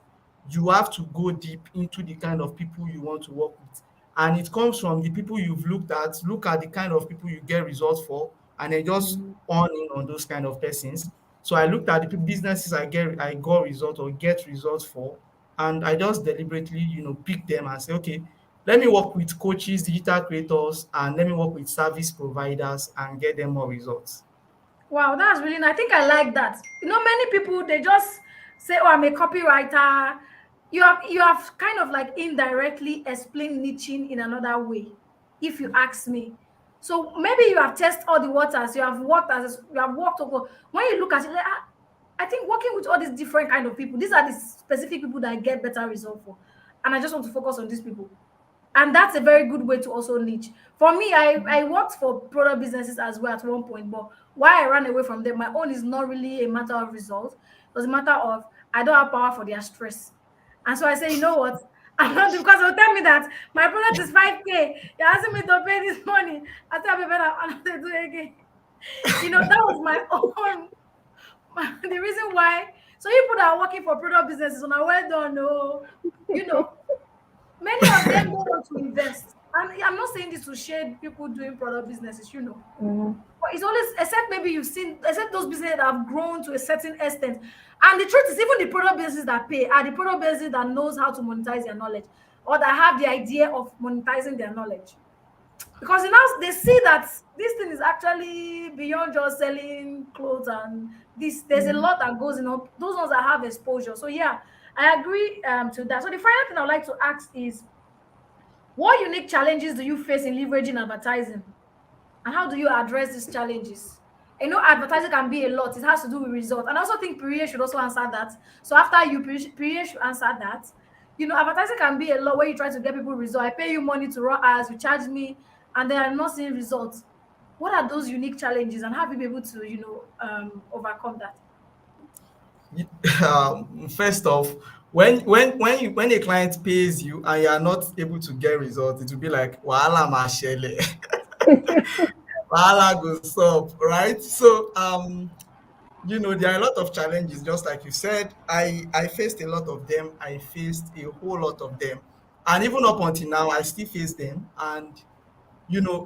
you have to go deep into the kind of people you want to work with. And it comes from the people you've look at the kind of people you get results for, and then just on in on those kind of persons. So I looked at the businesses I got results or get results for, and I just deliberately, pick them and say, okay, let me work with coaches, digital creators, and let me work with service providers and get them more results. Wow, that's really nice. I think I like that. Many people they just say, "Oh, I'm a copywriter." You have kind of like indirectly explained niching in another way, if you ask me. So maybe you have tested all the waters. You have worked over. When you look at it, like, I think working with all these different kind of people, these are the specific people that I get better result for, and I just want to focus on these people. And that's a very good way to also niche. For me, I worked for product businesses as well at one point, but why I ran away from them, my own is not really a matter of result. It was a matter of I don't have power for their stress. And so I say, you know what? I'm not, because they'll tell me that my product is 5K. You're asking me to pay this money. I tell me better I'm not to do it again. That was my own the reason why. So people that are working for product businesses, on a well done, no, you know, many of them don't want to invest. And I'm not saying this to shade people doing product businesses. But it's always, except maybe you've seen, except those businesses that have grown to a certain extent. And the truth is, even the product businesses that pay are the product businesses that knows how to monetize their knowledge, or that have the idea of monetizing their knowledge. Because now they see that this thing is actually beyond just selling clothes and this. There's a lot that goes in on those ones that have exposure. So yeah, I agree to that. So the final thing I'd like to ask is, what unique challenges do you face in leveraging advertising, and how do you address these challenges? Advertising can be a lot. It has to do with results. And I also think Piriye should also answer that. So after you, Piriye should answer that. Advertising can be a lot where you try to get people results. I pay you money to run ads, you charge me, and then I'm not seeing results. What are those unique challenges, and how have you been able to, overcome that? First off, when a client pays you and you are not able to get results, it will be like wahala mashele. Wahala goes up, right? So there are a lot of challenges, just like you said. I faced a lot of them. I faced a whole lot of them, and even up until now, I still face them. And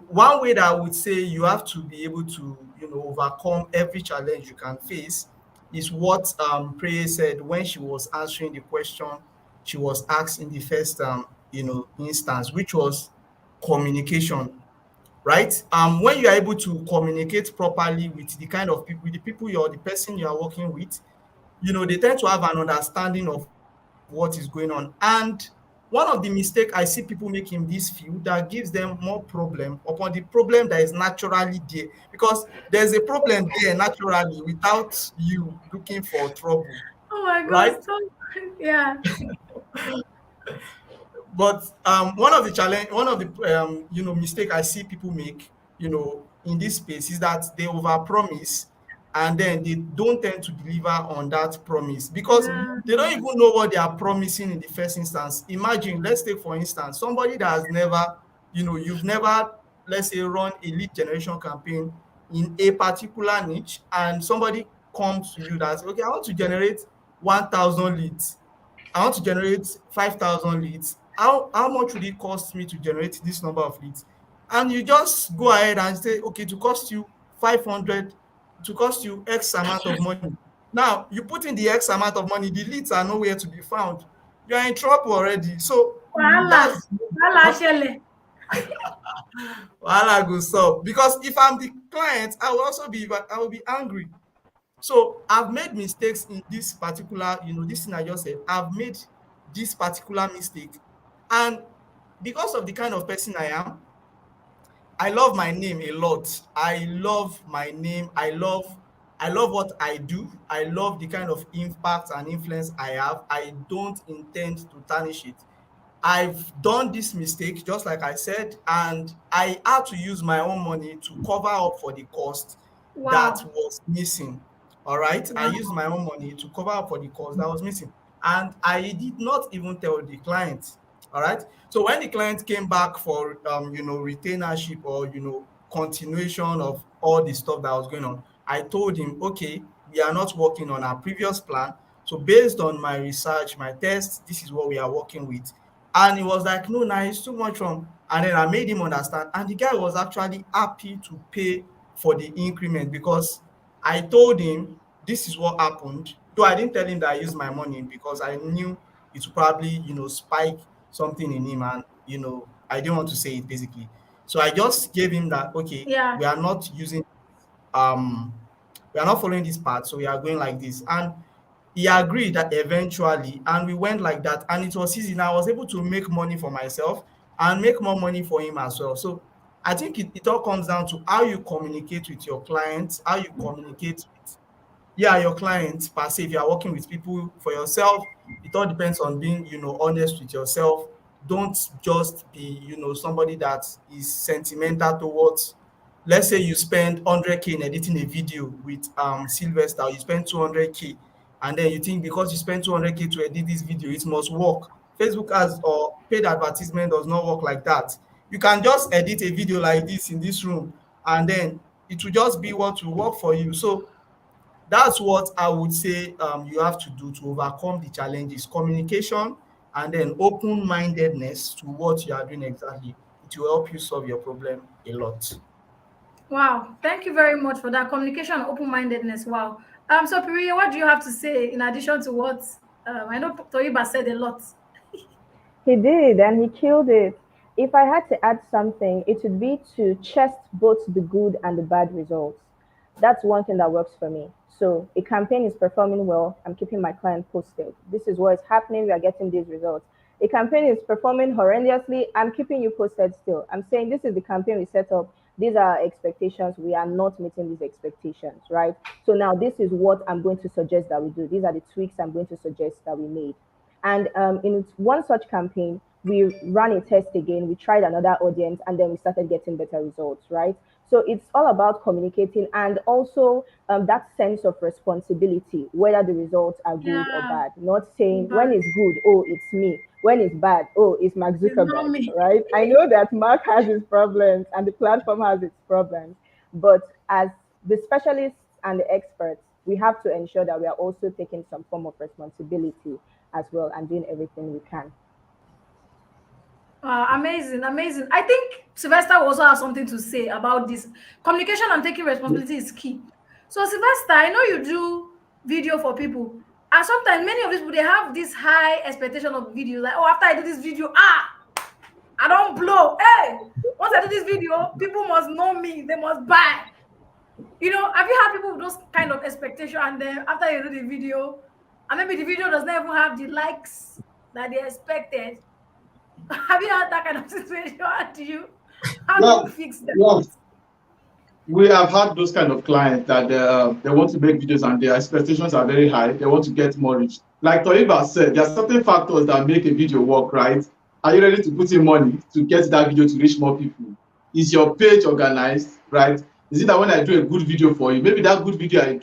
one way that I would say you have to be able to, overcome every challenge you can face is what Piriye said when she was answering the question she was asked in the first instance, which was communication, right? When you are able to communicate properly with the kind of people, with the people you're the person you are working with, they tend to have an understanding of what is going on. And one of the mistakes I see people make in this field that gives them more problem upon the problem that is naturally there, because there's a problem there naturally without you looking for trouble, Oh my God, right? so yeah. But one of the mistake I see people make, in this space, is that they overpromise, and then they don't tend to deliver on that promise, because Yeah. they don't even know what they are promising in the first instance. Imagine, let's take for instance somebody that has never, you've never, let's say, run a lead generation campaign in a particular niche, and somebody comes to you that says, okay, I want to generate 1,000 leads. I want to generate 5,000 leads. How much would it cost me to generate this number of leads? And you just go ahead and say, okay, to cost you 500, to cost you X amount of money. Now, you put in the X amount of money, the leads are nowhere to be found. You are in trouble already. So Wahala. that's Wahala shele. wahala go solve. Because if I'm the client, I will be angry. So I've made mistakes in this particular, this thing I just said. I've made this particular mistake. And because of the kind of person I am, I love my name a lot. I love my name. I love what I do. I love the kind of impact and influence I have. I don't intend to tarnish it. I've done this mistake, just like I said, and I had to use my own money to cover up for the cost that Wow. was missing. All right. I Wow. used my own money to cover up for the cost that was missing. And I did not even tell the client. All right. So when the client came back for retainership or continuation of all the stuff that was going on, I told him, okay, we are not working on our previous plan. So based on my research, my tests, this is what we are working with. And he was like, no, nah, it's too much from. And then I made him understand. And the guy was actually happy to pay for the increment because I told him this is what happened. Though I didn't tell him that I used my money because I knew it would probably, spike something in him. And, I didn't want to say it basically. So I just gave him that, okay, Yeah. we are not using, we are not following this path. So we are going like this. And he agreed that eventually, and we went like that, and it was easy. Now I was able to make money for myself and make more money for him as well. So I think it all comes down to how you communicate with your clients, how you communicate with your clients per se. If you are working with people for yourself, it all depends on being, honest with yourself. Don't just be, somebody that is sentimental towards. Let's say you spend 100K in editing a video with Sylvester, you spend 200K, and then you think because you spend 200K to edit this video, it must work. Facebook ads or paid advertisement does not work like that. You can just edit a video like this in this room, and then it will just be what will work for you. So that's what I would say you have to do to overcome the challenges: communication and then open-mindedness to what you are doing exactly. It will help you solve your problem a lot. Wow. Thank you very much for that communication and open-mindedness. Wow. So Piriye, what do you have to say in addition to what I know Toheeb has said a lot? He did, and he killed it. If I had to add something, it would be to chest both the good and the bad results. That's one thing that works for me. So a campaign is performing well, I'm keeping my client posted. This is what is happening, we are getting these results. A campaign is performing horrendously, I'm keeping you posted still. I'm saying this is the campaign we set up. These are our expectations. We are not meeting these expectations, right? So now this is what I'm going to suggest that we do. These are the tweaks I'm going to suggest that we made. And in one such campaign, we ran a test again, we tried another audience, and then we started getting better results, right? So it's all about communicating and also that sense of responsibility, whether the results are good or Yeah. bad. Not saying Bad. when it's good, oh, it's me. When it's bad, oh, it's Mark It's not Zuckerberg, me. right? I know that Mark has his problems and the platform has its problems, but as the specialists and the experts, we have to ensure that we are also taking some form of responsibility as well and doing everything we can. Amazing, amazing. I think Sylvester will also have something to say about this. Communication and taking responsibility is key. So, Sylvester, I know you do video for people, and sometimes many of these people they have this high expectation of videos. Like, oh, after I do this video, I don't blow. Hey, once I do this video, people must know me. They must buy. Have you had people with those kind of expectation, and then after you do the video, and maybe the video does not even have the likes that they expected? Have you had that kind of situation? How do you fix that? Yeah, we have had those kind of clients that they want to make videos and their expectations are very high. They want to get more reach. Like Toheeb said, there are certain factors that make a video work, right? Are you ready to put in money to get that video to reach more people? Is your page organized, right? Is it that when I do a good video for you, maybe that good video I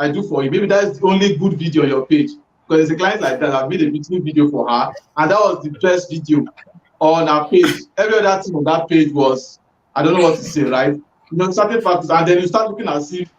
do for you, maybe that's the only good video on your page? Because there's a client like that, I've made a video for her, and that was the best video on her page. Every other thing on that page was, I don't know what to say, right? Certain factors, and then you start looking as if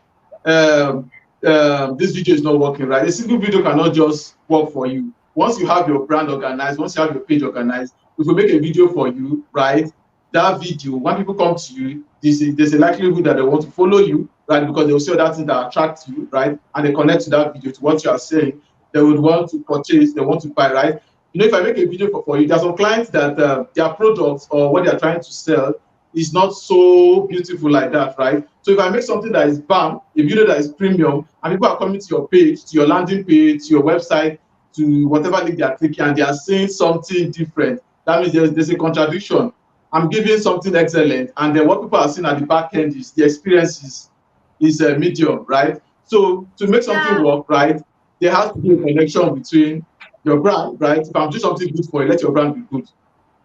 this video is not working, right? A single video cannot just work for you. once you have your brand organized, once you have your page organized, if we make a video for you, right? That video, when people come to you, there's a likelihood that they want to follow you, right? Because they'll see other things that attract you, right? And they connect to that video, to what you are saying. They would want to purchase, they want to buy, right? You know, if I make a video for you, there are some clients that their products or what they're trying to sell is not so beautiful like that, right? So if I make something that is bam, a video that is premium, and people are coming to your page, to your landing page, to your website, to whatever link they are clicking, and they are seeing something different, that means there's a contradiction. I'm giving something excellent, and then what people are seeing at the back end is the experience is a medium, right? So to make something work, right, there has to be a connection between your brand, right? If I'm doing something good for you, let your brand be good.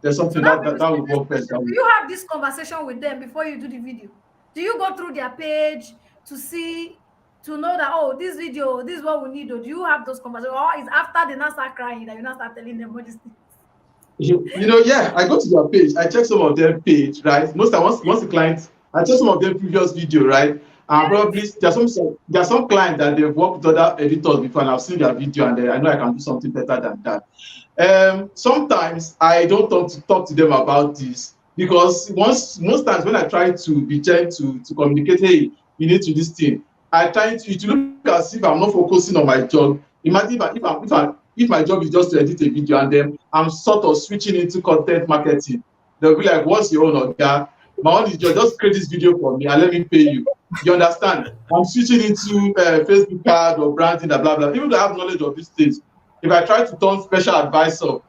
There's something that would work best. Do you have this conversation with them before you do the video? Do you go through their page to know that, oh, this video, this is what we need? Or do you have those conversations? Or is after they now start crying that you now start telling them what this thing? You know, yeah, I go to their page, I check some of their page, right? Most times, once the clients, I check some of their previous video, right? And probably there are some clients that they've worked with other editors before, and I've seen their video, and I know I can do something better than that. Sometimes I don't talk to them about this, because most times when I try to be gentle to communicate, hey, you need to this thing, I try to look as if I'm not focusing on my job. Imagine if my job is just to edit a video and then I'm sort of switching into content marketing, they'll be like, what's your own order? My own is just create this video for me and let me pay you. You understand? I'm switching into Facebook ad or branding, blah, blah, blah. Even though I have knowledge of these things, if I try to turn special advisor,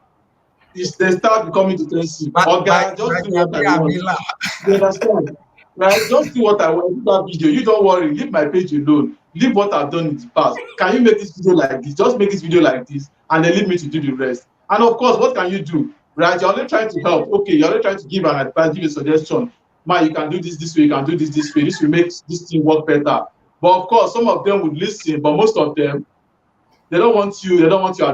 they start becoming defensive. Okay, just do what I want. You understand? Right? Just do what I want. Do that video. You don't worry. Leave my page alone. Leave what I've done in the past. Can you make this video like this? Just make this video like this, and then leave me to do the rest. And of course, what can you do? Right? You're only trying to help. Okay, you're only trying to give an advice, give a suggestion. Man, you can do this way. You can do this way. This will make this thing work better. But of course, some of them would listen, but most of them, they don't want you. They don't want you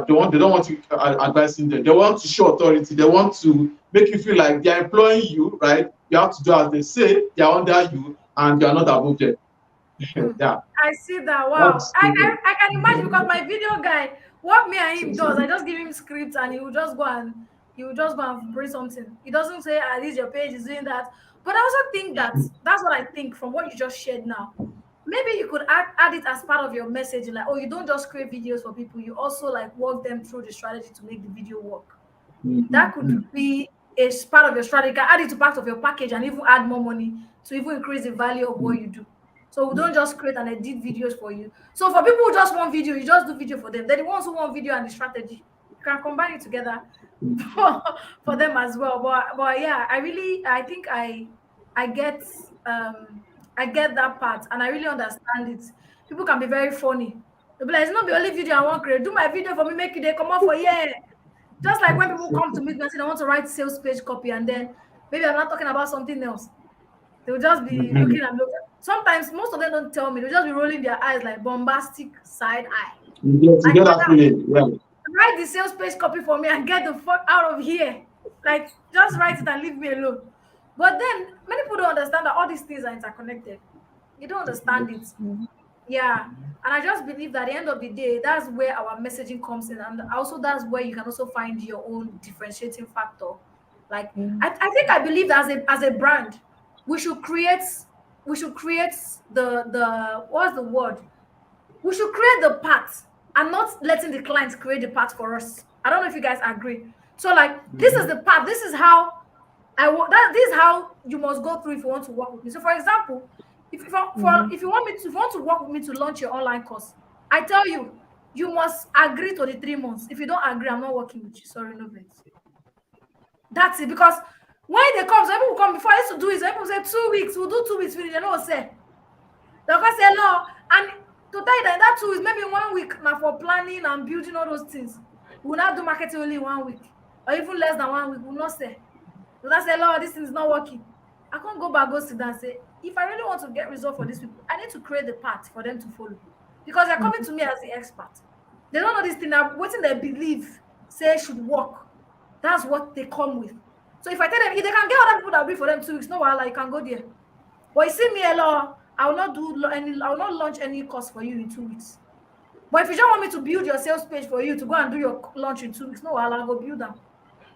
advising them. They want to show authority. They want to make you feel like they're employing you, right? You have to do as they say. They're under you, and you're not above them. Yeah. I see that. Wow. I can imagine, because my video guy, what me and him does, I just give him scripts and he will just go and bring something. He doesn't say, this is your page, is doing that. But I also think that's what I think from what you just shared now. Maybe you could add it as part of your message, like, oh, you don't just create videos for people, you also like walk them through the strategy to make the video work. That could be a part of your strategy. You can add it to part of your package and even add more money to even increase the value of what you do. So we don't just create and edit videos for you. So for people who just want video, you just do video for them. Then the ones who want video and the strategy, you can combine it together for them as well. But yeah, I think I get that part, and I really understand it. People can be very funny. They'll be like, it's not the only video I want to create. Do my video for me, make it, they come out for Just like when people come to me and say they want to write sales page copy, and then maybe I'm not talking about something else. They'll just be looking and looking. Sometimes most of them don't tell me. They'll just be rolling their eyes like bombastic side eye. You get that feeling, yeah. Write the sales page copy for me and get the fuck out of here. Like, just write it and leave me alone. But then many people don't understand that all these things are interconnected. You don't understand it. Yeah. And I just believe that at the end of the day, that's where our messaging comes in. And also that's where you can also find your own differentiating factor. Like, I believe that as a brand, we should create the what's the word? We should create the path and not letting the clients create the path for us. I don't know if you guys agree. So like, this is the path. This is how this is how you must go through if you want to work with me. So for example, if you want to work with me to launch your online course, I tell you, you must agree to the 3 months. If you don't agree, I'm not working with you. Sorry, no thanks. That's it. Because when they come, some people come before I used to do it. Some people say 2 weeks, we'll do 2 weeks, finish. They don't say. They'll say no. And to tell you that 2 weeks, maybe 1 week now for planning and building all those things. We'll not do marketing only 1 week. Or even less than 1 week, we'll not say. So that's say, Lord, this thing is not working. I can't go back, go sit down and say, if I really want to get results for these people, I need to create the path for them to follow. Because they're coming to me as the expert. They don't know this thing. What they believe say should work. That's what they come with. So if I tell them, if they can get other people that will be for them 2 weeks, no while you can go there. But you see me, Elohor, I will not launch any course for you in 2 weeks. But if you don't want me to build your sales page for you to go and do your launch in 2 weeks, no, I'll go build them.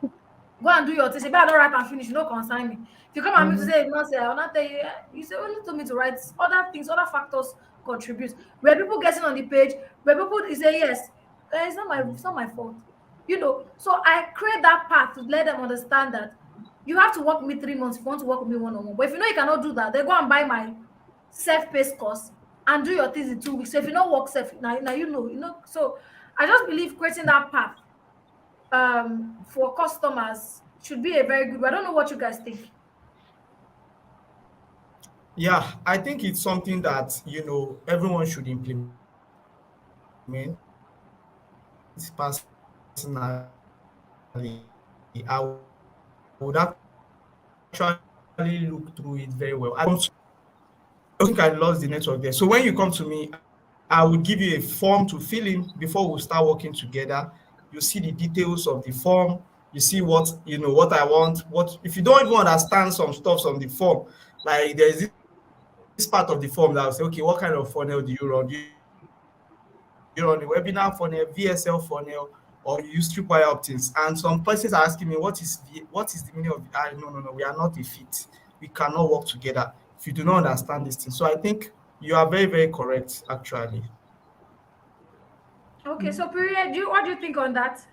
Go and do your thing. Say, but I don't write and finish, you don't concern me. If you come at me to say, if not say, I'll not tell you. You say, only told me to write other things, other factors contribute. Where people getting on the page, where people say yes, it's not my fault. So I create that path to let them understand that you have to work with me 3 months if you want to work with me one-on-one. But if you know you cannot do that, then go and buy my self-paced course and do your things in 2 weeks. So if you don't work self, now So I just believe creating that path for customers should be a very good. I don't know what you guys think. Yeah, I think it's something that everyone should implement. Personally, I would actually look through it very well. I think I lost the network there. So when you come to me, I would give you a form to fill in before we start working together. You see the details of the form. You see what I want. What if you don't even understand some stuff on the form? Like there's this part of the form that will say, okay, what kind of funnel do you run? Do you run a webinar funnel, VSL funnel, or you use tripwire opt-ins? And some persons are asking me, what is the meaning of no, we are not a fit. We cannot work together if you do not understand this thing. So I think you are very, very correct, actually. Okay, so Piriye, what do you think on that?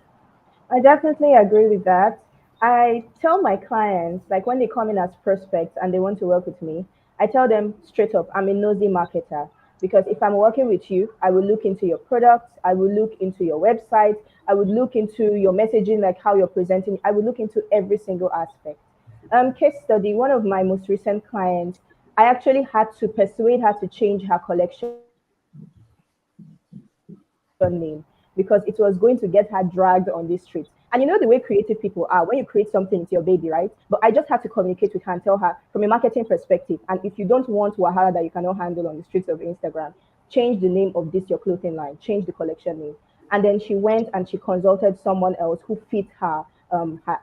I definitely agree with that. I tell my clients, like when they come in as prospects and they want to work with me, I tell them straight up, I'm a nosy marketer. Because if I'm working with you, I will look into your products, I will look into your website, I would look into your messaging, like how you're presenting, I will look into every single aspect. Case study, one of my most recent clients, I actually had to persuade her to change her collection name because it was going to get her dragged on this street. And you know the way creative people are. When you create something, it's your baby, right? But I just have to communicate with her and tell her from a marketing perspective. And if you don't want Wahala that you cannot handle on the streets of Instagram, change the name of this your clothing line, change the collection name. And then she went and she consulted someone else who fit her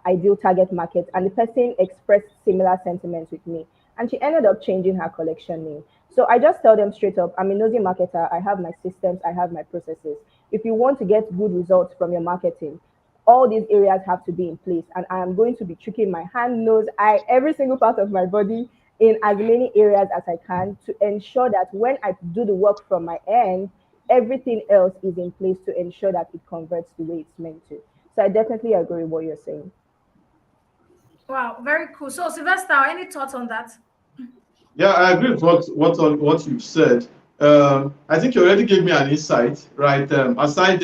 ideal target market, and the person expressed similar sentiments with me. And she ended up changing her collection name. So I just tell them straight up, I'm a nosy marketer. I have my systems, I have my processes. If you want to get good results from your marketing, all these areas have to be in place. And I am going to be tricking my hand, nose, eye, every single part of my body in as many areas as I can to ensure that when I do the work from my end, everything else is in place to ensure that it converts the way it's meant to. So I definitely agree with what you're saying. Wow, very cool. So Sylvester, any thoughts on that? Yeah, I agree with what you've said. I think you already gave me an insight, right? Aside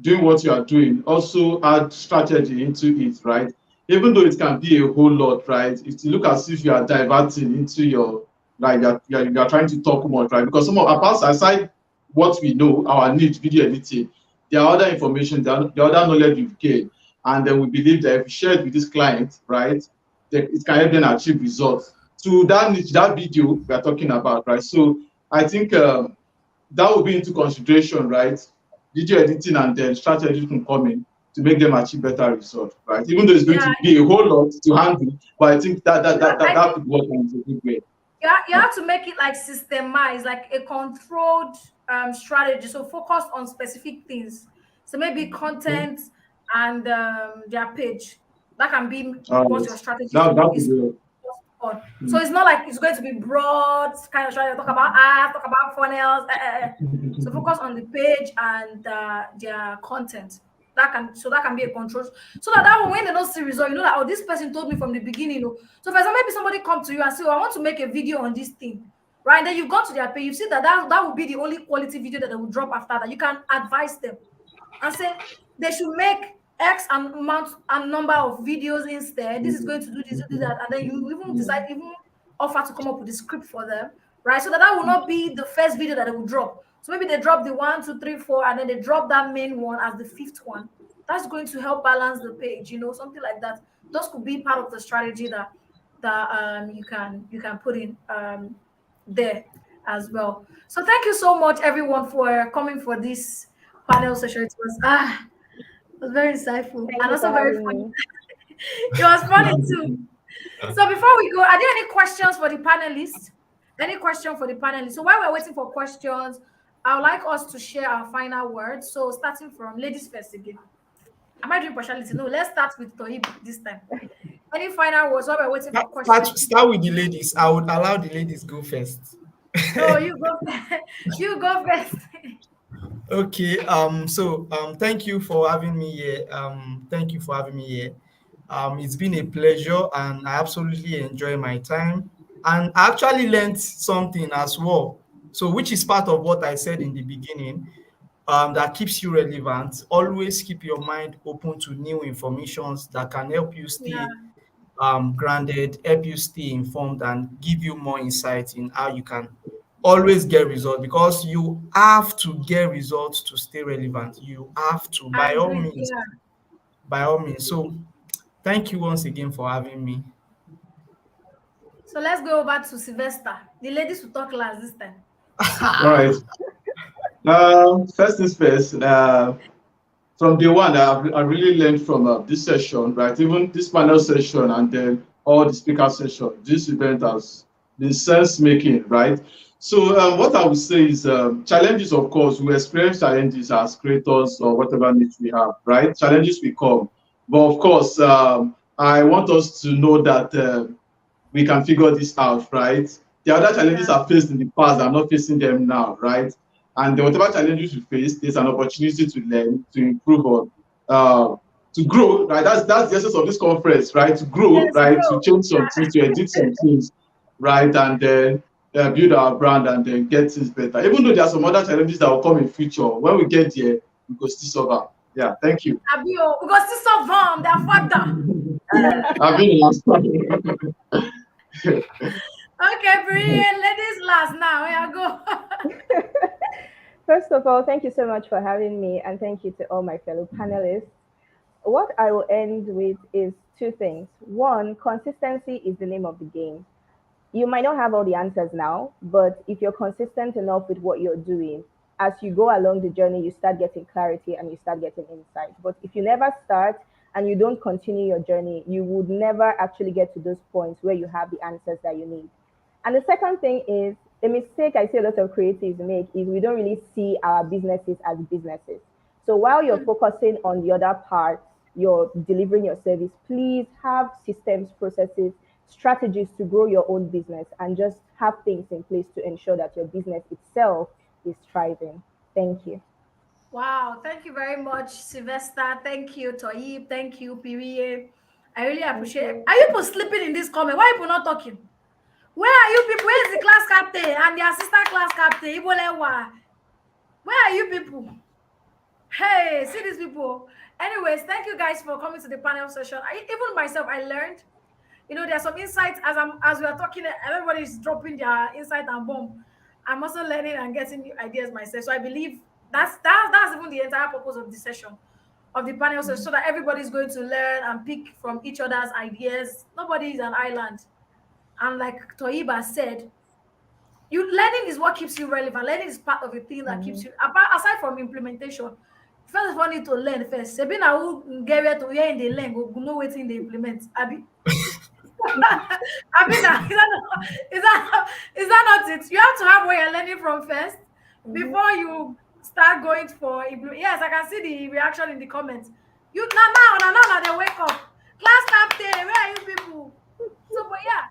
doing what you are doing, also add strategy into it, right? Even though it can be a whole lot, right? If you look as if you are diverting into your, like you're trying to talk much, right? Because some of apart aside what we know, our needs, video editing, there are other information, the other knowledge we've gained, and then we believe that if we share it with this client, right, that it can help them achieve results to that niche, that video we are talking about, right? So I think that will be into consideration, right? Video editing and then strategies can come in to make them achieve better results, right? Even though it's going Yeah, to be a whole lot to handle, but I think that I could work in a good way. yeah, you have to make it like systemized, like a controlled strategy. So focus on specific things. So maybe content and their page. That can be what your strategy That could is be focused on. So it's not like it's going to be broad kind of strategy. Talk about ads, talk about funnels. So focus on the page and their content. That can be a control. So that when they don't see result, you know that this person told me from the beginning. So for example, maybe somebody come to you and say, I want to make a video on this thing. Right. And then you've gone to their page, you see that will be the only quality video that they will drop after that. You can advise them and say they should make X amount and number of videos instead. This is going to do this, do that, and then you even offer to come up with the script for them, right? So that will not be the first video that they will drop. So maybe they drop the 1, 2, 3, 4, and then they drop that main one as the fifth one. That's going to help balance the page, something like that. Those could be part of the strategy that you can put in there as well. So thank you so much, everyone, for coming for this panel session. It was very insightful Thank and you for also very having funny. me. It was funny too. So before we go, are there any questions for the panelists? Any question for the panelists? So while we're waiting for questions, I would like us to share our final words. So starting from ladies first again. Am I doing partiality? No, let's start with Toheeb this time. Any final words while we're waiting for questions? Start with the ladies. I would allow the ladies go first. No, you go. You go first. Okay. Thank you for having me here. Thank you for having me here. It's been a pleasure, and I absolutely enjoy my time. And I actually learned something as well. So, which is part of what I said in the beginning. That keeps you relevant. Always keep your mind open to new informations that can help you Yeah, stay grounded, help you stay informed, and give you more insight in how you can always get results, because you have to get results to stay relevant. You have to, I by all agree. means, Yeah. by all means. So, thank you once again for having me. So let's go over to Sylvester. The ladies will talk last this time. All right. First things first. From day one, I really learned from this session, right? Even this panel session and then all the speaker session. This event has been sense making, right? So what I would say is challenges, of course, we experience challenges as creators or whatever niche we have, right? Challenges will come. But of course, I want us to know that we can figure this out, right? The other challenges Yeah, are faced in the past are not facing them now, right? And whatever challenges you face, there's an opportunity to learn, to improve on, to grow, right? That's the essence of this conference, right? To grow, let's right? To go. change some things, to edit some things, right? And then build our brand and then get things better. Even though there are some other challenges that will come in future, when we get there, we go still solve them. Yeah, thank you. Abio, we got to solve them. They're father. I've been Okay, Piriye, ladies last now. Here go. First of all, thank you so much for having me, and thank you to all my fellow panelists. What I will end with is two things. One, consistency is the name of the game. You might not have all the answers now, but if you're consistent enough with what you're doing, as you go along the journey, you start getting clarity and you start getting insight. But if you never start and you don't continue your journey, you would never actually get to those points where you have the answers that you need. And the second thing is the mistake I see a lot of creatives make is we don't really see our businesses as businesses. So while you're focusing on the other part, you're delivering your service, please have systems, processes, strategies to grow your own business and just have things in place to ensure that your business itself is thriving. Thank you. Wow, thank you very much, Sylvester. Thank you, Toheeb. Thank you, Piriye. I really Thank appreciate it. you. Are you people sleeping in this comment? Why are people not talking? Where are you people? Where is the class captain and the assistant class captain? Ibolewa. Where are you people? Hey, see these people. Anyways, thank you guys for coming to the panel session. Even myself, I learned. There's some insights as we are talking. Everybody is dropping their insight and bomb. I'm also learning and getting new ideas myself. So I believe that's even the entire purpose of the session, of the panel session, so that everybody's going to learn and pick from each other's ideas. Nobody is an island. And like Toiba said, you learning is what keeps you relevant. Learning is part of the thing that keeps Mhm. you aside from implementation. First of all, need to learn first. Sabina who get where to where in the learn go know waiting they implement. Abi. I mean, is that not it? You have to have where you're learning from first Mhm. before you start going for implement. Yes, I can see the reaction in the comments. You now they wake up. Class captain, where are you people? So, but yeah,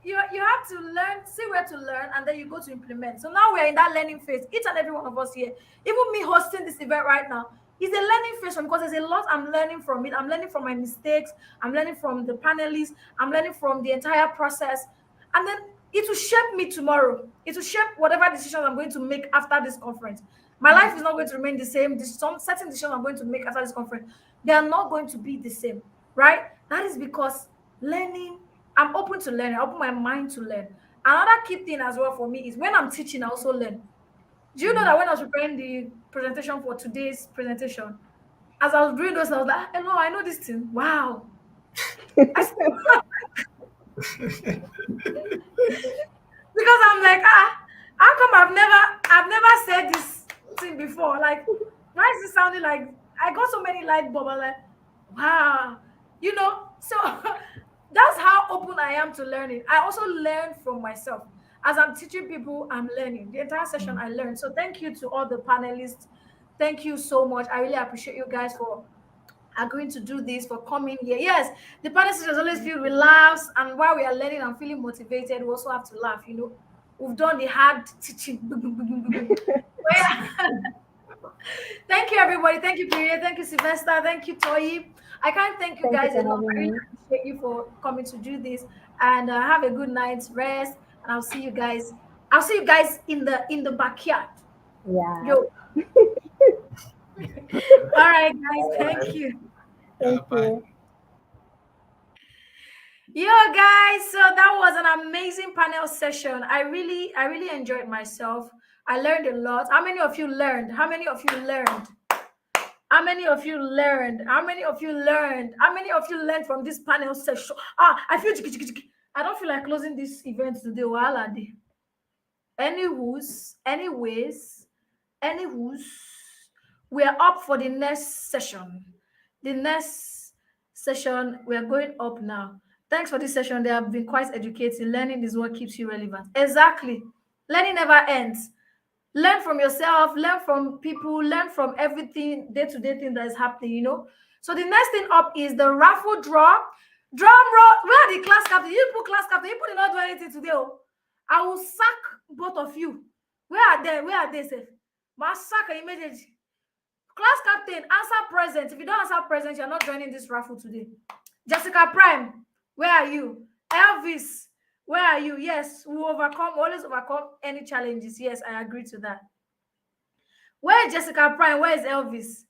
you have to learn, see where to learn, and then you go to implement. So now we're in that learning phase. Each and every one of us here, even me hosting this event right now, is a learning phase for me, because there's a lot I'm learning from it. I'm learning from my mistakes. I'm learning from the panelists. I'm learning from the entire process, and then it will shape me tomorrow. It will shape whatever decisions I'm going to make after this conference. My life is not going to remain the same. There's some certain decisions I'm going to make after this conference, they are not going to be the same, right? That is because learning, I'm open to learn. I open my mind to learn. Another key thing as well for me is when I'm teaching, I also learn. Do you know that when I was preparing the presentation for today's presentation, as I was doing those, I was like, hello, I know this thing. Wow. I still, because I'm like, how come I've never said this thing before? Like, why is it sounding like I got so many light bulbs? I'm like, wow, so that's how open I am to learning. I also learn from myself. As I'm teaching people, I'm learning. The entire session I learned. So thank you to all the panelists. Thank you so much. I really appreciate you guys for agreeing to do this, for coming here. Yes, the panel session is always filled with laughs, and while we are learning and feeling motivated, we also have to laugh. We've done the hard teaching. Thank you, everybody. Thank you, Piriye. Thank you, Sylvester. Thank you, Toheeb. I can't thank you Thank you guys for enough. I having really me. appreciate you for coming to do this. And have a good night's rest. And I'll see you guys. I'll see you guys in the backyard. Yeah. Yo. All right, guys. Thank you. Yeah, Thank bye. you. Yo, guys. So that was an amazing panel session. I really enjoyed myself. I learned a lot. How many of you learned? How many of you learned? How many of you learned? How many of you learned? How many of you learned from this panel session? I feel I don't feel like closing this event today. Wahala dey. Anyways, we are up for the next session. The next session, we are going up now. Thanks for this session. They have been quite educating. Learning is what keeps you relevant. Exactly. Learning never ends. Learn from yourself, learn from people, learn from everything, day-to-day thing that is happening. So the next thing up is the raffle draw. Drum roll. Where are the class captain? You put class captain. You did not do anything today. Oh. I will sack both of you. Where are they? Where are they safe? Massacre immediately. Class captain, answer present. If you don't answer present, you're not joining this raffle today. Jessica Prime, where are you? Elvis, where are you? Yes, we always overcome any challenges. Yes, I agree to that. Where is Jessica Prime? Where is Elvis?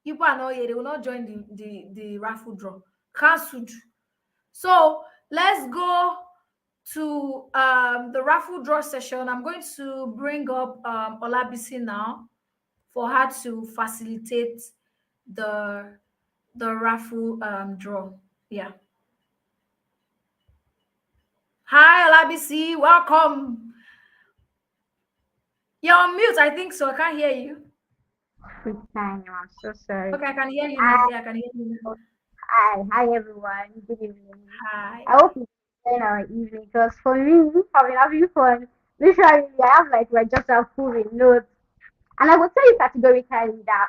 People are not here. They will not join the raffle draw. Cancelled. So let's go to the raffle draw session. I'm going to bring up Olabisi now for her to facilitate the raffle draw. Yeah. Hi, Olabisi. Welcome. You're on mute, I think so. I can't hear you. Good time. I'm so sorry. Okay, I can hear you now. Yeah, I can hear you now. Hi everyone. Good evening. Hi. I hope you enjoying our evening because for me, I've been having fun. Literally, I have like just a full notes, and I will tell you categorically that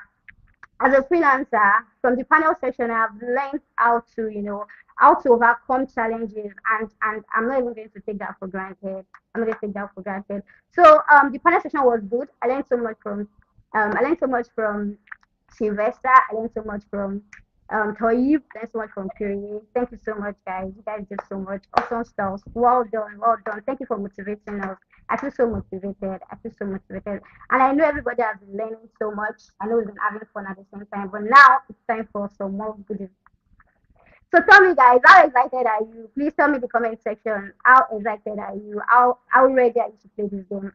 as a freelancer, from the panel session, I've learned how to, how to overcome challenges, and I'm not even going to take that for granted. I'm not going to take that for granted. So the panel session was good. I learned so much from Sylvester. I learned so much from Toheeb. Learned so much from Piriye. Thank you so much, guys. You guys did so much awesome stuff. Well done, well done. Thank you for motivating us. I feel so motivated. I feel so motivated. And I know everybody has been learning so much. I know we've been having fun at the same time. But now it's time for some more goodies. So tell me, guys, how excited are you? Please tell me in the comment section. How excited are you? How ready are you to play this game?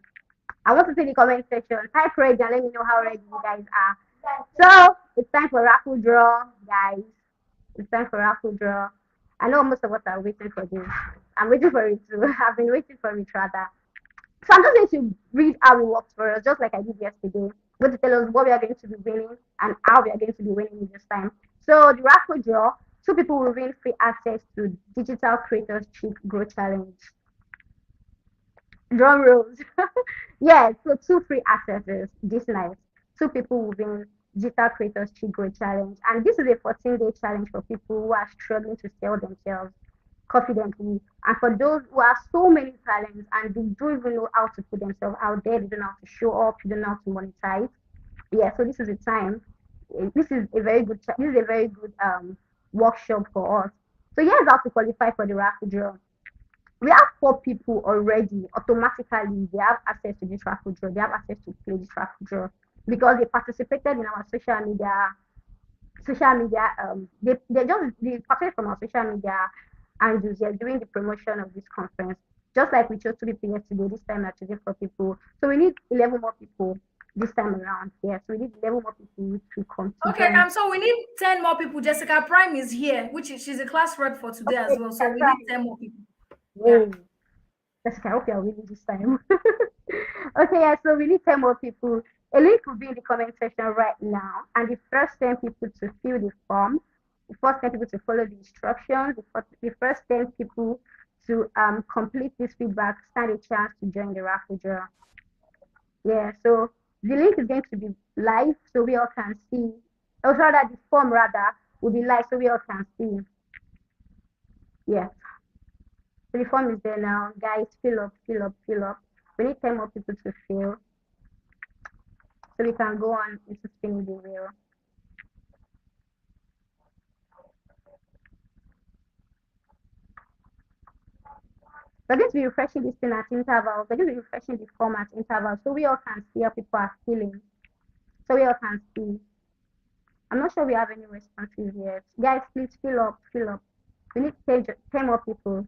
I want to see the comment section. Type ready and let me know how ready you guys are. So it's time for raffle draw, guys. It's time for raffle draw. I know most of us are waiting for this. I'm waiting for it too. I've been waiting for it rather. So I'm just going to read how it works for us, just like I did yesterday. I'm going to tell us what we are going to be winning and how we are going to be winning this time. So the raffle draw, two people will win free access to Digital Creators Cheat Grow Challenge. Drum rolls. Yeah, so two free accesses this night. Two people will win Digital Creators Cheat Grow Challenge. And this is a 14-day challenge for people who are struggling to sell themselves confidently. And for those who have so many talents and they don't even know how to put themselves out there, they don't know how to show up, they don't know how to monetize. Yeah, so this is a time. This is a very good. This is a very good workshop for us. So here's how to qualify for the raffle draw. We have four people already. Automatically, they have access to this raffle draw. They have access to play this raffle draw because they participated in our they participated from our social media and they're doing the promotion of this conference. Just like we chose two people yesterday, this time we're choosing four people. So we need 11 more people this time around. Yes, we need 11 more people to come to Okay, join. so we need 10 more people. Jessica Prime is here, she's a class rep for today as well. So That's we right. need 10 more people. Yeah. Jessica, I hope you're winning this time. Okay, yeah, so we need 10 more people. A link will be in the comment section right now. And the first 10 people to fill the form, the first 10 people to follow the instructions, the first 10 people to complete this feedback stand a chance to join the raffle draw. Yeah, so the link is going to be live so we all can see. Or rather, the form rather will be live so we all can see. Yeah. So the form is there now. Guys, fill up, fill up, fill up. We need 10 more people to fill so we can go on into spinning the wheel. We're going to be refreshing this thing at intervals. We're going to be refreshing the form at intervals so we all can see how people are feeling. So we all can see. I'm not sure we have any responses yet. Guys, please fill up, fill up. We need 10 more people.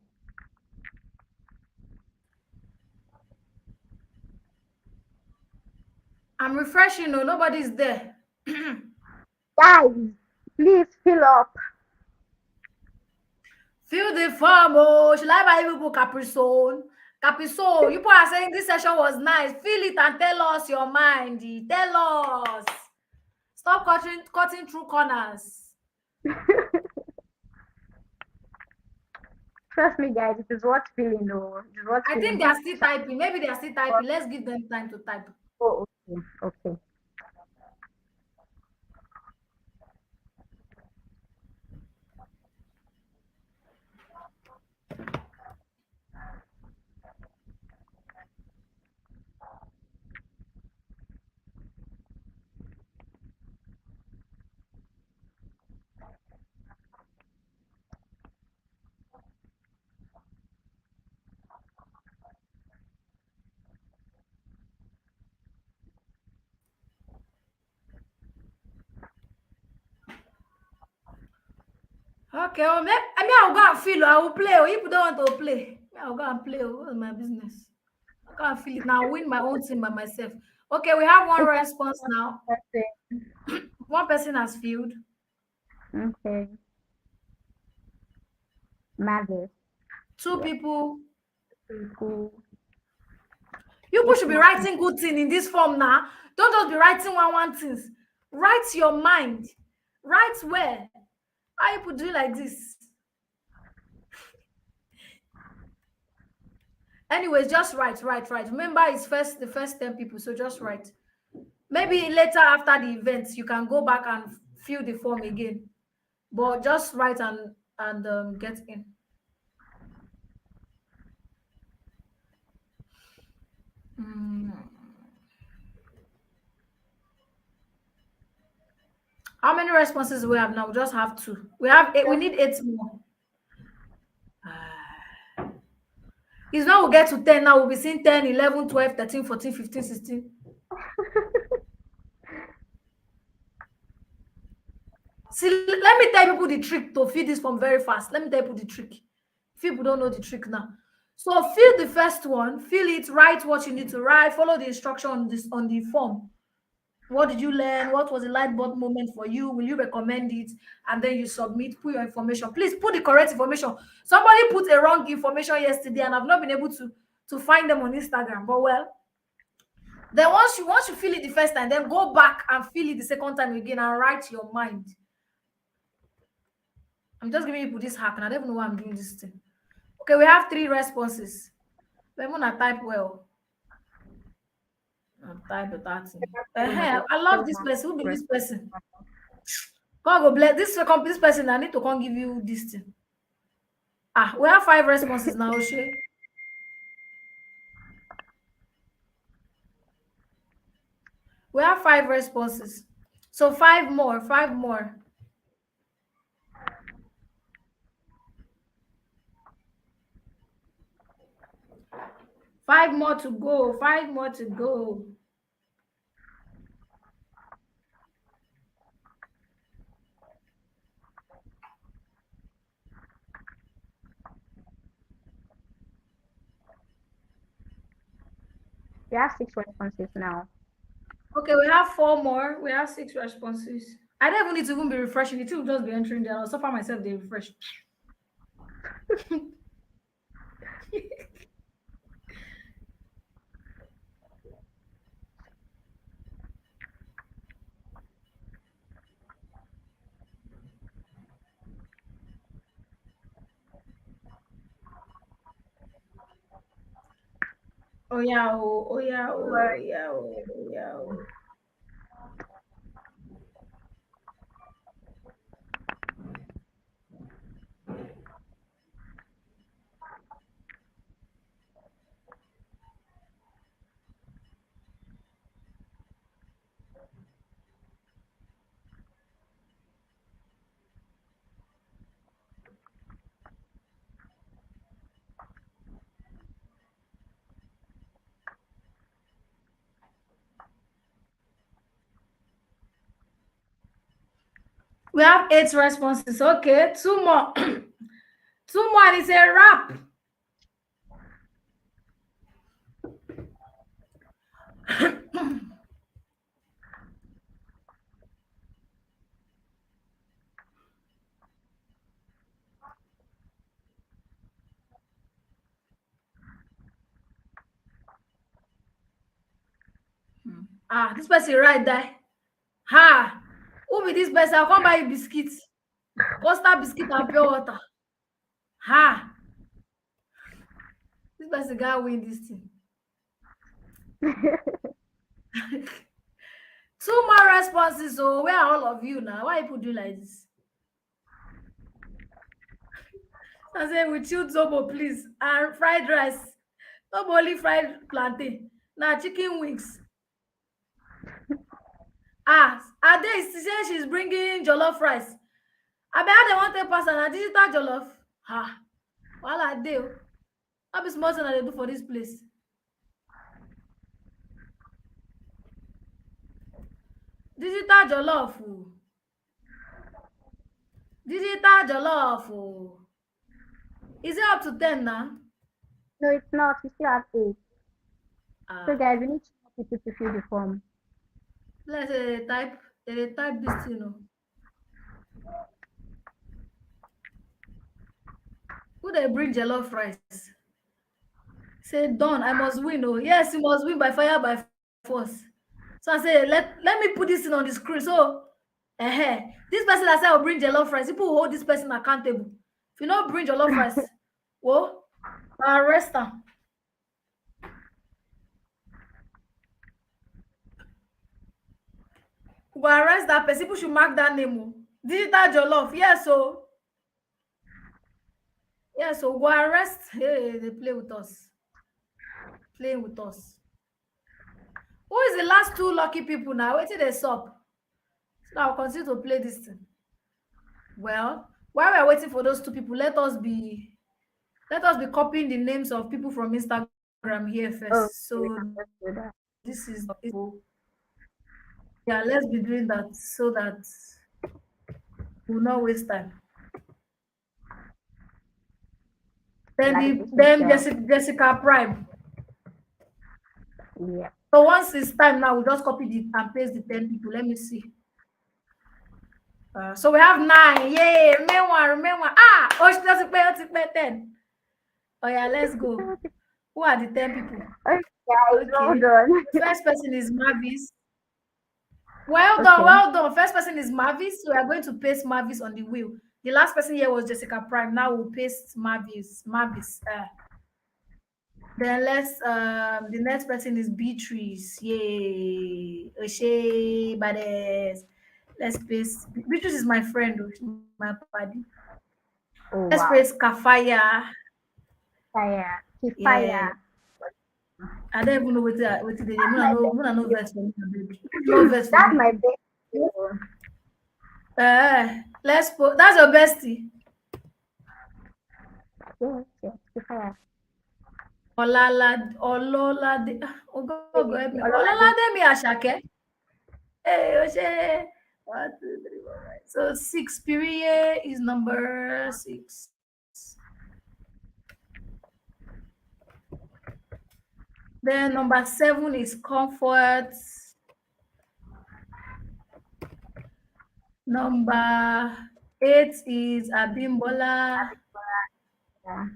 I'm refreshing, no, nobody's there. Guys, please fill up. Fill the form, oh. Should I buy people Caprisone? Caprisone, you people are saying this session was nice. Fill it and tell us your mind. Tell us. Stop cutting through corners. Trust me, guys, it is worth filling, though. It is worth I filling. think they are still typing. Maybe they are still typing. Let's give them time to type. Oh, okay, okay. Okay, well, I'll go and feel. I will play. If you don't want to play, I'll go and play. What's my business? I can't feel it now. Win my own team by myself. Okay, we have one response now. One person has filled. Okay. Marvelous. Two people. Cool. You people should be writing good thing in this form now. Don't just be writing one things. Write your mind. Write where. How you do like this? Anyways, just write. Remember, it's the first 10 people, so just write. Maybe later after the event, you can go back and fill the form again. But just write and get in. How many responses do we have now? We just have 2. We have 8. We need 8 more. It's now we'll get to 10. Now we'll be seeing 10, 11, 12, 13, 14, 15, 16. See, let me tell people the trick to fill this form very fast. Let me tell people the trick. If people don't know the trick now. So fill the first one, fill it, write what you need to write, follow the instruction on the form. What did you learn? What was the light bulb moment for you? Will you recommend it? And then you submit, put your information. Please put the correct information. Somebody put a wrong information yesterday and I've not been able to find them on Instagram. But well, then once you fill it the first time, then go back and fill it the second time again and write your mind. I'm just giving people this hack and I don't even know why I'm doing this thing. Okay, we have 3 responses. But I'm gonna type well. I'll type that thing. I love this person. Who be this person? God go bless this person. I need to come give you this thing. We have 5 responses now, Oshe. We have 5 responses. So 5 more. 5 more. Five more to go. 5 more to go. We have 6 responses now. Okay, we have 4 more. We have 6 responses. I don't even need to even be refreshing. It will just be entering there. I'll suffer myself. They refresh. Oh yeah, oh yeah, oh yeah, oh yeah. We have 8 responses. Okay, 2 more. 2 more is a wrap. This person right there. Ha! Who be this person? I'll come buy you biscuits. Costa biscuit and pure water. Ha! This person gotta win this thing. 2 more responses. So where are all of you now? Why people do like this? I say with you, Zobo, please. And fried rice. Not only fried plantain. Now chicken wings. Ade is saying she's bringing jollof rice. I bet they want to pass on a digital jollof. While I do. How be small thing I dey do for this place? Digital jollof. Digital jollof. Is it up to 10 now? No, it's not. We still have 8. So guys, we need people to fill the form. Let's say they type this thing. Who they bring jollof rice? Say Don, I must win. Oh yes, you must win by fire by force. So I say let me put this thing on the screen. So this person that said I'll bring jollof rice, people hold this person accountable. If you don't bring jollof rice, well, arrest them. Go arrest that person. People should mark that name. Digital jollof. Yes, so go arrest. Hey, they play with us. Playing with us. Who is the last 2 lucky people now? Wait till they stop. So I'll continue to play this thing. Well, while we are waiting for those 2 people, let us be copying the names of people from Instagram here first. So this is let's be doing that so that we'll not waste time. Then Jessica Prime. Yeah. So once it's time now, we'll just copy it and paste the 10 people. Let me see. So we have 9. Yay! Remember. She doesn't pay 10. Oh yeah, let's go. Who are the 10 people? Okay, well done. The first person is Mavis. Well done. First person is Mavis. So we are going to paste Mavis on the wheel. The last person here was Jessica Prime. Now we'll paste Mavis. Then the next person is Beatrice. Yay. Oshay Bades. Let's paste. Beatrice is my friend, my buddy. Oh, let's paste Kafaya. Fire. Yeah. I don't even know what they do. I know verse for me. No verse for That's me. my best. Let's put. That's your bestie. Yes, fire. Ololade. Oh God, help me. Ololade mi Asake. Hey, Oshe. 1, 2, 3, 4, 5. So 6. Piriye is number 6. Then number 7 is Comfort. Number 8 is Abimbola. Yeah.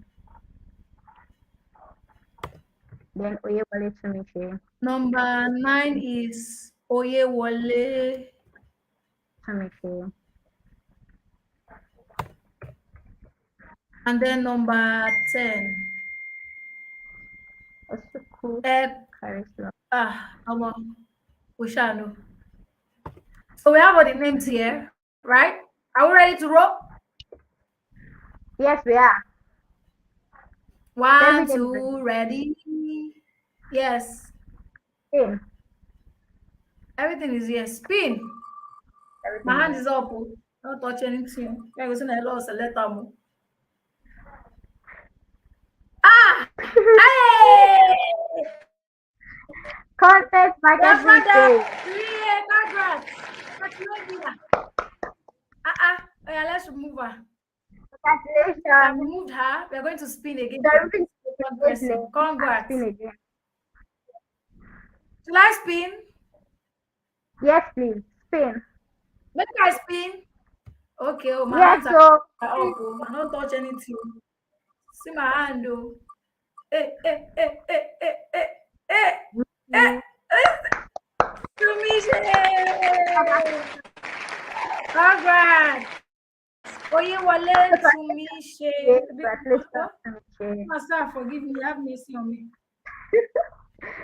Then Oyewole Tumiche. Number 9 is Oyewole Tumiche. And then number 10. cool. Very slow. Come on. We shall know. So we have all the names here, right? Are we ready to roll? Yes, we are. One, Everything is two, ready? Yes. in. Everything is yes. Spin. My Everything hand is is up. Oh. Don't touch anything. I was in a loss. Let them. Ah! Hey! content Your marketing father, phase. Piriye, congrats. Congratulations. Oh yeah, let's remove her. We have Congratulations. removed her. We are going to spin again So for everything is one immediately person. and Congrats. spin again. Should I spin? Yes, please. Spin. Make I spin. Okay. Oh, my Yes, hands are so up. Oh. I don't touch anything. See my hand, oh. Eh, eh, eh, eh, eh, eh, eh, eh. Tumishe! Congrats! Oyewale Tumishe. congratulations. Master, forgive me. Have mercy on me.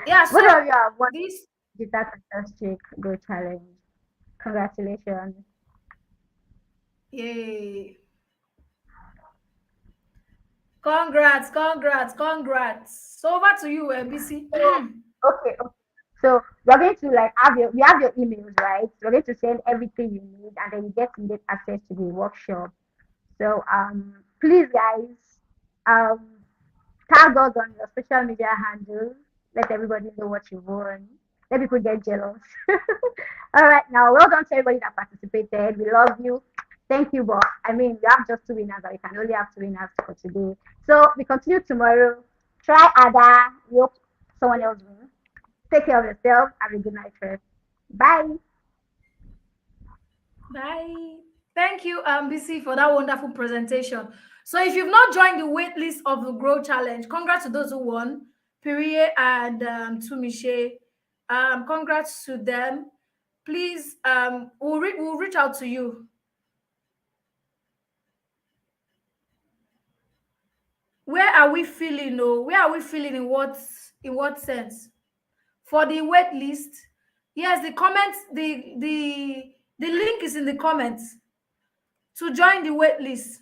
Yeah, Both so of you have won this. Digital Fantastic Go Challenge. Congratulations. Yay. Congrats. So over to you, BC. Okay. So we're going to like we have your emails, right? We're going to send everything you need and then you get immediate access to the workshop. So please guys, tag us on your social media handles. Let everybody know what you won. Let people get jealous. All right, now well done to everybody that participated. We love you. Thank you, but I mean we have just two winners, but we can only have two winners for today. So we continue tomorrow. Try Ada. We hope someone else wins. Take care of yourself. Have a good night first. Bye. Bye. Thank you, BC, for that wonderful presentation. So if you've not joined the wait list of the Grow Challenge, congrats to those who won, Piriye and Tumishe. Congrats to them. Please, we'll reach out to you. Where are we feeling? Oh, where are we feeling? In what sense? For the wait list, yes, the comments, the link is in the comments to join the wait list.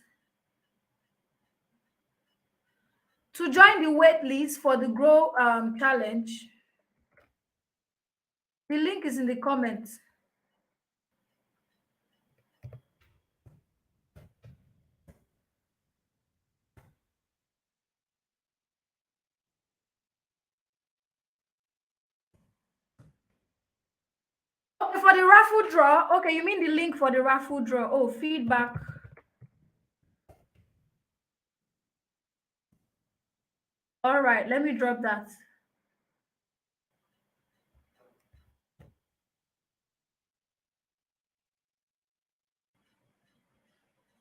To join the wait list for the Grow Challenge, the link is in the comments. Okay, for the raffle draw. Okay, you mean the link for the raffle draw? Oh, feedback. All right, let me drop that.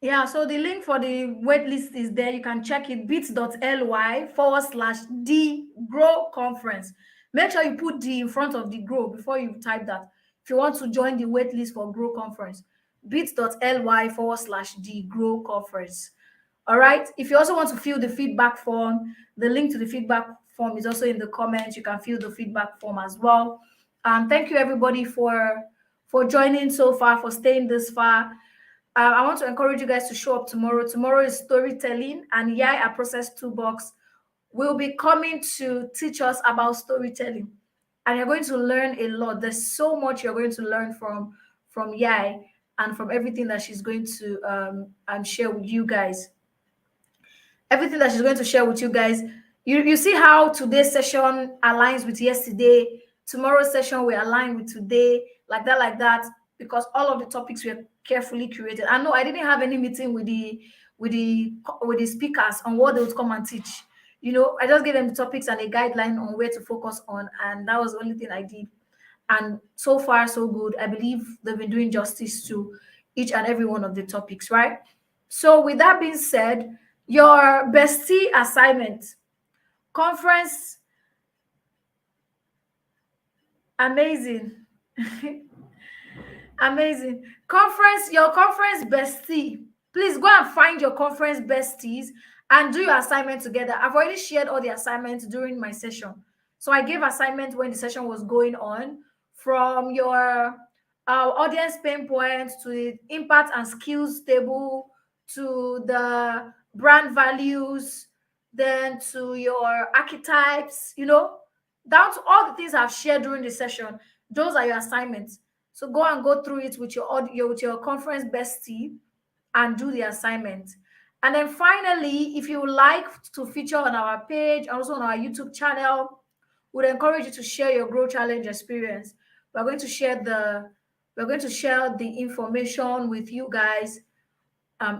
Yeah, so the link for the waitlist is there. You can check it, bit.ly/D Grow Conference. Make sure you put D in front of the Grow before you type that. If you want to join the waitlist for Grow Conference, bit.ly/D Grow Conference. All right. If you also want to fill the feedback form, the link to the feedback form is also in the comments. You can fill the feedback form as well. Thank you everybody for joining so far, for staying this far. I want to encourage you guys to show up tomorrow. Tomorrow is storytelling, and Yai, our process toolbox, will be coming to teach us about storytelling. And you're going to learn a lot. There's so much you're going to learn from Yai and from everything that she's going to share with you guys. Everything that she's going to share with you guys. You see how today's session aligns with yesterday. Tomorrow's session will align with today, like that, because all of the topics were carefully curated. I know I didn't have any meeting with the speakers on what they would come and teach. You know, I just gave them the topics and a guideline on where to focus on, and that was the only thing I did. And so far, so good. I believe they've been doing justice to each and every one of the topics, right? So with that being said, your bestie assignment, conference, amazing. Amazing. Your conference bestie. Please go and find your conference besties and do your assignment together. I've already shared all the assignments during my session. So I gave assignments when the session was going on, from your audience pain points to the impact and skills table to the brand values, then to your archetypes, down to all the things I've shared during the session. Those are your assignments. So go through it with your conference bestie and do the assignment. And then finally, if you would like to feature on our page, also on our YouTube channel, would encourage you to share your Grow Challenge experience. We're going to share the information with you guys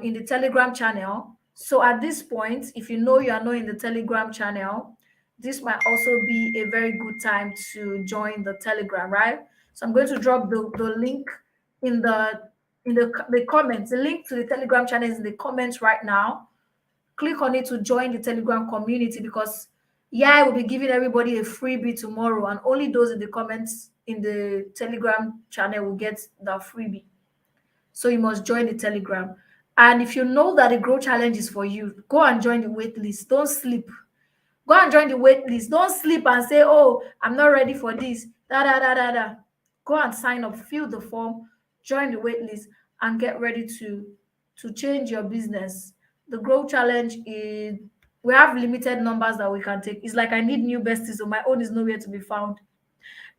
in the Telegram channel. So at this point, if you know you are not in the Telegram channel, this might also be a very good time to join the Telegram, right? So I'm going to drop the link in the comments. The link to the Telegram channel is in the comments right now. Click on it to join the Telegram community, because I will be giving everybody a freebie tomorrow, and only those in the comments in the Telegram channel will get the freebie. So you must join the Telegram. And if you know that the Grow Challenge is for you, go and join the wait list. Don't sleep. Go and join the wait list. Don't sleep and say, oh, I'm not ready for this. Go and sign up, fill the form, join the wait list, and get ready to change your business. The Grow Challenge is, we have limited numbers that we can take. It's like I need new besties, so my own is nowhere to be found.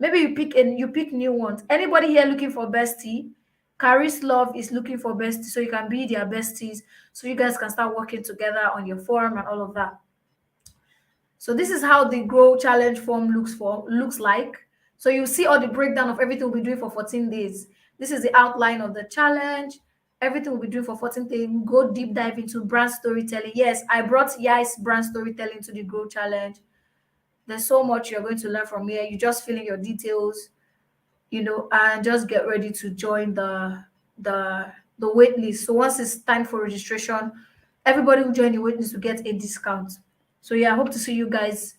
Maybe you pick new ones. Anybody here looking for bestie? Caris Love is looking for besties, so you can be their besties, so you guys can start working together on your forum and all of that. So this is how the Grow Challenge form looks like. So you see all the breakdown of everything we'll be doing for 14 days. This is the outline of the challenge. Everything we'll be doing for 14 days. We'll go deep dive into brand storytelling. Yes, I brought Yai's brand storytelling to the Grow Challenge. There's so much you're going to learn from here. You just fill in your details, and just get ready to join the wait list. So once it's time for registration, everybody who join the wait list will get a discount. So I hope to see you guys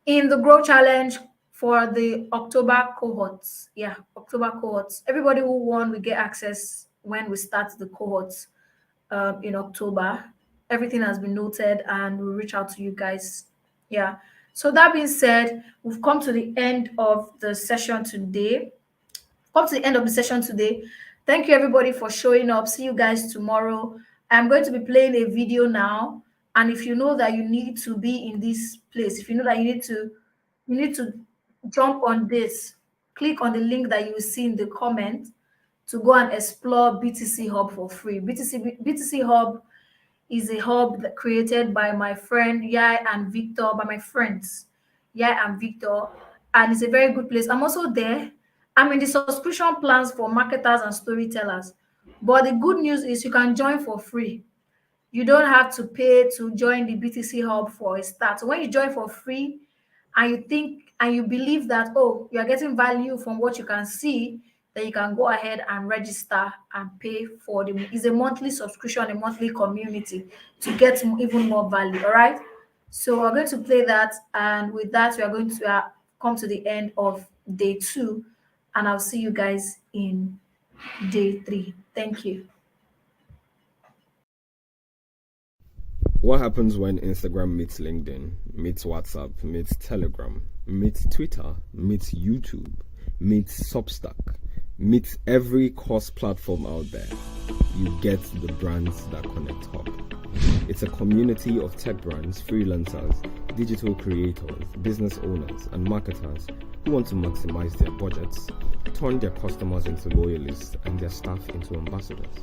in the Grow Challenge for the October cohorts. October cohorts. Everybody who won will get access when we start the cohorts in October. Everything has been noted, and we'll reach out to you guys. So that being said, we've come to the end of the session today. Thank you, everybody, for showing up. See you guys tomorrow. I'm going to be playing a video now. And if you know that you need to be in this place, if you know that you need to jump on this, click on the link that you will see in the comment to go and explore BTC Hub for free. BTC Hub is a hub that created by my friend Yai and Victor, by my friends Yai and Victor, and it's a very good place. I'm also there. I'm in the subscription plans for marketers and storytellers, but the good news is you can join for free. You don't have to pay to join the BTC Hub for a start. So when you join for free and you think and you believe that, oh, you're getting value from what you can see, then you can go ahead and register and pay for them. It's a monthly subscription, a monthly community to get even more value. All right. So we're going to play that. And with that, we are going to come to the end of day 2. And I'll see you guys in day 3. Thank you. What happens when Instagram meets LinkedIn, meets WhatsApp, meets Telegram, meets Twitter, meets YouTube, meets Substack, meets every course platform out there? You get the Brands That Connect Hub. It's a community of tech brands, freelancers, digital creators, business owners, and marketers who want to maximize their budgets, turn their customers into loyalists, and their staff into ambassadors.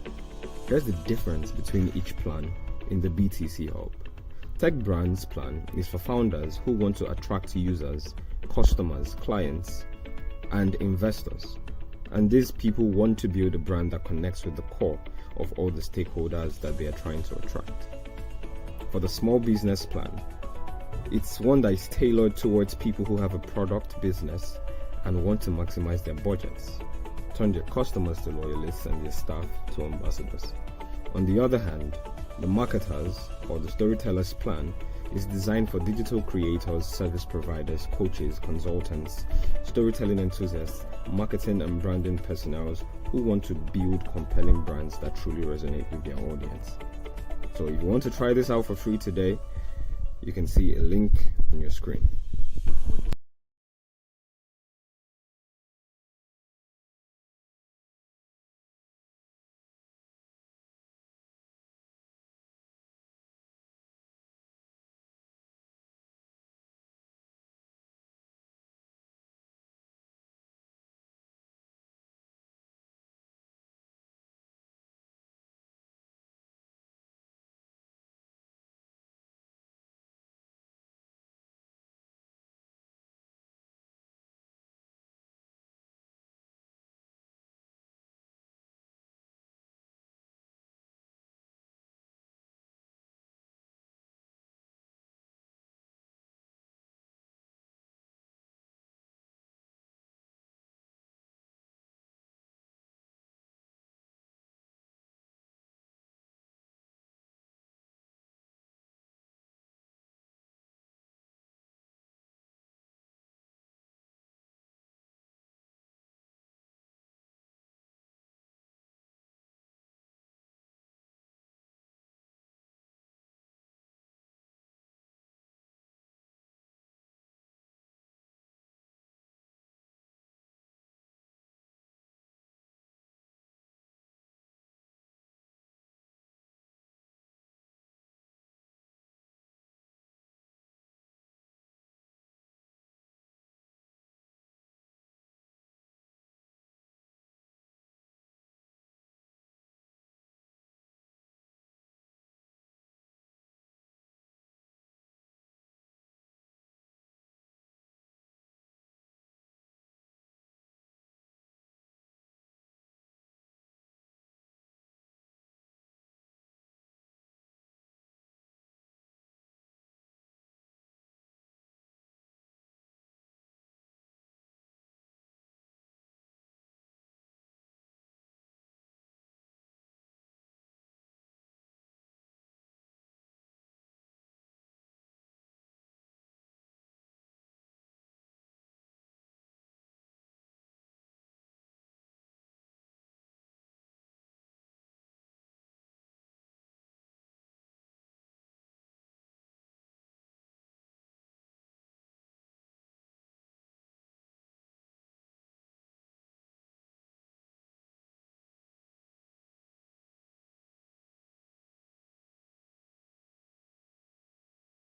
Here's the difference between each plan in the BTC Hub. Tech Brands plan is for founders who want to attract users, customers, clients, and investors. And these people want to build a brand that connects with the core of all the stakeholders that they are trying to attract. For the small business plan, it's one that is tailored towards people who have a product business and want to maximize their budgets, turn their customers to loyalists and their staff to ambassadors. On the other hand, the marketers or the storytellers plan is designed for digital creators, service providers, coaches, consultants, storytelling enthusiasts, marketing and branding personnel who want to build compelling brands that truly resonate with their audience. So if you want to try this out for free today, you can see a link on your screen.